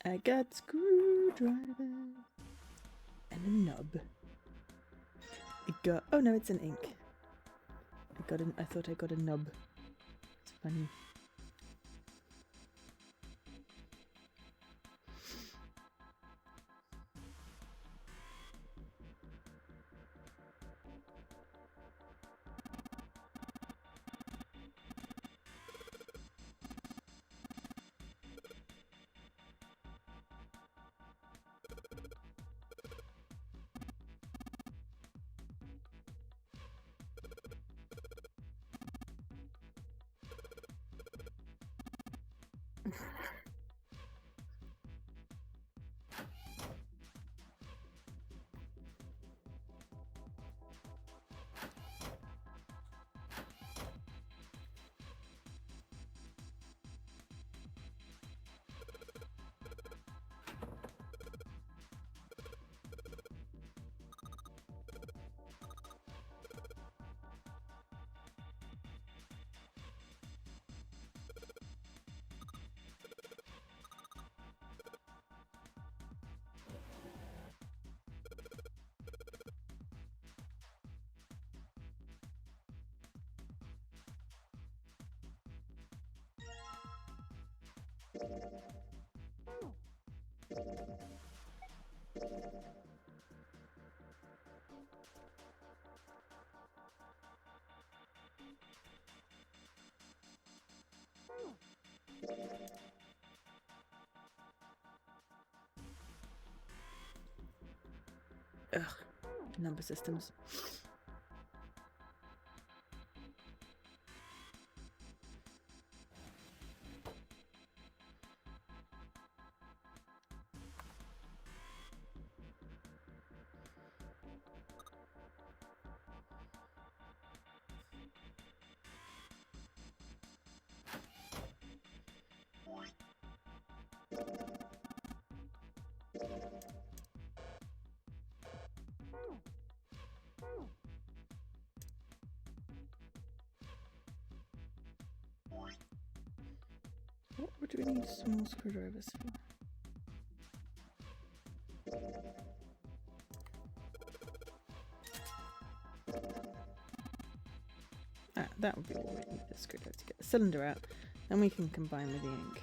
I got screwdriver and a knob. I got. Oh no, it's an ink. I thought I got a nub. It's funny. Ugh, number systems. What do we need small screwdrivers for? Ah, that would be what we need the screwdriver to get the cylinder out. Then we can combine with the ink.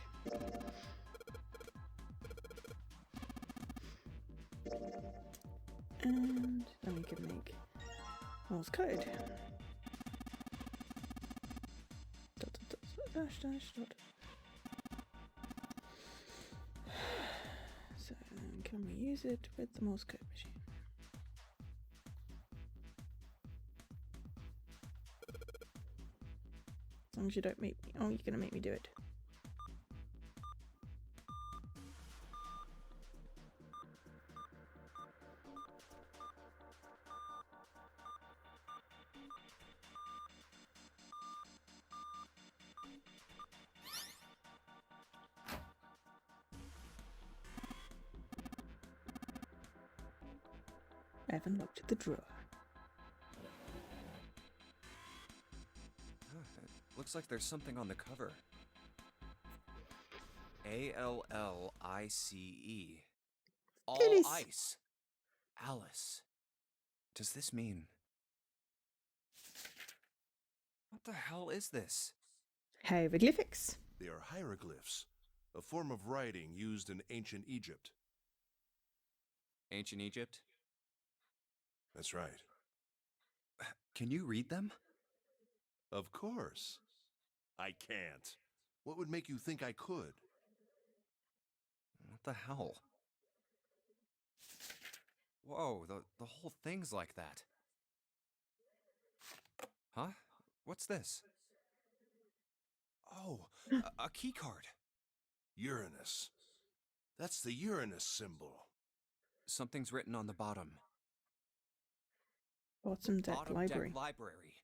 And then we can make Morse code. Dot, dot, dot, dash, dash, dot. So then can we use it with the Morse code machine? As long as you don't make me. Oh, you're gonna make me do it. I've unlocked the drawer. It looks like there's something on the cover. ALLICE. All It is. ice. Alice. Does this mean... What the hell is this? Hieroglyphics. They are hieroglyphs, a form of writing used in ancient Egypt. Ancient Egypt? That's right. Can you read them? Of course. I can't. What would make you think I could? What the hell? Whoa, the whole thing's like that. Huh? What's this? Oh, a key card. Uranus. That's the Uranus symbol. Something's written on the bottom. Bottom deck Bottom library. deck library.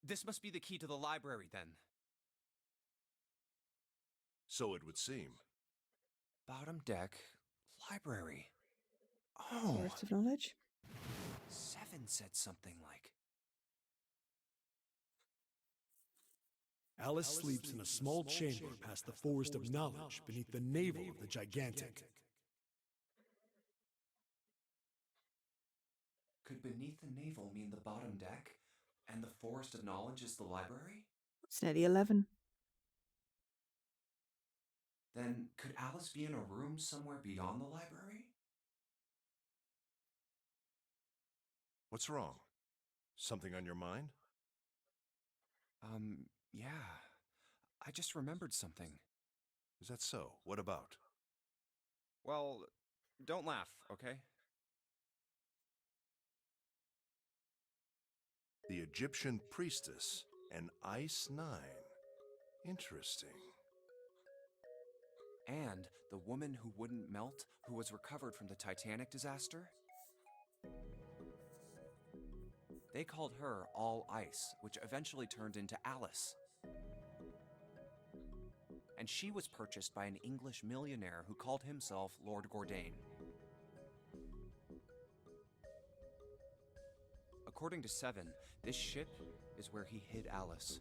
This must be the key to the library, then. So it would seem. Bottom deck library. Oh, Forest of knowledge. 7 said something like... Alice sleeps in a small chamber past the Forest of Knowledge beneath the navel of the gigantic. Could beneath the navel mean the bottom deck, and the forest of knowledge is the library? It's nearly 11. Then could Alice be in a room somewhere beyond the library? What's wrong? Something on your mind? Yeah. I just remembered something. Is that so? What about? Well, don't laugh, okay? The Egyptian priestess, an Ice 9. Interesting. And the woman who wouldn't melt, who was recovered from the Titanic disaster? They called her All Ice, which eventually turned into Alice. And she was purchased by an English millionaire who called himself Lord Gordain. According to Seven, this ship is where he hid Alice.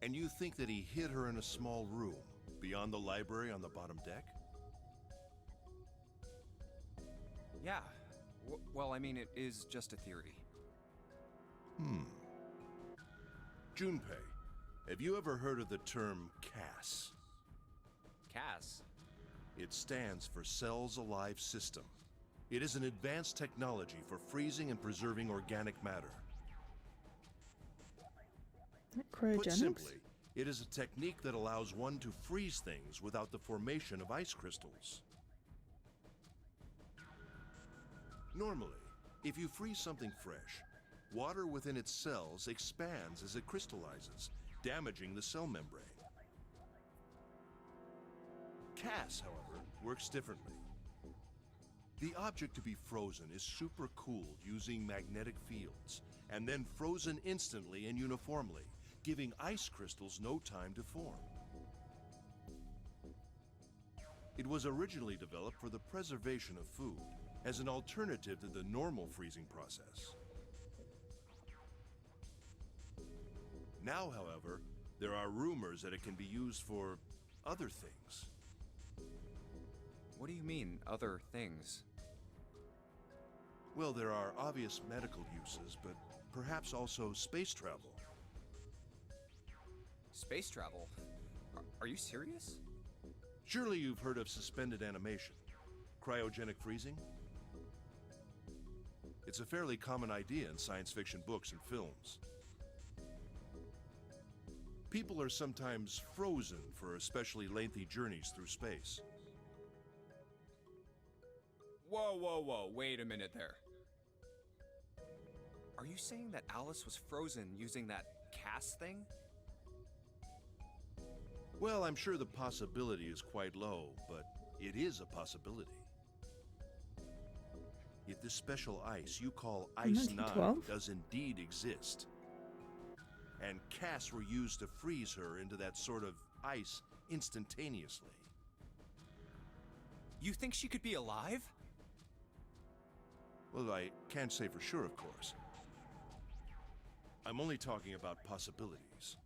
And you think that he hid her in a small room, beyond the library on the bottom deck? Yeah. Well, I mean, it is just a theory. Junpei, have you ever heard of the term CAS? Cass? It stands for Cells Alive System. It is an advanced technology for freezing and preserving organic matter. Put Cryogenics? simply, it is a technique that allows one to freeze things without the formation of ice crystals. Normally, if you freeze something fresh, water within its cells expands as it crystallizes, damaging the cell membrane. CAS, however, works differently. The object to be frozen is supercooled using magnetic fields, and then frozen instantly and uniformly, giving ice crystals no time to form. It was originally developed for the preservation of food, as an alternative to the normal freezing process. Now, however, there are rumors that it can be used for other things. What do you mean, other things? Well, there are obvious medical uses, but perhaps also space travel. Space travel? Are you serious? Surely you've heard of suspended animation, cryogenic freezing? It's a fairly common idea in science fiction books and films. People are sometimes frozen for especially lengthy journeys through space. Whoa, wait a minute there. Are you saying that Alice was frozen using that CAS thing? Well, I'm sure the possibility is quite low, but it is a possibility. If this special ice you call Ice 9 1912? does indeed exist, and CAS were used to freeze her into that sort of ice instantaneously. You think she could be alive? Well, I can't say for sure, of course. I'm only talking about possibilities.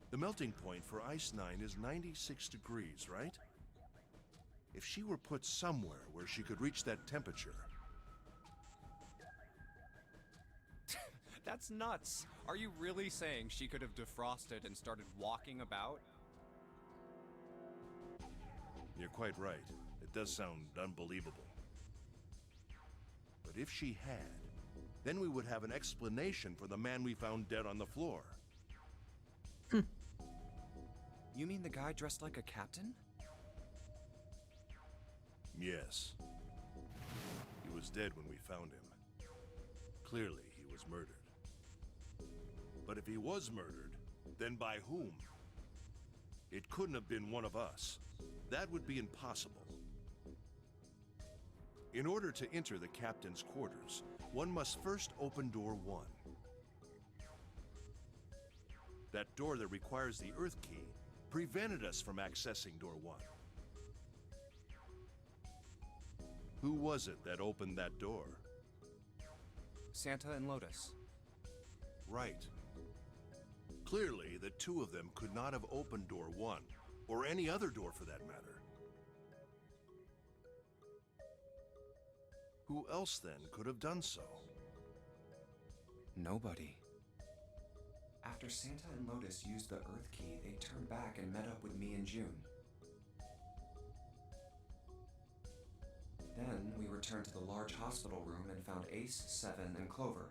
The melting point for Ice 9 is 96 degrees, right? If she were put somewhere where she could reach that temperature... That's nuts. Are you really saying she could have defrosted and started walking about? You're quite right. It does sound unbelievable. But if she had, then we would have an explanation for the man we found dead on the floor. You mean the guy dressed like a captain? Yes. He was dead when we found him. Clearly, he was murdered. But if he was murdered, then by whom? It couldn't have been one of us. That would be impossible. In order to enter the captain's quarters, one must first open door 1. That door that requires the Earth key prevented us from accessing door 1. Who was it that opened that door? Santa and Lotus. Right. Clearly, the two of them could not have opened door 1, or any other door for that matter. Who else then could have done so? Nobody. After Santa and Lotus used the Earth Key, they turned back and met up with me in June. Then we returned to the large hospital room and found Ace, Seven, and Clover.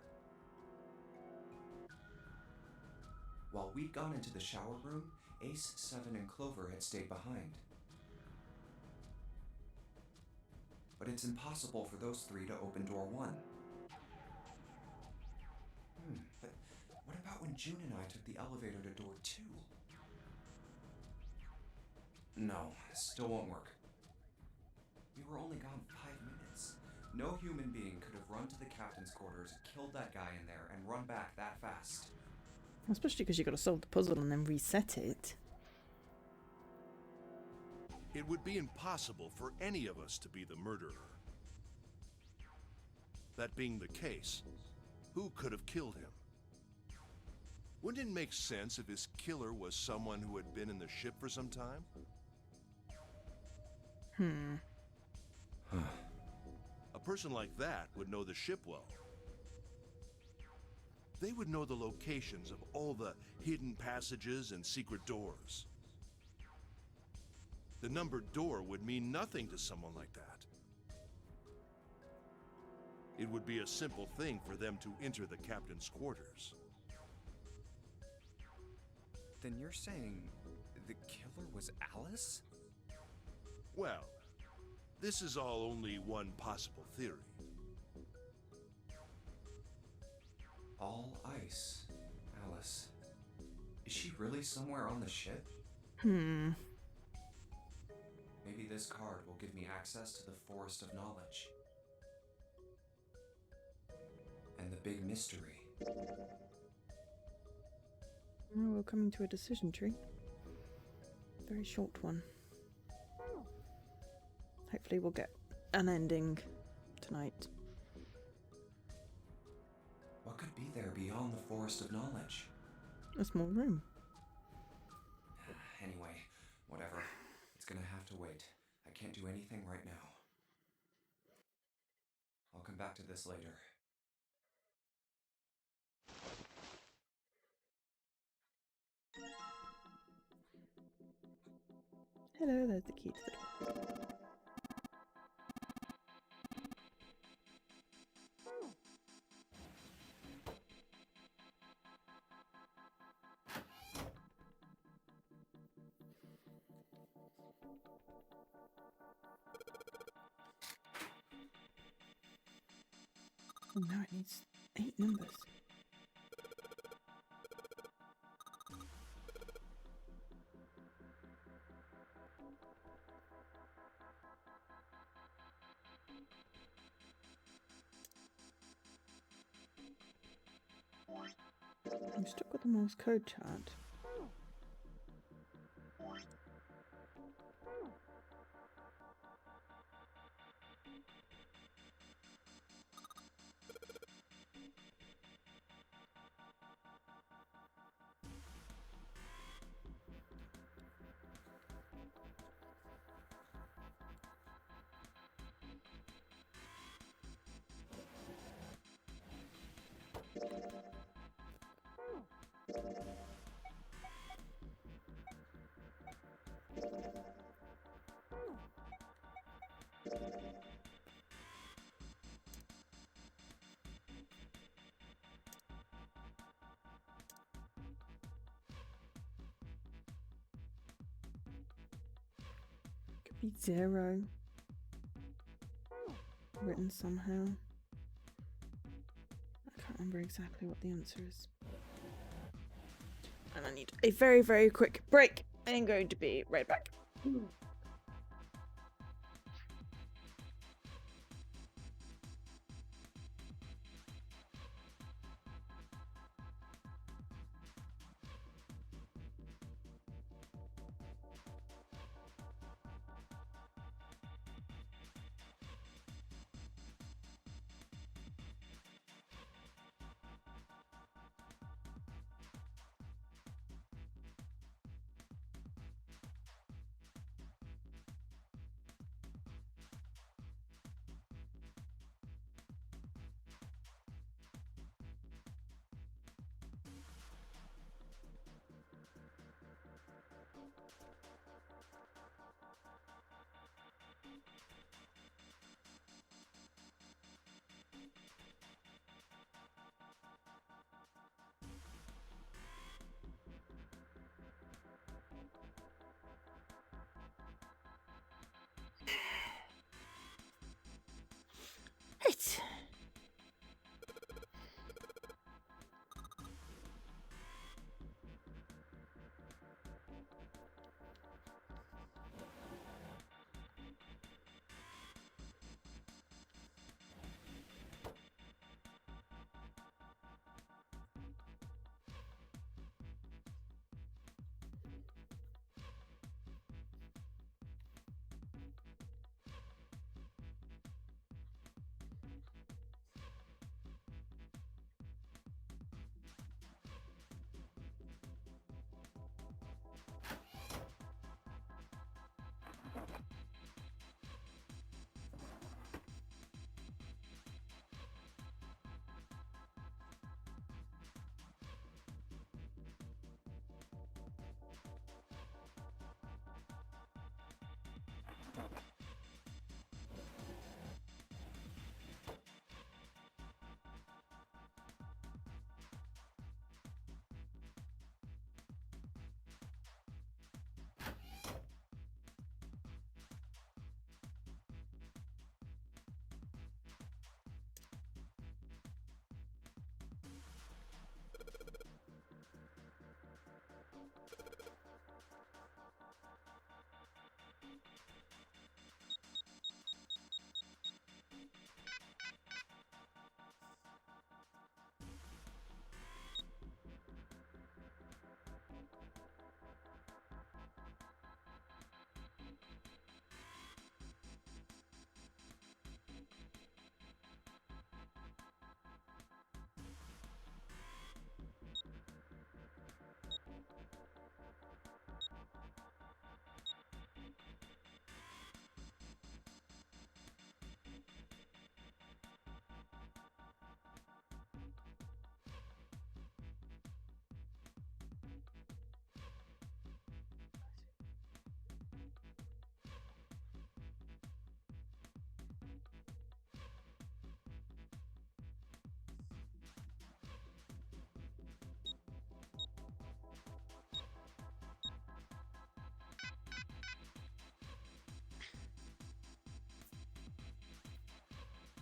While we'd gone into the shower room, Ace, Seven, and Clover had stayed behind. But it's impossible for those three to open door 1. But what about when June and I took the elevator to door 2? No, still won't work. We were only gone 5 minutes. No human being could have run to the captain's quarters, killed that guy in there, and run back that fast. Especially because you got to solve the puzzle and then reset it. It would be impossible for any of us to be the murderer. That being the case, who could have killed him? Wouldn't it make sense if his killer was someone who had been in the ship for some time? A person like that would know the ship well. They would know the locations of all the hidden passages and secret doors. The numbered door would mean nothing to someone like that. It would be a simple thing for them to enter the captain's quarters. Then you're saying the killer was Alice? Well, this is all only one possible theory. All ice. Alice. Is she really somewhere on the ship? Maybe this card will give me access to the Forest of Knowledge. And the big mystery. Well, we're coming to a decision tree. Very short one. Hopefully we'll get an ending tonight. What could be there beyond the Forest of Knowledge? A small room. Anyway, whatever. It's gonna have to wait. I can't do anything right now. I'll come back to this later. Hello, there's the key to the door. Oh, now it needs 8 numbers. I'm stuck with the Morse code chart. Could be 0. Written somehow. I can't remember exactly what the answer is. And I need a very, very quick break. I'm going to be right back.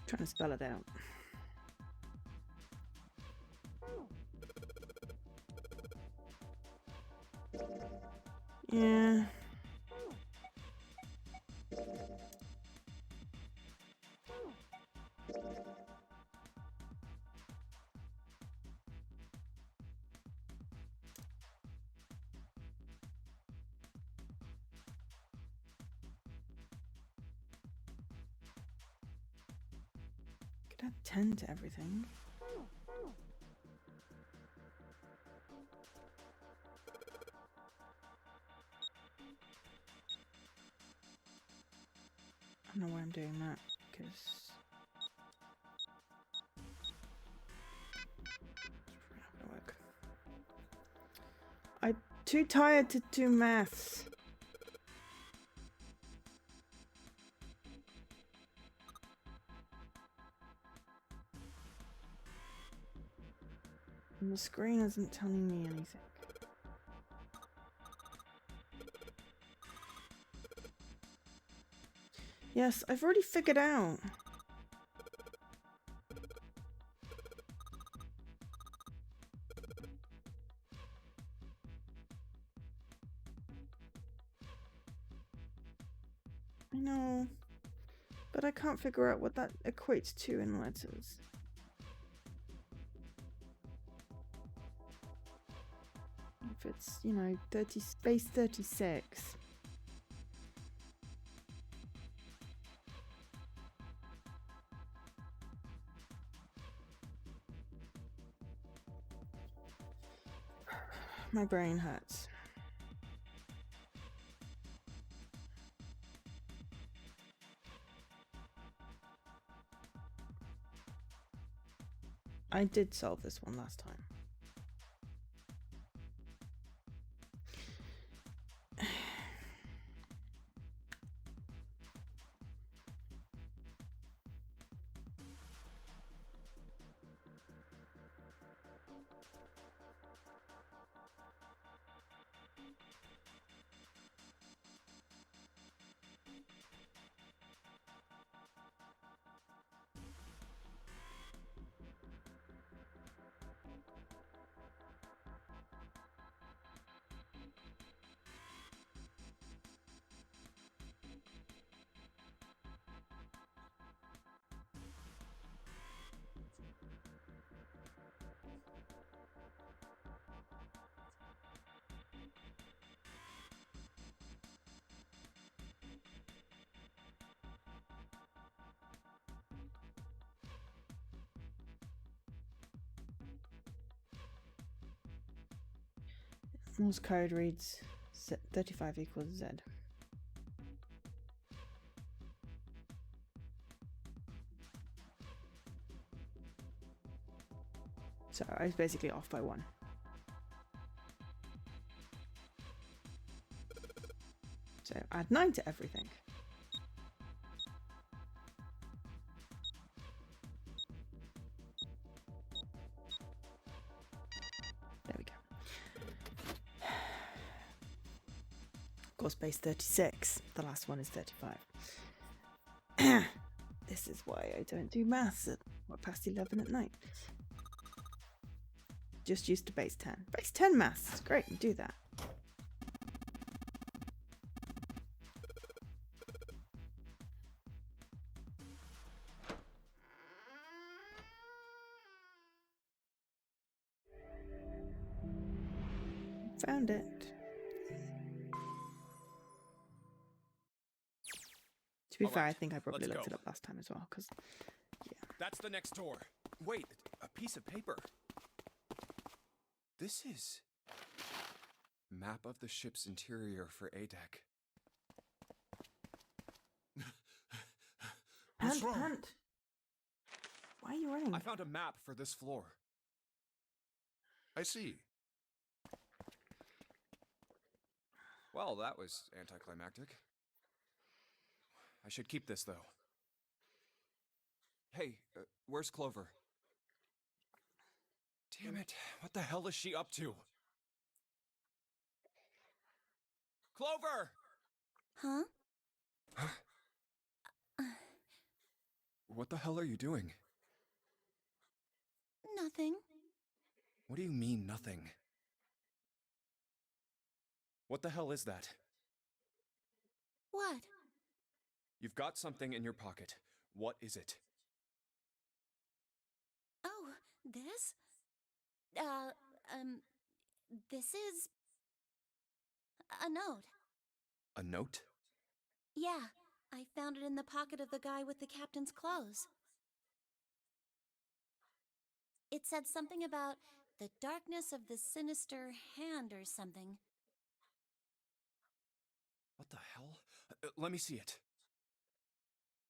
Trying to spell it out. Yeah. Could add 10 to everything. I don't know why I'm doing that, because it's not gonna work. I'm too tired to do maths. And the screen isn't telling me anything. Yes, I've already figured out. I know, but I can't figure out what that equates to in letters. If it's, you know, 30 space 36. My brain hurts. I did solve this one last time. Morse code reads 35 equals Z. So I was basically off by 1. So add 9 to everything. course, base 36. The last one is 35. This is why I don't do maths at past 11 at night. Just used to base 10. Base 10 maths is great. You do that. Found it. To be fair, I think I probably let's looked go. it up last time as well, because, yeah. That's the next door. Wait, a piece of paper. This is... Map of the ship's interior for ADEC. Hunt, hunt. Why are you running? I found a map for this floor. I see. Well, that was anticlimactic. I should keep this, though. Hey, where's Clover? Damn it, what the hell is she up to? Clover! Huh? What the hell are you doing? Nothing. What do you mean, nothing? What the hell is that? What? You've got something in your pocket. What is it? Oh, this? This is... a note. A note? Yeah, I found it in the pocket of the guy with the captain's clothes. It said something about the darkness of the sinister hand or something. What the hell? Let me see it.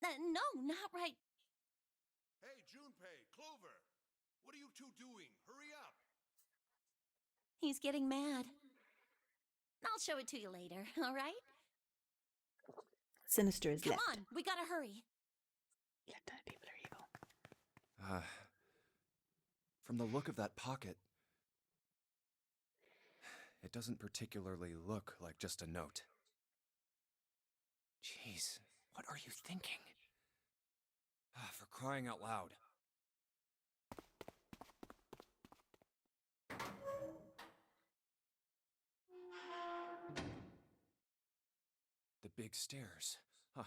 No, not right. Hey, Junpei, Clover! What are you two doing? Hurry up! He's getting mad. I'll show it to you later, all right? Sinister is Come left. on, we gotta hurry. Left-handed people are evil. From the look of that pocket, it doesn't particularly look like just a note. Jeez, what are you thinking? For crying out loud. The big stairs. Huh,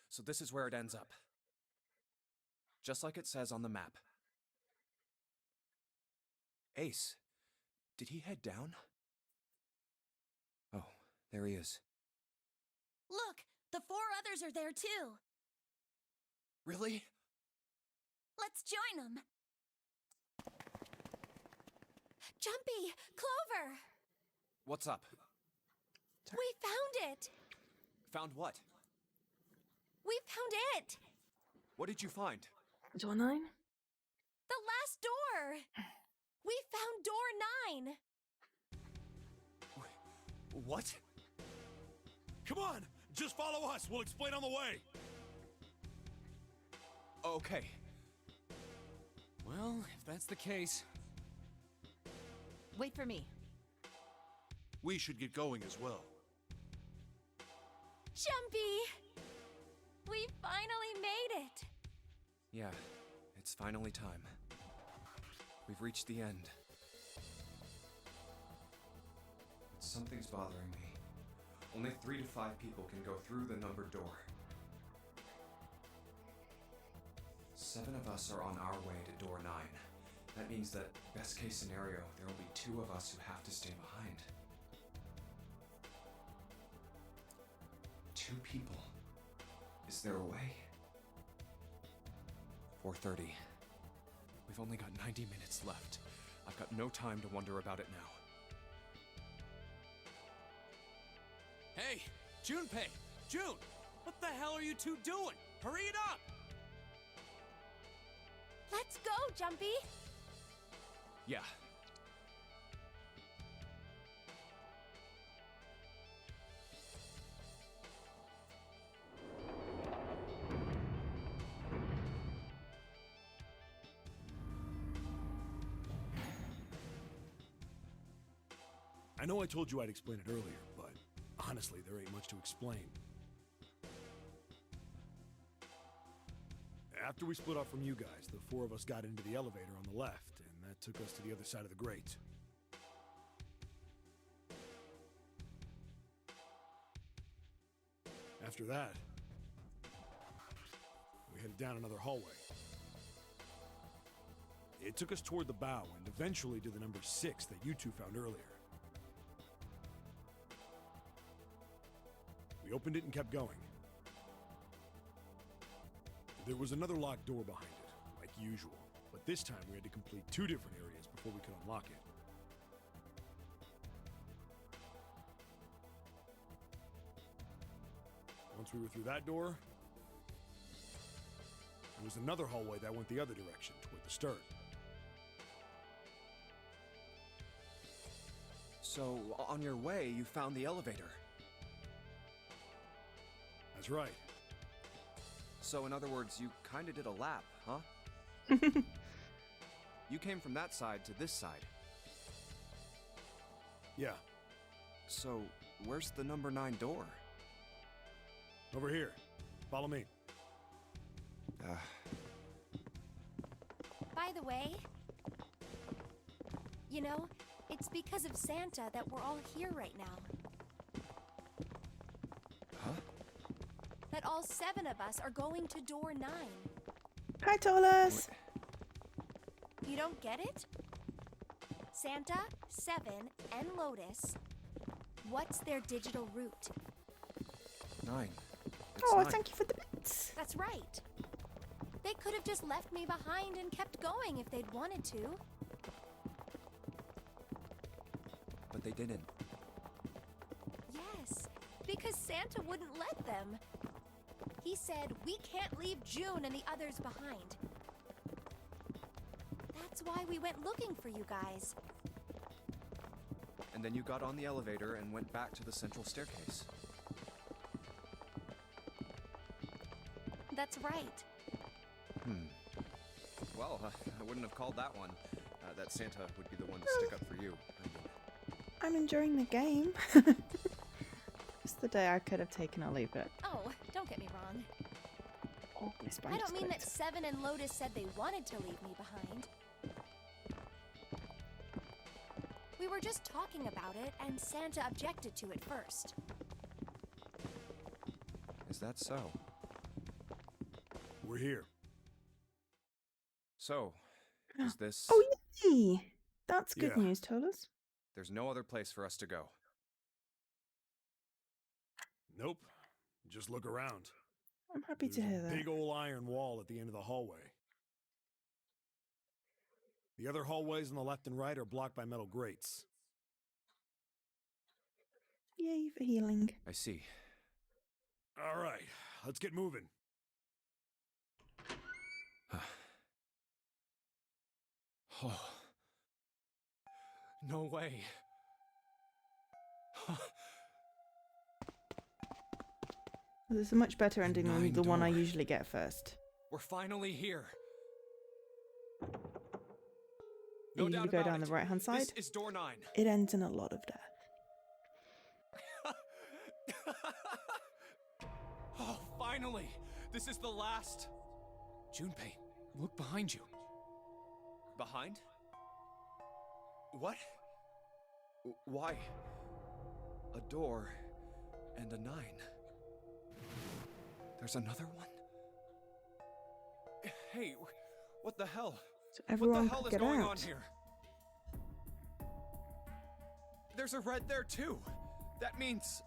so this is where it ends up. Just like it says on the map. Ace, did he head down? Oh, there he is. Look, the 4 others are there too. Really? Let's join them. Jumpy, Clover, What's up? we found it. Found what? We found it. What did you find? Door 9? The last door. We found door 9. What? Come on! Just follow us! We'll explain on the way! Okay. Well, if that's the case... Wait for me. We should get going as well. Jumpy, we finally made it. Yeah, it's finally time. We've reached the end. Something's bothering me. Only 3 to 5 people can go through the numbered door. 7 of us are on our way to door 9. That means that, best case scenario, there will be 2 of us who have to stay behind. 2 people. Is there a way? 4:30. We've only got 90 minutes left. I've got no time to wonder about it now. Hey, Junpei! June! What the hell are you two doing? Hurry it up! Let's go, Jumpy. Yeah. I know I told you I'd explain it earlier, but Honestly, there ain't much to explain. After we split off from you guys, the four of us got into the elevator on the left, and that took us to the other side of the grate. After that, we headed down another hallway. It took us toward the bow and eventually to the number 6 that you two found earlier. We opened it and kept going. There was another locked door behind it, like usual, but this time we had to complete 2 different areas before we could unlock it. Once we were through that door, there was another hallway that went the other direction, toward the stern. So, on your way, you found the elevator. That's right. So, in other words, you kinda did a lap, huh? You came from that side to this side. Yeah, So, where's the number 9 door? over here. Follow me. By the way, you know, it's because of Santa that we're all here right now. Huh? That all 7 of us are going to door 9. Hi, Tolas. You don't get it? Santa, 7, and Lotus. What's their digital route? 9. It's Oh, 9. thank you for the bits. That's right. They could have just left me behind and kept going if they'd wanted to. But they didn't. Yes, because Santa wouldn't let them. He said we can't leave June and the others behind. That's why we went looking for you guys. And then you got on the elevator and went back to the central staircase. That's right. Well, I wouldn't have called that one. That Santa would be the one to stick up for you. I'm enjoying the game. It's the day I could have taken or leave it. Oh, don't get me wrong. Oh, my spine I don't just mean that clicked. 7 and Lotus said they wanted to leave me behind. We were just talking about it, and Santa objected to it first. Is that so? We're here. So, is this... Oh, yay! That's good Yeah. news, Tolas. There's no other place for us to go. Nope. Just look around. I'm happy to There's hear a that. big old iron wall at the end of the hallway. The other hallways on the left and right are blocked by metal grates. Yay for healing. I see. All right, let's get moving. Oh. No way. This is a much better ending than 9 the one I door. usually get first. We're finally here. You usually go about down it. the right-hand side. This is door 9. It ends in a lot of death. Oh, finally! This is the last. Junpei, look behind you. Behind? What? Why? A door and a 9. There's another one? Hey, what the hell? So everyone what the hell could is get going out. on here? There's a red there too. That means...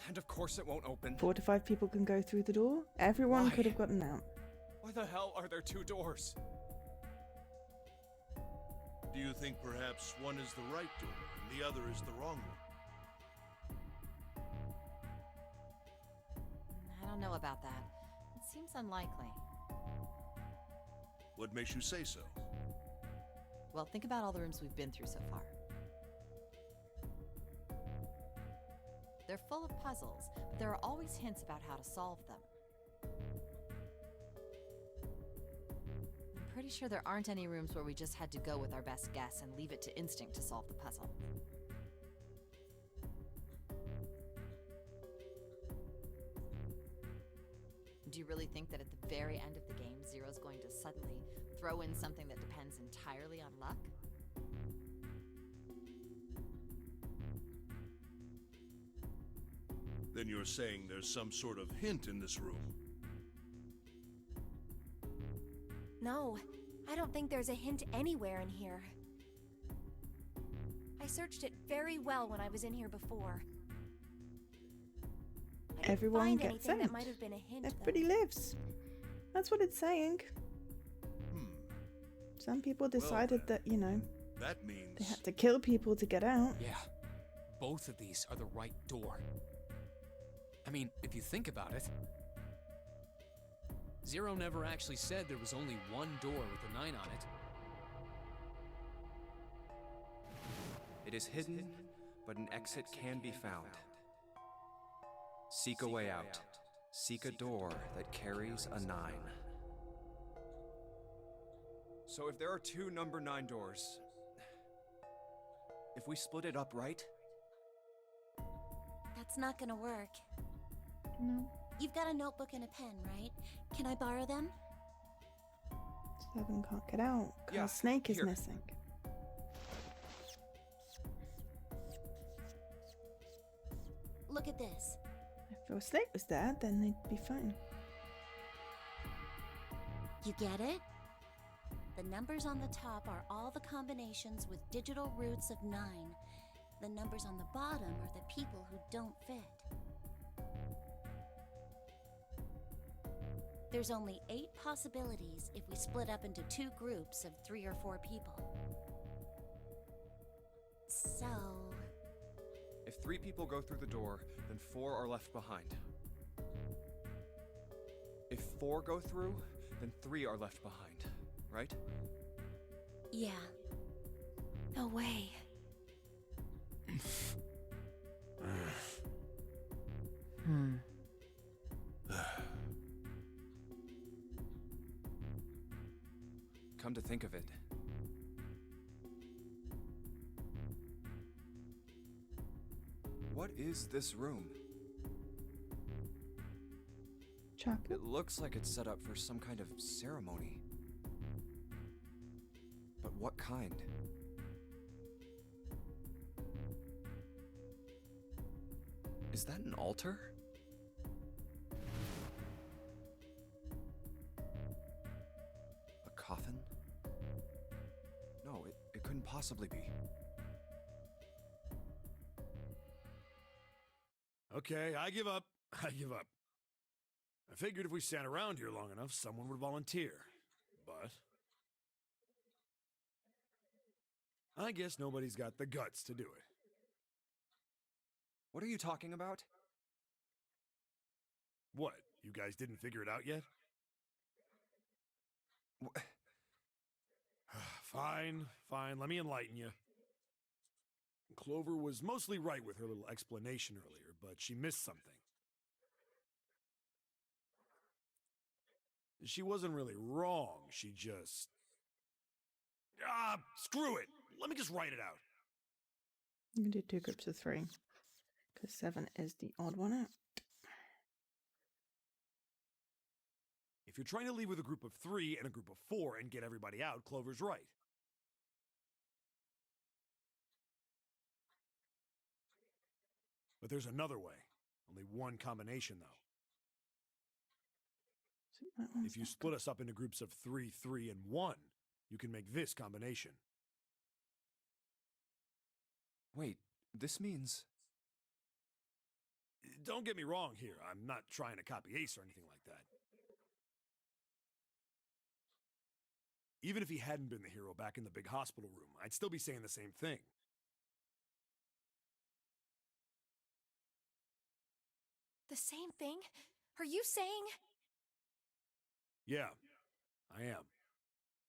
And of course it won't open. 4 to 5 people can go through the door. Everyone Why? could have gotten out. Why the hell are there 2 doors? Do you think perhaps one is the right door and the other is the wrong one? I don't know about that. It seems unlikely. What makes you say so? Well, think about all the rooms we've been through so far. They're full of puzzles, but there are always hints about how to solve them. I'm pretty sure there aren't any rooms where we just had to go with our best guess and leave it to instinct to solve the puzzle. Do you really think that at the very end of the game, Zero's going to suddenly throw in something that depends entirely on luck? Then you're saying there's some sort of hint in this room? No, I don't think there's a hint anywhere in here. I searched it very well when I was in here before. I didn't Everyone find gets anything sent. that might have been a hint, Everybody though. lives. That's what it's saying. Some people decided then, that, you know, That they means... had to kill people to get out. Yeah, both of these are the right door. I mean, if you think about it, Zero never actually said there was only one door with a 9 on it. It is hidden, but an exit can be found. Seek a way out. Seek a door that carries a 9. So if there are 2 number 9 doors, if we split it up, right? That's not gonna work. No. You've got a notebook and a pen, right? Can I borrow them? 7 can't get out. Because Yeah, Snake is here. missing. Look at this. If Snake was there, then they'd be fine. You get it? The numbers on the top are all the combinations with digital roots of 9. The numbers on the bottom are the people who don't fit. There's only 8 possibilities if we split up into 2 groups of 3 or 4 people. So... If 3 people go through the door, then 4 are left behind. If 4 go through, then 3 are left behind, right? yeah. No way. Come to think of it, what is this room? Chapel. It looks like it's set up for some kind of ceremony. But what kind? Is that an altar? A coffin? No, it couldn't possibly be. Okay, I give up. I give up. I figured if we sat around here long enough, someone would volunteer. But I guess nobody's got the guts to do it. What are you talking about? What? You guys didn't figure it out yet? Wh- Fine, fine. Let me enlighten you. Clover was mostly right with her little explanation earlier, but she missed something. She wasn't really wrong. She just... screw it. Let me just write it out. You can do 2 groups of 3. Because 7 is the odd one out. If you're trying to leave with a group of 3 and a group of 4 and get everybody out, Clover's right. But there's another way. Only one combination, though. So that one's If you not split us up into groups of 3, 3, and 1, you can make this combination. Wait, this means... Don't get me wrong here. I'm not trying to copy Ace or anything like that. Even if he hadn't been the hero back in the big hospital room, I'd still be saying the same thing. The same thing? Are you saying... Yeah, I am.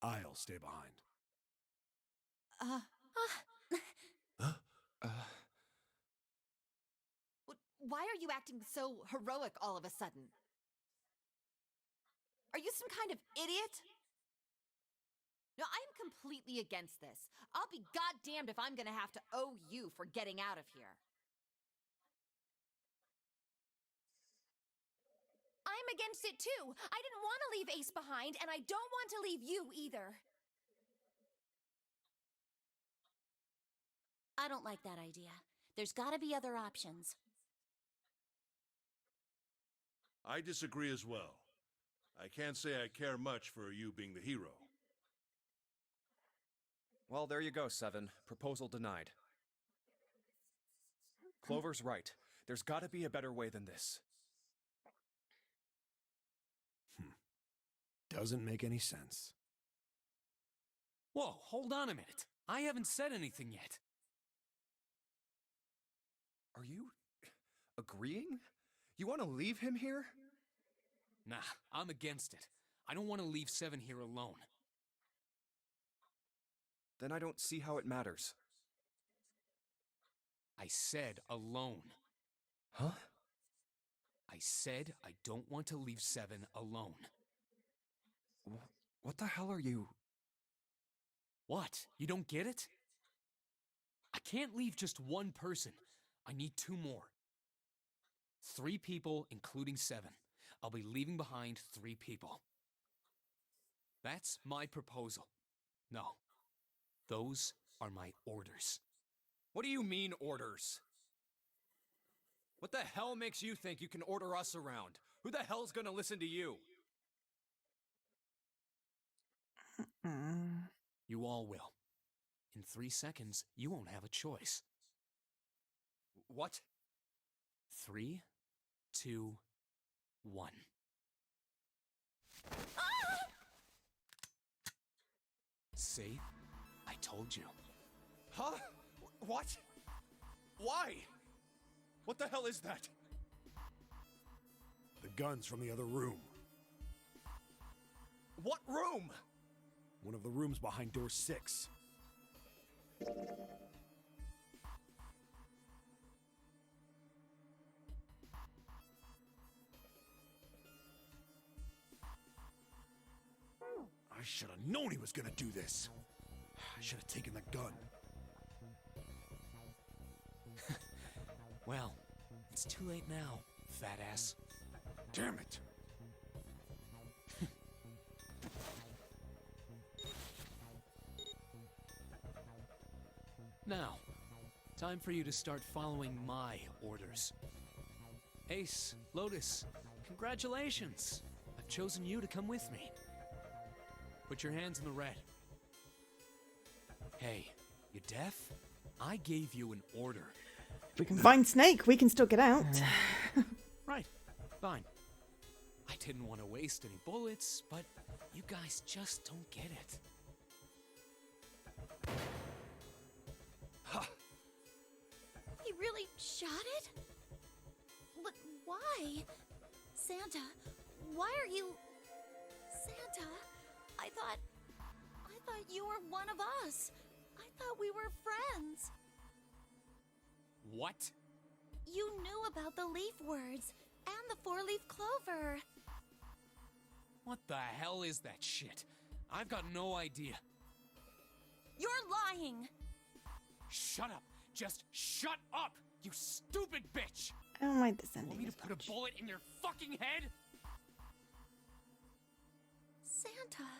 I'll stay behind. Why are you acting so heroic all of a sudden? Are you some kind of idiot? No, I am completely against this. I'll be goddamned if I'm gonna have to owe you for getting out of here. I'm I'm against it too. I didn't want to leave Ace behind, and I don't want to leave you either. I don't like that idea. There's gotta be other options. I disagree as well. I can't say I care much for you being the hero. Well, there you go, Seven. Proposal denied. Clover's right. There's gotta be a better way than this. Doesn't make any sense. Whoa, hold on a minute. I haven't said anything yet. Are you agreeing? You want to leave him here? Nah, I'm against it. I don't want to leave Seven here alone. Then I don't see how it matters. I said alone. Huh? I said I don't want to leave Seven alone. What the hell are you? What? You don't get it? I can't leave just one person. I need 2 more. 3 people, including Seven. I'll be leaving behind 3 people. That's my proposal. No. Those are my orders. What do you mean, orders? What the hell makes you think you can order us around? Who the hell's gonna listen to you? You all will. In 3 seconds, you won't have a choice. What? 3, 2, 1. See? I told you. Huh? What? Why? What the hell is that? The gun's from the other room. What room? One of the rooms behind door 6. I should have known he was gonna do this. I should have taken the gun. Well, it's too late now, fat ass. Damn it! Now, time for you to start following my orders. Ace, Lotus, congratulations! I've chosen you to come with me. Put your hands in the red. Hey, you deaf? I gave you an order. If we can find Snake, we can still get out. Right, fine. I didn't want to waste any bullets, but you guys just don't get it. He really shot it? But why? Santa, why are you... Santa, I thought you were one of us. I thought we were friends. What? You knew about the leaf words and the 4-leaf clover. What the hell is that shit? I've got no idea. You're lying. Shut up! Just shut up! You stupid bitch! I don't like this ending. Want me to as put much. a bullet in your fucking head? Santa.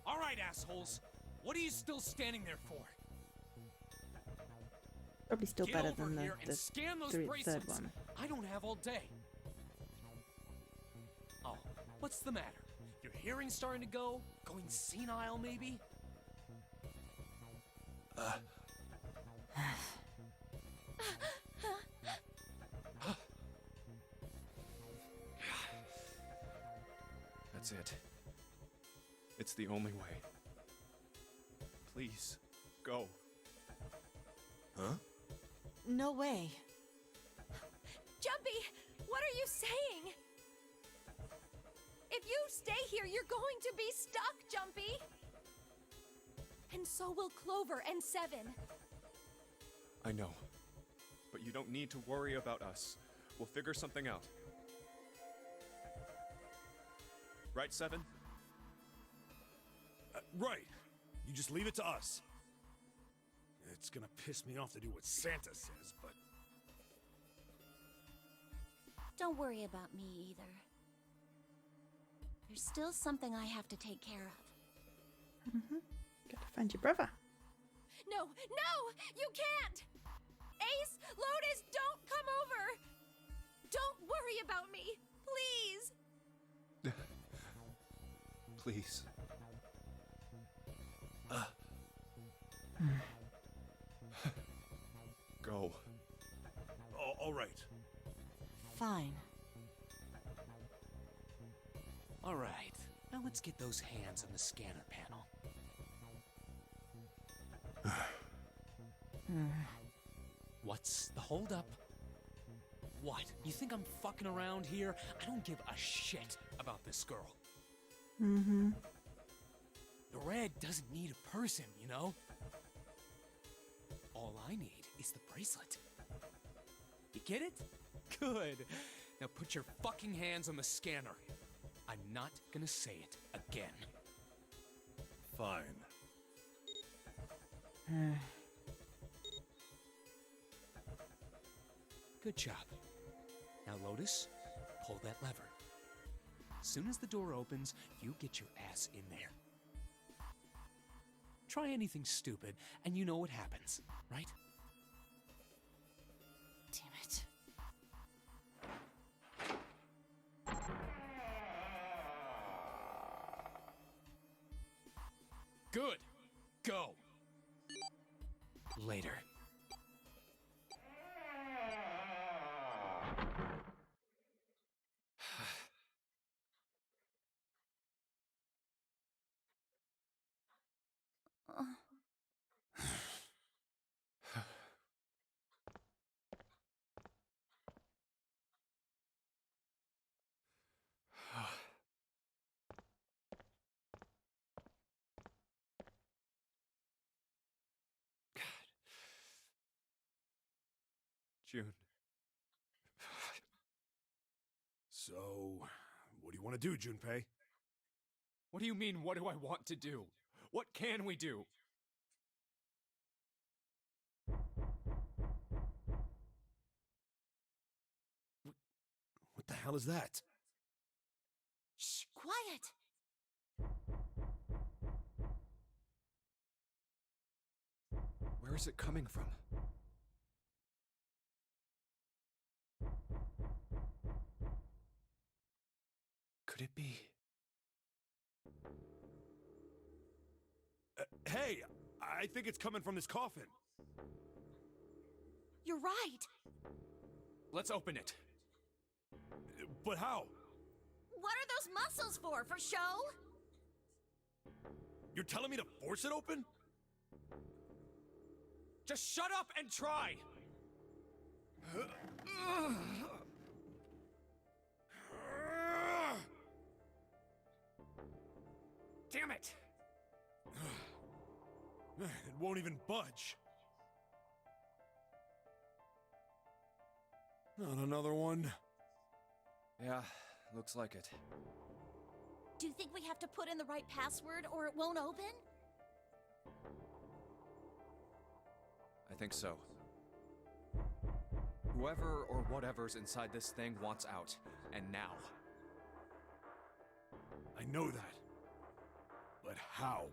Alright, assholes. What are you still standing there for? Probably still Get better over than here and the scan those third bracelets. one. I don't have all day. Oh, what's the matter? Your hearing's starting to go? Going senile, maybe? That's it. It's the only way. Please, go. Huh? No way. Jumpy, what are you saying? If you stay here, you're going to be stuck, Jumpy. And so will Clover and Seven. I know. But you don't need to worry about us. We'll figure something out. Right, Seven? Right. You just leave it to us. It's gonna piss me off to do what Santa says, but... Don't worry about me either. There's still something I have to take care of. Gotta find your brother. No, you can't! Ace, Lotus, don't come over! Don't worry about me, please! Please. Go. All right. Fine. All right, now let's get those hands on the scanner panel. What's the holdup? What? You think I'm fucking around here? I don't give a shit about this girl. The red doesn't need a person, you know? All I need is the bracelet. You get it? Good. Now put your fucking hands on the scanner. I'm not gonna say it again. Fine. Good job. Now, Lotus, pull that lever. As soon as the door opens, you get your ass in there. Try anything stupid, and you know what happens, right? Damn it. Good. Go. Later. June. So, what do you want to do, Junpei? What do you mean, what do I want to do? What can we do? What the hell is that? Shh, quiet! Where is it coming from? Could it be? Hey, I think it's coming from this coffin. You're right! Let's open it. But how? What are those muscles for show? You're telling me to force it open? Just shut up and try! Damn it! It won't even budge. Not another one. Yeah, looks like it. Do you think we have to put in the right password or it won't open? I think so. Whoever or whatever's inside this thing wants out, and now. I know that. But how?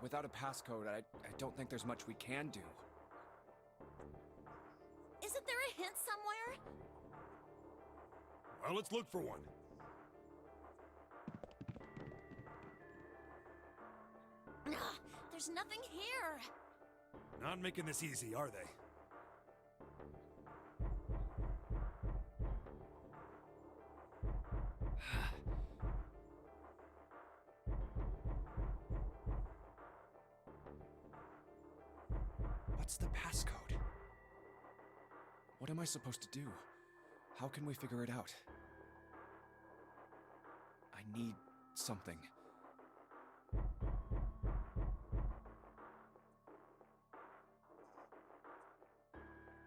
Without a passcode, I don't think there's much we can do. Isn't there a hint somewhere? Well, let's look for one. Ugh, there's nothing here. Not making this easy, are they? What's the passcode? What am I supposed to do? How can we figure it out? I need something.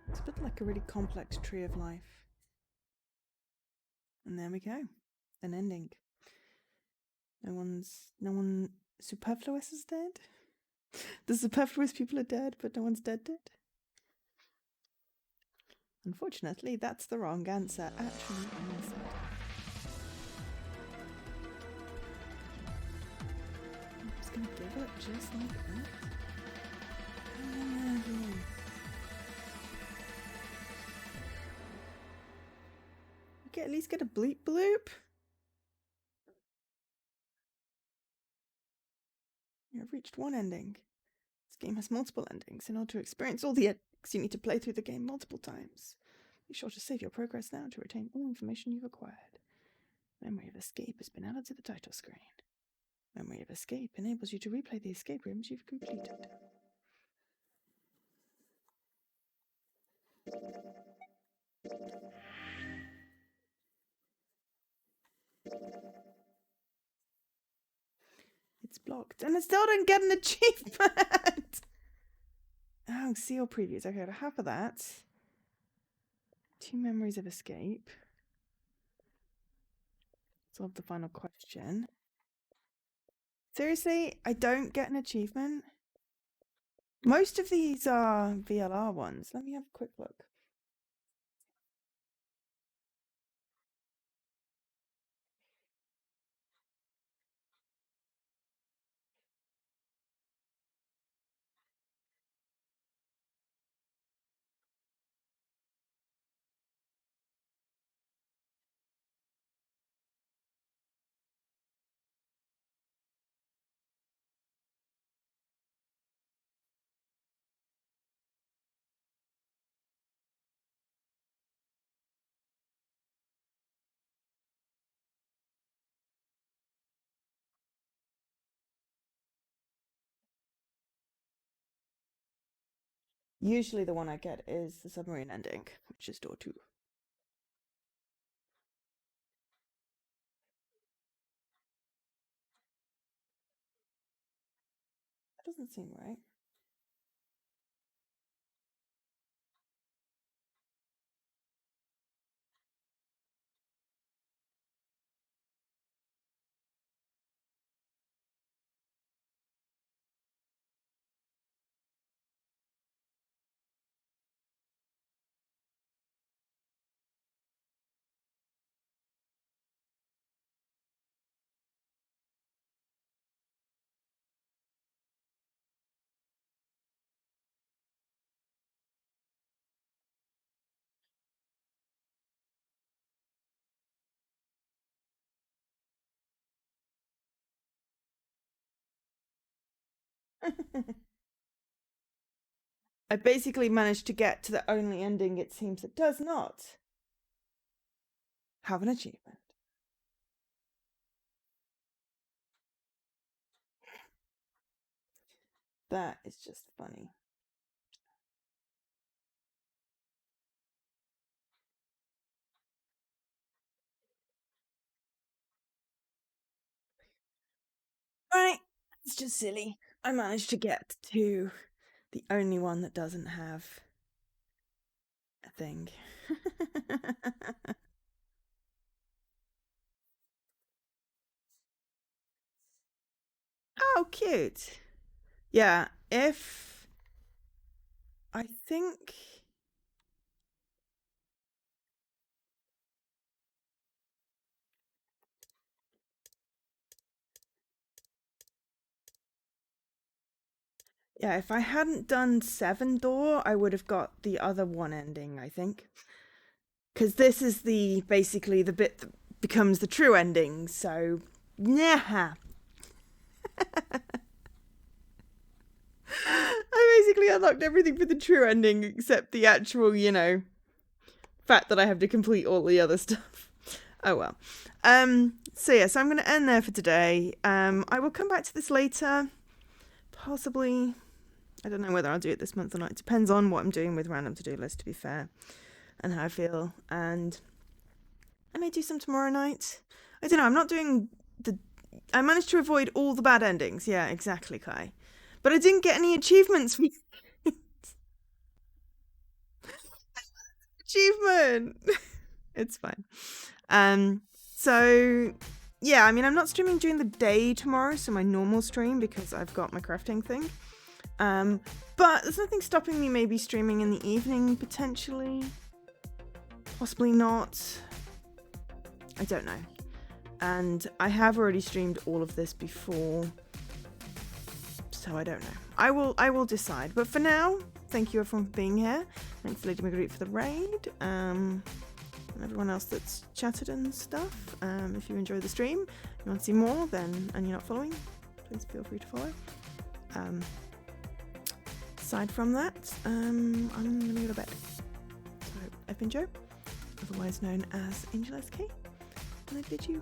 It's a bit like a really complex tree of life. And there we go. An ending. No one superfluous is dead. The superfluous people are dead, but no one's dead. Unfortunately, that's the wrong answer. Actually, I said. I'm just gonna give it just like that. At least get a bleep bloop. You have reached one ending. This game has multiple endings. In order to experience all the endings, you need to play through the game multiple times. Be sure to save your progress now to retain all information you've acquired. Memory of Escape has been added to the title screen. Memory of Escape enables you to replay the escape rooms you've completed. It's blocked. And I still don't get an achievement! Oh, seal previews. Okay, to half of that. 2 memories of escape. Solve the final question. Seriously, I don't get an achievement? Most of these are VLR ones. Let me have a quick look. Usually the one I get is the submarine ending, which is door 2. That doesn't seem right. I basically managed to get to the only ending it seems that does not have an achievement. That is just funny. Right, it's just silly. I managed to get to the only one that doesn't have a thing. Oh, cute. Yeah, if I think yeah, if I hadn't done 7 door, I would have got the other one ending, I think. Because this is basically the bit that becomes the true ending, so yeah. I basically unlocked everything for the true ending except the actual, fact that I have to complete all the other stuff. Oh well. So yeah, so I'm going to end there for today. I will come back to this later. Possibly. I don't know whether I'll do it this month or not. It depends on what I'm doing with Random To-Do List, to be fair, and how I feel. And I may do some tomorrow night. I don't know. I'm not doing I managed to avoid all the bad endings. Yeah, exactly, Kai. But I didn't get any achievements. Achievement. It's fine. So yeah, I mean, I'm not streaming during the day tomorrow, so my normal stream, because I've got my crafting thing. But there's nothing stopping me maybe streaming in the evening potentially. Possibly not. I don't know. And I have already streamed all of this before, so I don't know. I will decide. But for now, thank you everyone for being here. Thanks Lady Marguerite for the raid. And everyone else that's chatted and stuff. If you enjoyed the stream, you want to see more, then and you're not following, please feel free to follow. Aside from that, I'm gonna go to bed. So I've been Joe, otherwise known as Angel SK, and I bid you